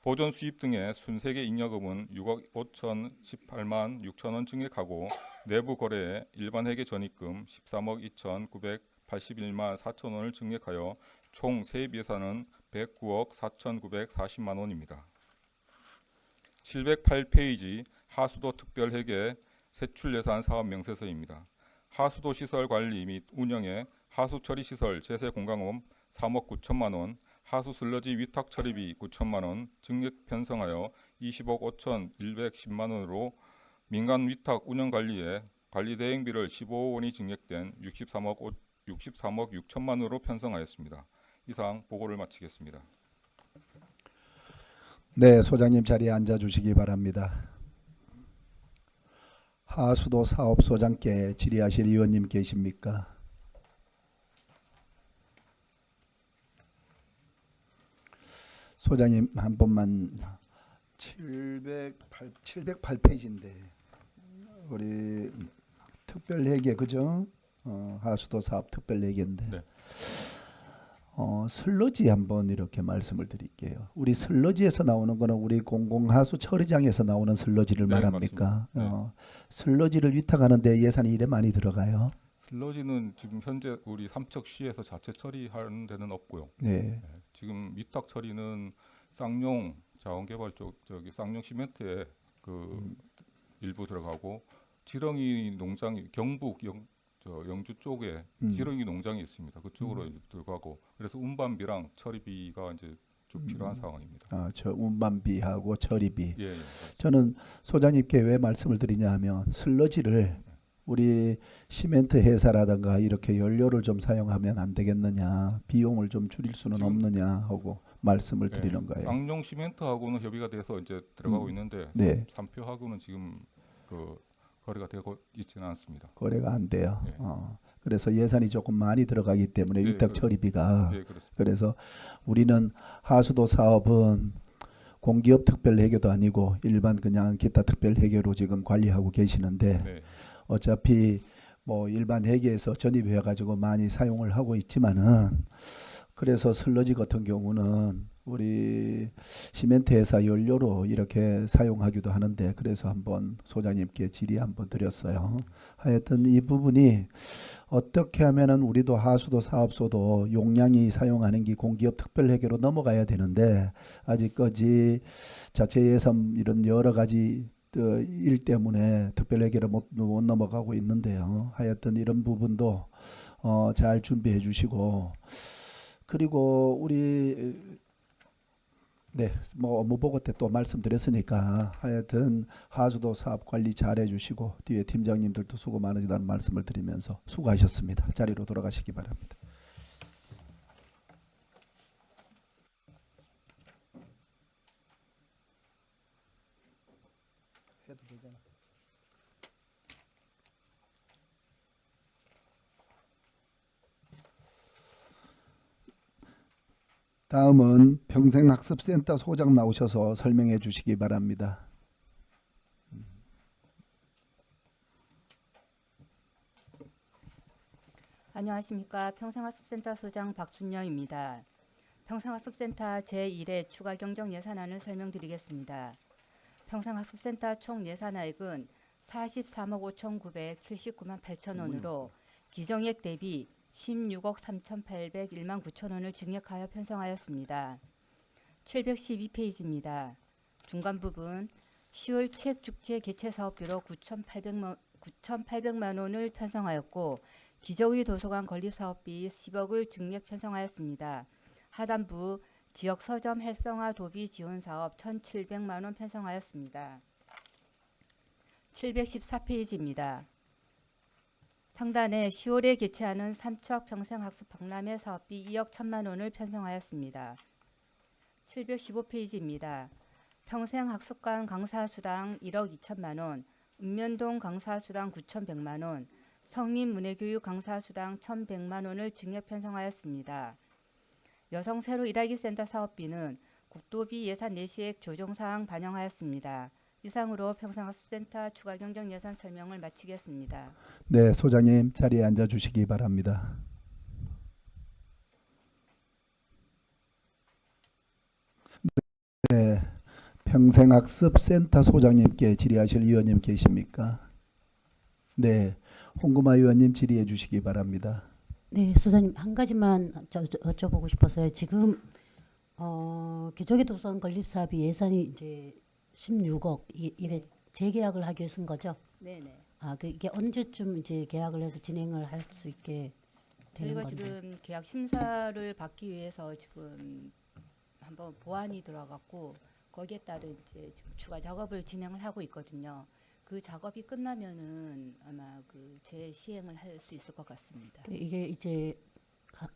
보존 수입 등의 순세계 잉여금은 6억 5,018만 6천 원 증액하고 내부 거래에 일반 회계 전입금 13억 2,981만 4천 원을 증액하여 총 세입 예산은 109억 4,940만 원입니다. 708페이지 하수도 특별회계 세출 예산 사업 명세서입니다. 하수도 시설 관리 및 운영에 하수 처리 시설 제세 공간금 3억 9천만 원, 하수 슬러지 위탁 처리비 9천만 원 증액 편성하여 20억 5,110만 원으로 민간 위탁 운영 관리에 관리 대행비를 15억 원이 증액된 63억 6천만 원으로 편성하였습니다. 이상 보고를 마치겠습니다. 네, 소장님 자리에 앉아 주시기 바랍니다. 하수도 사업소장께 질의하실 의원님 계십니까? 소장님 한 번만 708페이지인데 우리 특별회계 그죠? 하수도 사업 특별회계인데 네. 슬러지 한번 이렇게 말씀을 드릴게요. 우리 슬러지에서 나오는 거는 우리 공공하수 처리장에서 나오는 슬러지를 네, 말합니까? 맞습니다. 슬러지를 위탁하는데 예산이 이래 많이 들어가요? 슬러지는 지금 현재 우리 삼척시에서 자체 처리하는 데는 없고요. 네. 지금 위탁 처리는 쌍용 자원개발 쪽 저기 쌍용 시멘트에 그 일부 들어가고 지렁이 농장이 경북 영주 쪽에 지렁이 농장이 있습니다. 그쪽으로 이제 들어가고 그래서 운반비랑 처리비가 이제 좀 필요한 상황입니다. 아, 저 운반비하고 처리비. 예, 예. 저는 소장님께 왜 말씀을 드리냐 하면 슬러지를 우리 시멘트 회사라든가 이렇게 연료를 좀 사용하면 안 되겠느냐, 비용을 좀 줄일 수는 없느냐 하고 말씀을 드리는 거예요. 쌍용 시멘트하고는 협의가 돼서 이제 들어가고 있는데 네. 삼표하고는 지금 그 거래가 되고 있지는 않습니다. 거래가 안 돼요. 네. 그래서 예산이 조금 많이 들어가기 때문에 네, 위탁 처리비가 네, 그렇습니다. 그래서 우리는 하수도 사업은 공기업 특별회계도 아니고 일반 그냥 기타 특별회계로 지금 관리하고 계시는데 네. 어차피 뭐 일반 회계에서 전입해 가지고 많이 사용을 하고 있지만은 그래서 슬러지 같은 경우는 우리 시멘트 회사 연료로 이렇게 사용하기도 하는데 그래서 한번 소장님께 질의 한번 드렸어요. 하여튼 이 부분이 어떻게 하면은 우리도 하수도 사업소도 용량이 사용하는 게 공기업 특별회계로 넘어가야 되는데 아직까지 자체 예산 이런 여러 가지 일 때문에 특별회계를 못 넘어가고 있는데요. 하여튼 이런 부분도 잘 준비해 주시고 그리고 우리 네, 뭐 업무 보고 때 또 말씀드렸으니까 하여튼 하수도 사업 관리 잘 해주시고 뒤에 팀장님들도 수고 많으시다는 말씀을 드리면서 수고하셨습니다. 자리로 돌아가시기 바랍니다. 해도 되잖아. 다음은 평생학습센터 소장 나오셔서 설명해 주시기 바랍니다. 안녕하십니까. 평생학습센터 소장 박순녀입니다. 평생학습센터 제1회 추가 경정 예산안을 설명드리겠습니다. 평생학습센터 총 예산액은 43억 5,979만 8천 원으로 기정액 대비 16억 3,801만 9천 원을 증액하여 편성하였습니다. 712페이지입니다. 중간 부분 10월 책 축제 개최 사업비로 9,800만 원을 편성하였고 기저의 도서관 건립 사업비 10억을 증액 편성하였습니다. 하단부 지역 서점 활성화 도비 지원 사업 1,700만 원 편성하였습니다. 714페이지입니다. 상단에 10월에 개최하는 삼척 평생학습 박람회 사업비 2억 1천만 원을 편성하였습니다. 715페이지입니다. 평생학습관 강사수당 1억 2천만 원, 읍면동 강사수당 9,100만 원, 성인문예교육 강사수당 1,100만 원을 증액 편성하였습니다. 여성 새로 일하기 센터 사업비는 국도비 예산 내시액 조정사항 반영하였습니다. 이상으로 평생학습센터 추가 경정 예산 설명을 마치겠습니다. 네, 소장님 자리에 앉아 주시기 바랍니다. 네, 평생학습센터 소장님께 질의하실 의원님 계십니까? 네, 홍금아 의원님 질의해 주시기 바랍니다. 네, 소장님 한 가지만 여쭤보고 싶어서요. 지금 기저귀 도서관 건립 사업이 예산이 이제 16억 이게 재계약을 하기 위해서인 거죠? 네네. 이게 언제쯤 이제 계약을 해서 진행을 할 수 있게 되는 저희가 건지. 지금 계약 심사를 받기 위해서 지금 한번 보완이 들어갔고 거기에 따른 이제 지금 추가 작업을 진행을 하고 있거든요. 그 작업이 끝나면은 아마 그 재시행을 할 수 있을 것 같습니다. 이게 이제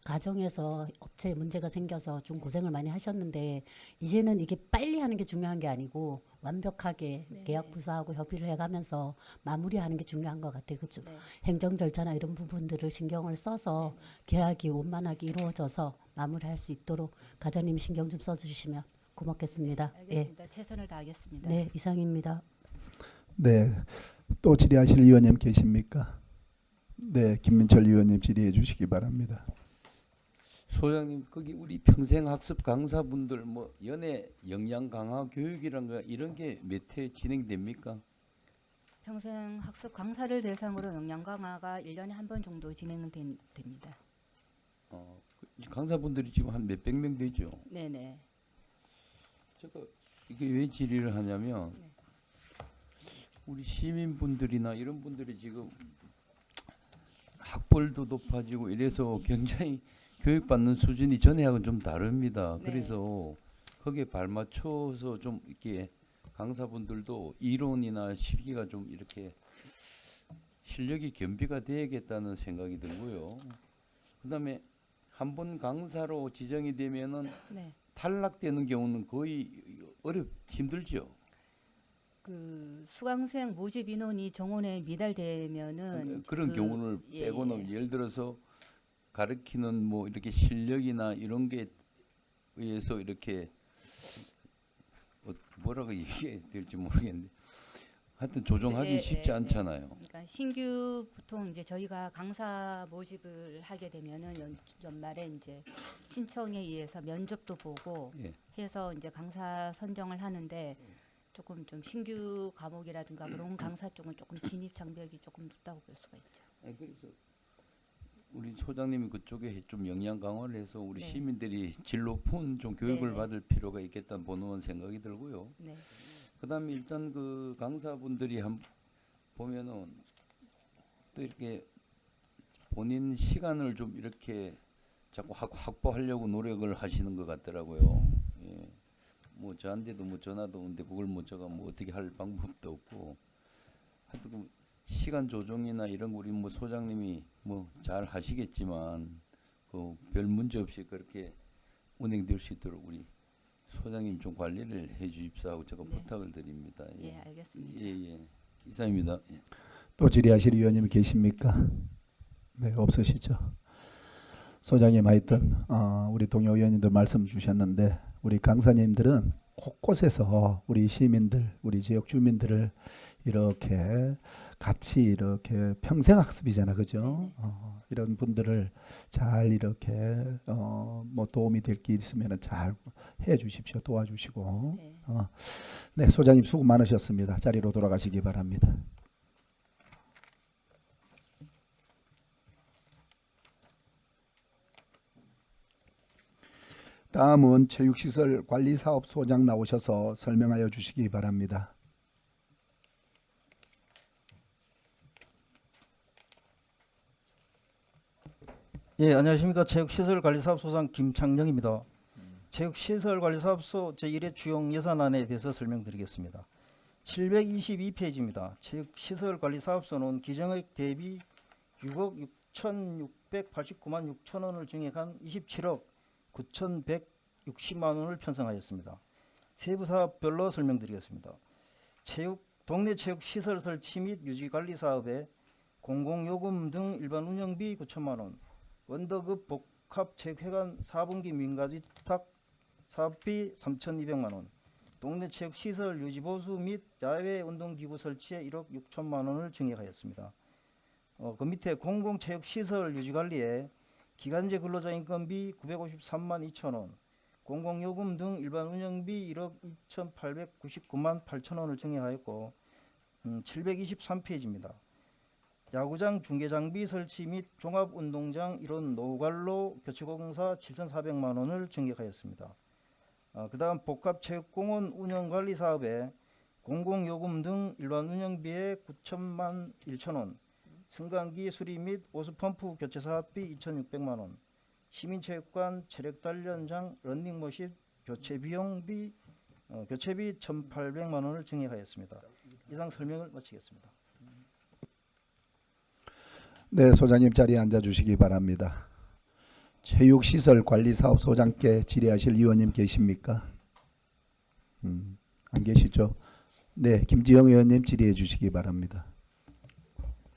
가정에서 업체에 문제가 생겨서 좀 고생을 많이 하셨는데 이제는 이게 빨리 하는 게 중요한 게 아니고 완벽하게 네. 계약 부서하고 협의를 해가면서 마무리하는 게 중요한 것 같아요. 그죠? 네. 행정 절차나 이런 부분들을 신경을 써서 계약이 원만하게 이루어져서 마무리할 수 있도록 가장님 신경 좀 써주시면 고맙겠습니다. 알겠습니다. 최선을 다하겠습니다. 네, 이상입니다. 네, 또 질의하실 의원님 계십니까? 네, 김민철 의원님 질의해 주시기 바랍니다. 소장님 거기 우리 평생학습 강사분들 뭐 연애 역량 강화 교육이란가 이런 게 몇 회 진행됩니까? 평생 학습 강사를 대상으로 역량 강화가 1년에 한 번 정도 진행됩니다. 강사분들이 지금 한 몇백 명 되죠. 네네. 제가 이게 왜 질의를 하냐면 네. 우리 시민분들이나 이런 분들이 지금 학벌도 높아지고 이래서 굉장히 교육받는 수준이 전에하고는 좀 다릅니다. 네. 그래서 거기에 발맞춰서 좀 이렇게 강사분들도 이론이나 실기가 좀 이렇게 실력이 겸비가 돼야겠다는 생각이 들고요. 그다음에 한 번 강사로 지정이 되면은 네. 탈락되는 경우는 거의 힘들죠. 그 수강생 모집 인원이 정원에 미달되면은 그런 경우를 빼고는 예를 들어서 가르치는 뭐 이렇게 실력이나 이런 게 의해서 이렇게 뭐라고 얘기해야 될지 모르겠는데 하여튼 조정하기 쉽지 않잖아요. 그러니까 신규 보통 이제 저희가 강사 모집을 하게 되면은 연말에 이제 신청에 의해서 면접도 보고 해서 이제 강사 선정을 하는데 조금 좀 신규 과목이라든가 그런 강사 쪽은 조금 진입 장벽이 조금 높다고 볼 수가 있죠. 그래서 우리 소장님이 그쪽에 좀 역량 강화를 해서 우리 네. 시민들이 질 높은 좀 교육을 네네. 받을 필요가 있겠다는 보는 생각이 들고요. 네. 그다음에 일단 그 강사분들이 보면은 또 이렇게 본인 시간을 좀 이렇게 자꾸 확보하려고 노력을 하시는 것 같더라고요. 예. 뭐 저한테도 뭐 전화도 오는데 그걸 뭐 제가 뭐 어떻게 할 방법도 없고 하여튼 그 시간 조정이나 이런 거 우리 뭐 소장님이 뭐 잘 하시겠지만 그 별 문제 없이 그렇게 운행될 수 있도록 우리 소장님 좀 관리를 해 주십사 하고 제가 부탁을 드립니다. 예, 알겠습니다. 예. 이상입니다. 예. 또 질의하실 의원님 계십니까? 네, 없으시죠. 소장님 하여튼 우리 동료 의원님들 말씀 주셨는데 우리 강사님들은 곳곳에서 우리 시민들, 우리 지역 주민들을 이렇게 같이 이렇게 평생 학습이잖아, 그죠? 이런 분들을 잘 이렇게 뭐 도움이 될 게 있으면 잘 해주십시오, 도와주시고. 네, 소장님 수고 많으셨습니다. 자리로 돌아가시기 바랍니다. 다음은 체육시설관리사업소장 나오셔서 설명하여 주시기 바랍니다. 예, 안녕하십니까. 체육시설관리사업소장 김창령입니다. 체육시설관리사업소 제1회 주용 예산안에 대해서 설명드리겠습니다. 722페이지입니다. 체육시설관리사업소는 기정액 대비 6억 6,689만 6천 원을 증액한 27억 9,160만 원을 편성하였습니다. 세부 사업별로 설명드리겠습니다. 동네 체육시설 설치 및 유지관리 사업에 공공요금 등 일반 운영비 9천만 원, 원더급 복합체육회관 4분기 민가지탁 사업비 3,200만 원, 동네 체육시설 유지보수 및 야외 운동기구 설치에 1억 6천만 원을 증액하였습니다. 그 밑에 공공체육시설 유지관리에 기간제 근로자 인건비 953만 2천 원, 공공요금 등 일반 운영비 1억 2,899만 8천 원을 증액하였고 723페이지입니다. 야구장 중계장비 설치 및 종합운동장 이론 노관로 교체공사 7,400만 원을 증액하였습니다. 그 다음 복합체육공원 운영관리 사업에 공공요금 등 일반 운영비에 9천만 1천 원, 승강기 수리 및 오수펌프 교체 사업비 2,600만 원, 시민체육관 체력단련장 런닝머신 교체 비용비 교체비 1,800만 원을 증액하였습니다. 이상 설명을 마치겠습니다. 네, 소장님 자리에 앉아 주시기 바랍니다. 체육시설관리사업소장께 질의하실 의원님 계십니까? 안 계시죠? 네, 김지영 의원님 질의해 주시기 바랍니다.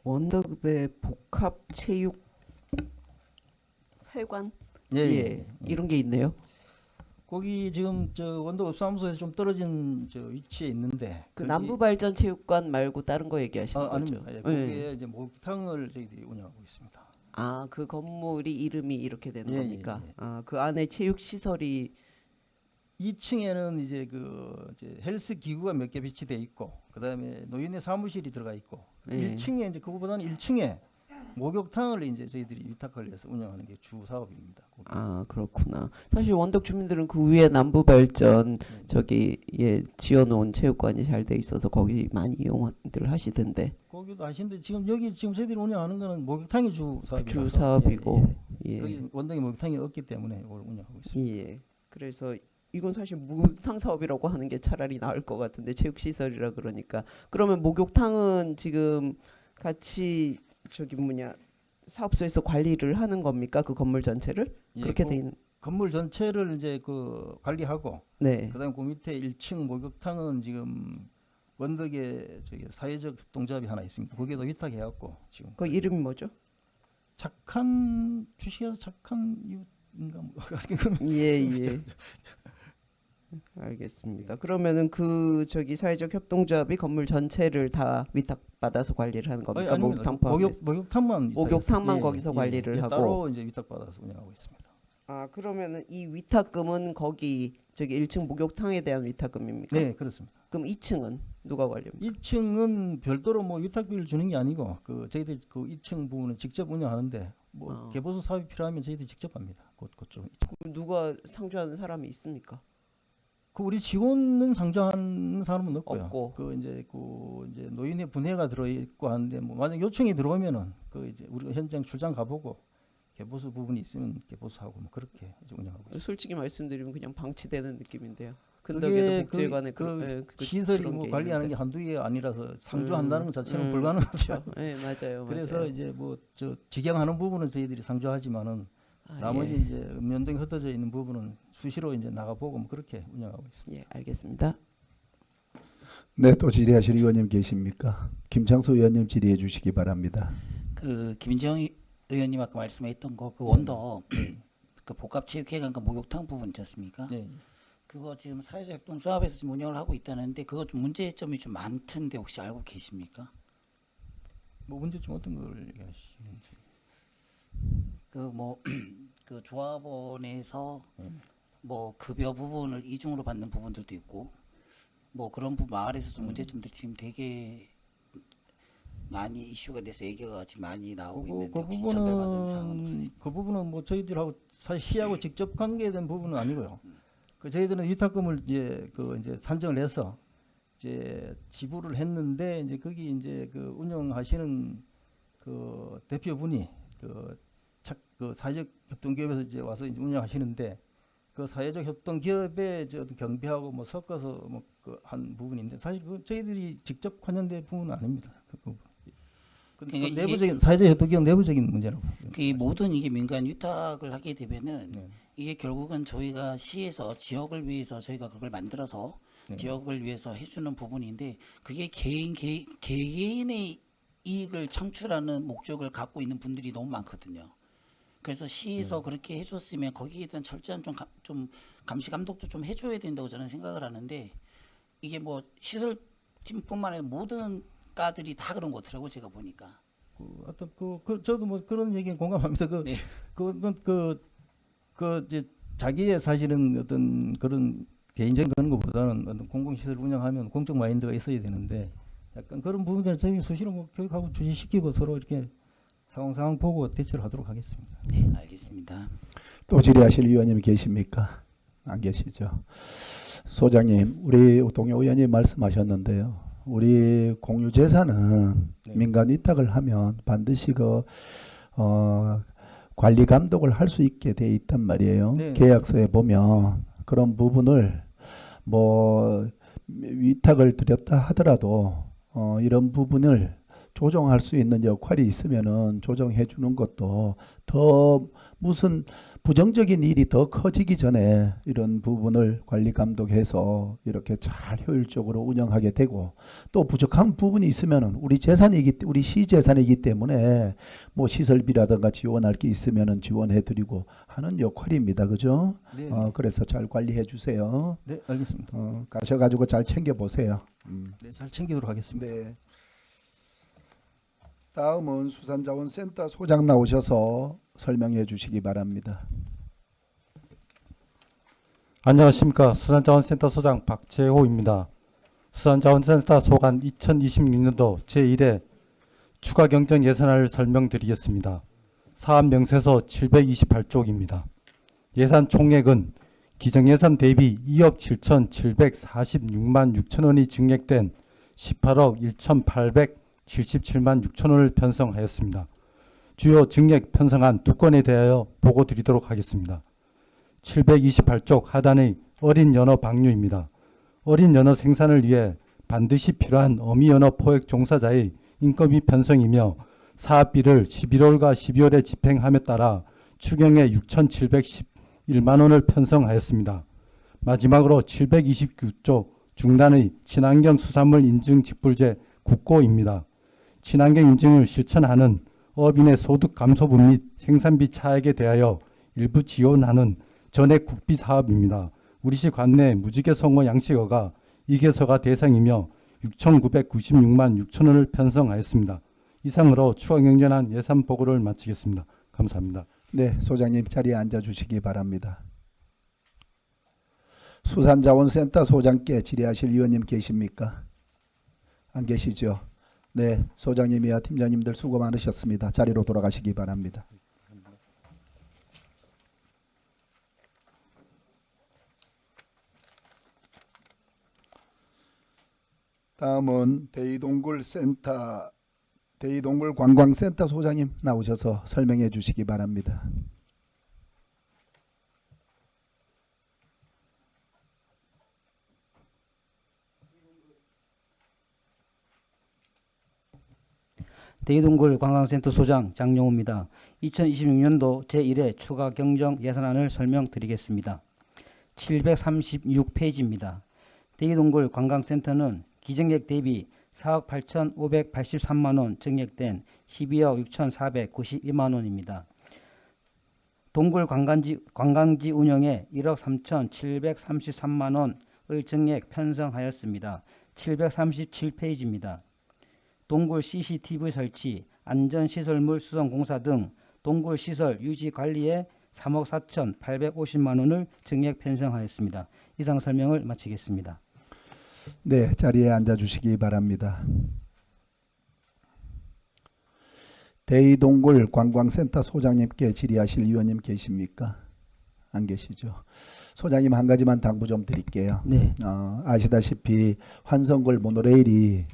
원더급의 복합체육 회관 이런 게 있네요. 거기 지금 저 원더급 사무소에서 좀 떨어진 저 위치에 있는데 그 남부발전체육관 말고 다른 거 얘기하시는 거죠? 아닙니다. 예, 거기에 이제 목욕탕을 저희들이 운영하고 있습니다. 아, 그 건물이 이름이 이렇게 되는 예, 겁니까? 예, 예. 아, 그 안에 체육 시설이 2층에는 이제 이제 헬스 기구가 몇 개 배치돼 있고, 그다음에 노인의 사무실이 들어가 있고, 예. 1층에 이제 그거보다는 1층에 목욕탕을 이제 저희들이 위탁을 해서 운영하는 게 주 사업입니다. 거기. 아, 그렇구나. 사실 원덕 주민들은 그 위에 남부발전 저기 지어놓은 체육관이 잘 돼 있어서 거기 많이 이용들 하시던데. 거기도 하시는데 지금 여기 지금 저희들이 운영하는 거는 목욕탕이 주 사업이라서 주 사업이고. 예. 거기 원덕에 목욕탕이 없기 때문에 이걸 운영하고 있습니다. 예. 그래서 이건 사실 목욕탕 사업이라고 하는 게 차라리 나을 것 같은데 체육시설이라 그러니까. 그러면 목욕탕은 지금 같이 저기 사업소에서 관리를 하는 겁니까? 그 건물 전체를? 예, 그렇게 그 돼 있는. 건물 전체를 이제 관리하고, 네. 그다음 그 밑에 1층 목욕탕은 지금 원덕에 저기 사회적 협동조합이 하나 있습니다. 거기에도 위탁해갖고 지금. 그 이름이 뭐죠? 착한 주식에서 착한 이웃인가 뭐. 예. 알겠습니다. 그러면은 그 저기 사회적 협동조합이 건물 전체를 다 위탁받아서 관리를 하는 겁니까? 아닙니다. 목욕탕만 목욕탕만 거기서 관리를 하고 따로 이제 위탁받아서 운영하고 있습니다. 아, 그러면은 이 위탁금은 거기 저기 1층 목욕탕에 대한 위탁금입니까? 네, 그렇습니다. 그럼 2층은 누가 관리합니까? 2층은 별도로 뭐 위탁비를 주는 게 아니고 그 저희들 그 2층 부분은 직접 운영하는데 뭐 개보수 사업이 필요하면 저희들이 직접 합니다. 그쪽. 그럼 누가 상주하는 사람이 있습니까? 그 우리 직원은 상주하는 사람은 없고요. 없고. 그 이제 노인의 분해가 들어 있고 하는데 뭐 만약 요청이 들어오면은 그 이제 우리가 현장 출장 가보고 개보수 부분이 있으면 개보수하고 뭐 그렇게 이제 운영하고 있습니다. 솔직히 말씀드리면 그냥 방치되는 느낌인데요. 근덕에도 복지관에 그 시설이 뭐 관리하는 게 한두 개 아니라서 상주한다는 것 자체는 불가능하죠. 네, 맞아요. 그래서 맞아요. 이제 뭐 저 직영하는 부분은 저희들이 상주하지만은 나머지 예. 이제 읍면동에 흩어져 있는 부분은 수시로 이제 나가보고 뭐 그렇게 운영하고 있습니다. 예, 알겠습니다. 네, 또 질의하실 의원님 계십니까? 김창수 의원님 질의해 주시기 바랍니다. 그 김지영 의원님 아까 말씀했던 거 그 원더 그 복합체육회관 그 목욕탕 부분 있지 않습니까? 네. 그거 지금 사회적 협동조합에서 지금 운영을 하고 있다는데 그거 좀 문제점이 좀 많던데 혹시 알고 계십니까? 뭐 문제점 어떤 걸 얘기하시는지. 그 조합원에서 뭐 급여 부분을 이중으로 받는 부분들도 있고 뭐 그런 부분 마을에서 좀 문제점들이 지금 되게 많이 이슈가 돼서 얘기가 지금 많이 나오고 있는데 혹시 전달받은 사항은 없으십니까? 그 부분은 뭐 저희들하고 사실 시하고 직접 관계된 부분은 아니고요. 그 저희들은 위탁금을 이제 산정을 해서 이제 지불을 했는데 이제 거기 이제 그 운영하시는 그 대표분이 그 사회적 협동기업에서 이제 와서 이제 운영하시는데 그 사회적 협동기업의 어떤 경비하고 뭐 섞어서 뭐 그 한 부분인데 사실 그 저희들이 직접 관여된 부분은 아닙니다. 그 부분. 그러니까 내부적인 사회적 협동기업 내부적인 문제라고. 그 모든 이게 민간 위탁을 하게 되면은 이게 결국은 저희가 시에서 지역을 위해서 저희가 그걸 만들어서 지역을 위해서 해주는 부분인데 그게 개인의 이익을 창출하는 목적을 갖고 있는 분들이 너무 많거든요. 그래서 시에서 그렇게 해줬으면 거기에 대한 철저한 좀 감시 감독도 좀 해줘야 된다고 저는 생각을 하는데 이게 뭐 시설팀뿐만 아니라 모든 과들이 다 그런 것 같더라고 제가 보니까. 어떤 저도 뭐 그런 얘기에 공감합니다. 이제 자기의 사실은 어떤 그런 개인적인 그런 것보다는 어떤 공공시설 운영하면 공적 마인드가 있어야 되는데 약간 그런 부분들을 저희 수시로 뭐 교육하고 주시시키고 서로 이렇게 상황 보고 대처를 하도록 하겠습니다. 네, 알겠습니다. 또 질의하실 의원님이 계십니까? 안 계시죠? 소장님, 우리 동료 의원님 말씀하셨는데요. 우리 공유재산은 민간 위탁을 하면 반드시 관리 감독을 할 수 있게 돼 있단 말이에요. 네. 계약서에 보면 그런 부분을 뭐 위탁을 드렸다 하더라도 이런 부분을 조정할 수 있는 역할이 있으면은 조정해 주는 것도 더 무슨 부정적인 일이 더 커지기 전에 이런 부분을 관리 감독해서 이렇게 잘 효율적으로 운영하게 되고, 또 부족한 부분이 있으면은 우리 시 재산이기 때문에 뭐 시설비라든가 지원할 게 있으면은 지원해 드리고 하는 역할입니다. 그죠? 네. 그래서 잘 관리해 주세요. 네, 알겠습니다. 가셔가지고 잘 챙겨 보세요. 네, 잘 챙기도록 하겠습니다. 네. 다음은 수산자원센터 소장 나오셔서 설명해 주시기 바랍니다. 안녕하십니까. 수산자원센터 소장 박재호입니다. 수산자원센터 소관 2026년도 제1회 추가 경정 예산안을 설명드리겠습니다. 사업 명세서 728쪽입니다. 예산 총액은 기정예산 대비 2억 7,746만 6천 원이 증액된 18억 1,877만 6천 원을 편성하였습니다. 주요 증액 편성안 2건에 대하여 보고 드리도록 하겠습니다. 728쪽 하단의 어린 연어 방류입니다. 어린 연어 생산을 위해 반드시 필요한 어미 연어 포획 종사자의 인건비 편성이며 사업비를 11월과 12월에 집행함에 따라 추경에 6,711만 원을 편성하였습니다. 마지막으로 729쪽 중단의 친환경 수산물 인증 직불제 국고입니다. 친환경 인증을 실천하는 어업인의 소득 감소분 및 생산비 차액에 대하여 일부 지원하는 전액 국비 사업입니다. 우리시 관내 무지개 송어 양식어가 2개서가 대상이며 6,996만 6천 원을 편성하였습니다. 이상으로 추가경정안 예산 보고를 마치겠습니다. 감사합니다. 네, 소장님 자리에 앉아 주시기 바랍니다. 수산자원센터 소장께 질의하실 위원님 계십니까? 안 계시죠? 네, 소장님이야 팀장님들 수고 많으셨습니다. 자리로 돌아가시기 바랍니다. 다음은 대이동굴 관광센터 소장님 나오셔서 설명해 주시기 바랍니다. 대이동굴 관광센터 소장 장용호입니다. 2026년도 제1회 추가 경정 예산안을 설명드리겠습니다. 736페이지입니다. 대이동굴 관광센터는 기정액 대비 4억 8,583만 원 증액된 12억 6,492만 원입니다. 동굴 관광지 운영에 1억 3,733만 원을 증액 편성하였습니다. 737페이지입니다. 동굴 CCTV 설치, 안전시설물 수성공사 등 동굴 시설 유지 관리에 3억 4,850만 원을 증액 편성하였습니다. 이상 설명을 마치겠습니다. 네, 자리에 앉아 주시기 바랍니다. 대이동굴 관광센터 소장님께 질의하실 위원님 계십니까? 안 계시죠? 소장님 한 가지만 당부 좀 드릴게요. 네. 아시다시피 환성굴 모노레일이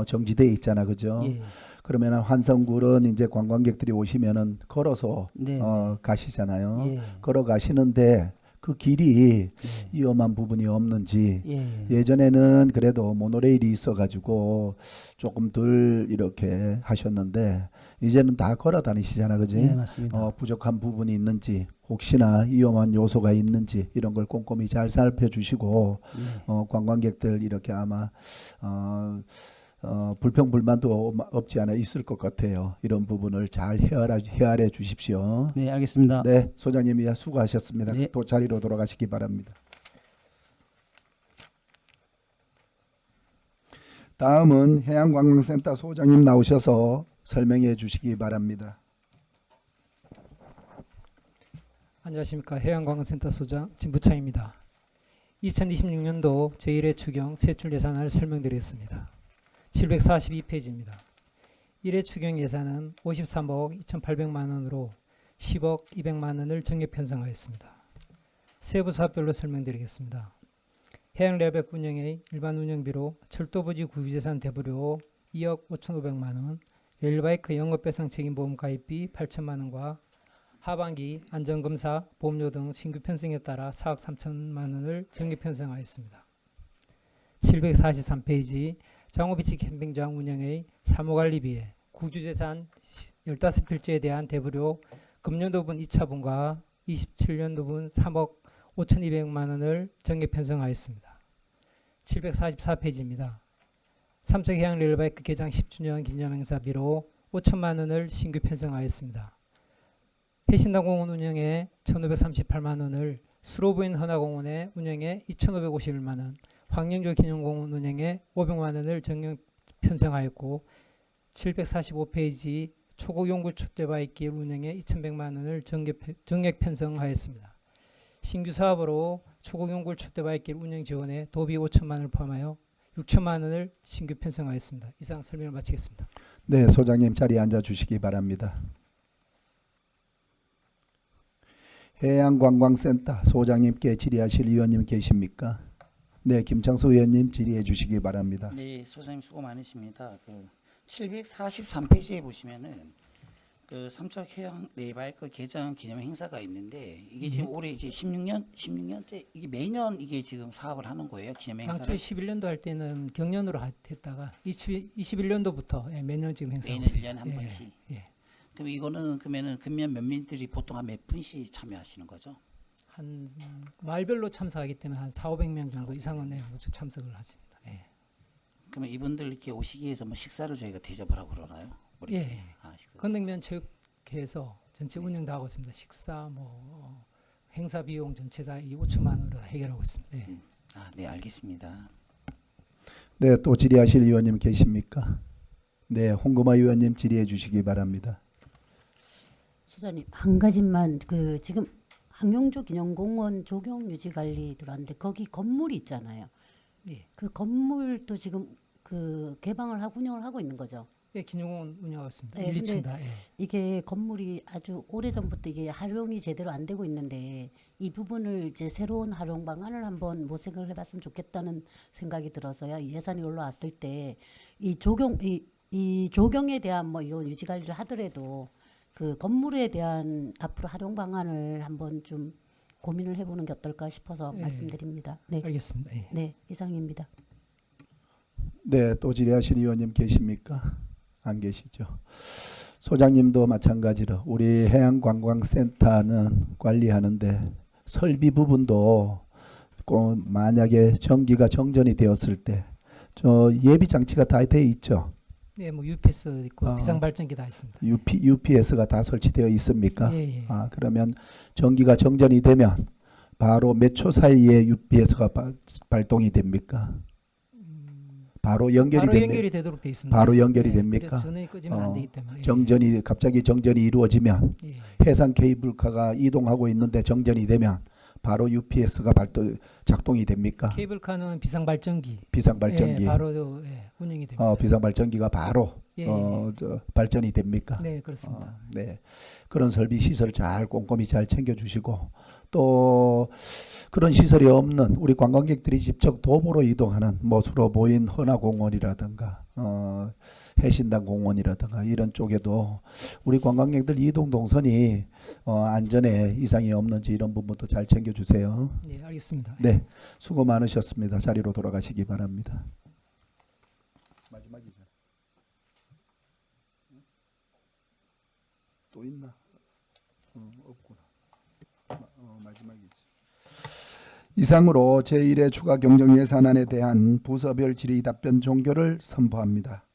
정지돼 있잖아, 그죠? 예. 그러면 환성굴은 이제 관광객들이 오시면은 걸어서 네. 가시잖아요. 예. 걸어 가시는데 그 길이 위험한 부분이 없는지, 예전에는 그래도 모노레일이 있어가지고 조금 덜 이렇게 하셨는데 이제는 다 걸어 다니시잖아, 그지? 네, 맞습니다. 부족한 부분이 있는지, 혹시나 위험한 요소가 있는지 이런 걸 꼼꼼히 잘 살펴주시고 관광객들 이렇게 아마 불평불만도 없지 않아 있을 것 같아요. 이런 부분을 잘 헤아려 주십시오. 네, 알겠습니다. 네, 소장님이 수고하셨습니다. 네. 또 자리로 돌아가시기 바랍니다. 다음은 해양관광센터 소장님 나오셔서 설명해 주시기 바랍니다. 안녕하십니까. 해양관광센터 소장 진부창입니다. 2026년도 제1회 추경 세출 예산을 설명드리겠습니다. 742페이지입니다. 1회 추경 예산은 53억 2,800만 원으로 10억 200만 원을 증액 편성하였습니다. 세부 사업별로 설명드리겠습니다. 해양레벨 운영의 일반 운영비로 철도부지 국유재산 대부료 2억 5,500만 원, 레일바이크 영업배상 책임보험 가입비 8천만 원과 하반기 안전검사, 보험료 등 신규 편성에 따라 4억 3천만 원을 정기 편성하였습니다. 743페이지 장호비치 캠핑장 운영의 사무관리비에 국유재산 15필지에 대한 대부료 금년도분 2차분과 27년도분 3억 5,200만 원을 정기 편성하였습니다. 744페이지입니다. 삼척해양 레일바이크 개장 10주년 기념행사비로 5천만 원을 신규 편성하였습니다. 해신당공원 운영에 1,538만 원을 수로부인 헌화공원의 운영에 2,551만 원, 황영조 기념공원 운영에 500만 원을 정기 편성하였고 745페이지 초고용구 촛대바이길 운영에 2,100만 원을 정액 편성하였습니다. 신규 사업으로 초고용구 촛대바이길 운영 지원에 도비 5천만 원을 포함하여 6천만 원을 신규 편성하였습니다. 이상 설명을 마치겠습니다. 네, 소장님 자리에 앉아 주시기 바랍니다. 해양관광센터 소장님께 질의하실 위원님 계십니까? 네, 김창수 의원님 질의해 주시기 바랍니다. 네, 소장님 수고 많으십니다. 743페이지에 보시면은 삼척해양 레일바이크 개장 기념 행사가 있는데 이게 지금 올해 이제 16년째 이게 매년 이게 지금 사업을 하는 거예요, 기념 행사를. 당초에 11년도 할 때는 경년으로 했다가 21년도부터 매년 지금 행사하고 매년 있습니다. 1년에 한 번씩. 예. 그럼 이거는 그러면은 금년 면민들이 보통 한 몇 분씩 참여하시는 거죠? 한 말별로 참석하기 때문에 한 4,500명 정도 이상은 참석을 하십니다. 예. 그러면 이분들 이렇게 오시기 위해서 뭐 식사를 저희가 대접을 하고 그러나요? 뭐 이렇게? 예. 아, 식사. 건능면 체육회에서 전체 운영 다 하고 있습니다. 식사 행사 비용 전체 다 이 5천만 원으로 해결하고 있습니다. 예. 아, 네, 알겠습니다. 네, 또 질의하실 위원님 계십니까? 네, 홍금화 위원님 질의해 주시기 바랍니다. 소장님 한 가지만 지금 황영조 기념공원 조경 유지 관리 들어왔는데 거기 건물이 있잖아요. 예. 그 건물도 지금 개방을 하고 운영을 하고 있는 거죠. 예, 기념공원 운영하고 있습니다. 네, 1, 2층 다. 근데 예. 이게 건물이 아주 오래전부터 이게 활용이 제대로 안 되고 있는데 이 부분을 이제 새로운 활용 방안을 한번 모색을 해봤으면 좋겠다는 생각이 들어서요. 예산이 올라왔을 때 이 조경에 대한 뭐 이거 유지 관리를 하더라도 그 건물에 대한 앞으로 활용 방안을 한번 좀 고민을 해보는 게 어떨까 싶어서 예. 말씀드립니다. 네, 알겠습니다. 예. 네, 이상입니다. 네, 또 질의하실 위원님 계십니까? 안 계시죠. 소장님도 마찬가지로 우리 해양관광센터는 관리하는데 설비 부분도 꼭 만약에 전기가 정전이 되었을 때 저 예비 장치가 다 돼 있죠. 네, 뭐 UPS 있고 비상발전기 다 있습니다. UPS가 다 설치되어 있습니까? 예, 예. 아, 그러면 전기가 정전이 되면 바로 몇 초 사이에 UPS가 발동이 됩니까? 바로 연결이 바로 됩니까? 연결이 되도록 돼 있습니다. 바로 연결이 예, 됩니까? 그래서 전원이 끄지면 안 되기 때문에. 갑자기 정전이 이루어지면 예. 해상 케이블카가 이동하고 있는데 정전이 되면 바로 UPS가 작동이 됩니까? 케이블카는 비상발전기. 비상발전기. 예, 바로 운영이 됩니다. 비상발전기가 바로 예, 발전이 됩니까? 네, 그렇습니다. 네, 그런 설비 시설 잘 꼼꼼히 잘 챙겨주시고 또 그런 시설이 없는 우리 관광객들이 직접 도보로 이동하는 뭐 수로보인 헌화공원이라든가 해신당 공원이라든가 이런 쪽에도 우리 관광객들 이동 동선이 안전에 이상이 없는지 이런 부분도 잘 챙겨주세요. 네, 알겠습니다. 네, 수고 많으셨습니다. 자리로 돌아가시기 바랍니다. 마지막이죠. 또 있나? 없구나. 마지막이지. 이상으로 제1회 추가 경정 예산안에 대한 부서별 질의 답변 종결을 선포합니다.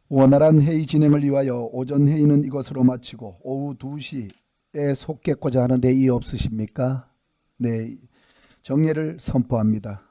원활한 회의 진행을 위하여 오전 회의는 이것으로 마치고 오후 2시에 속겠고자 하는 대의 없으십니까? 네, 정례를 선포합니다.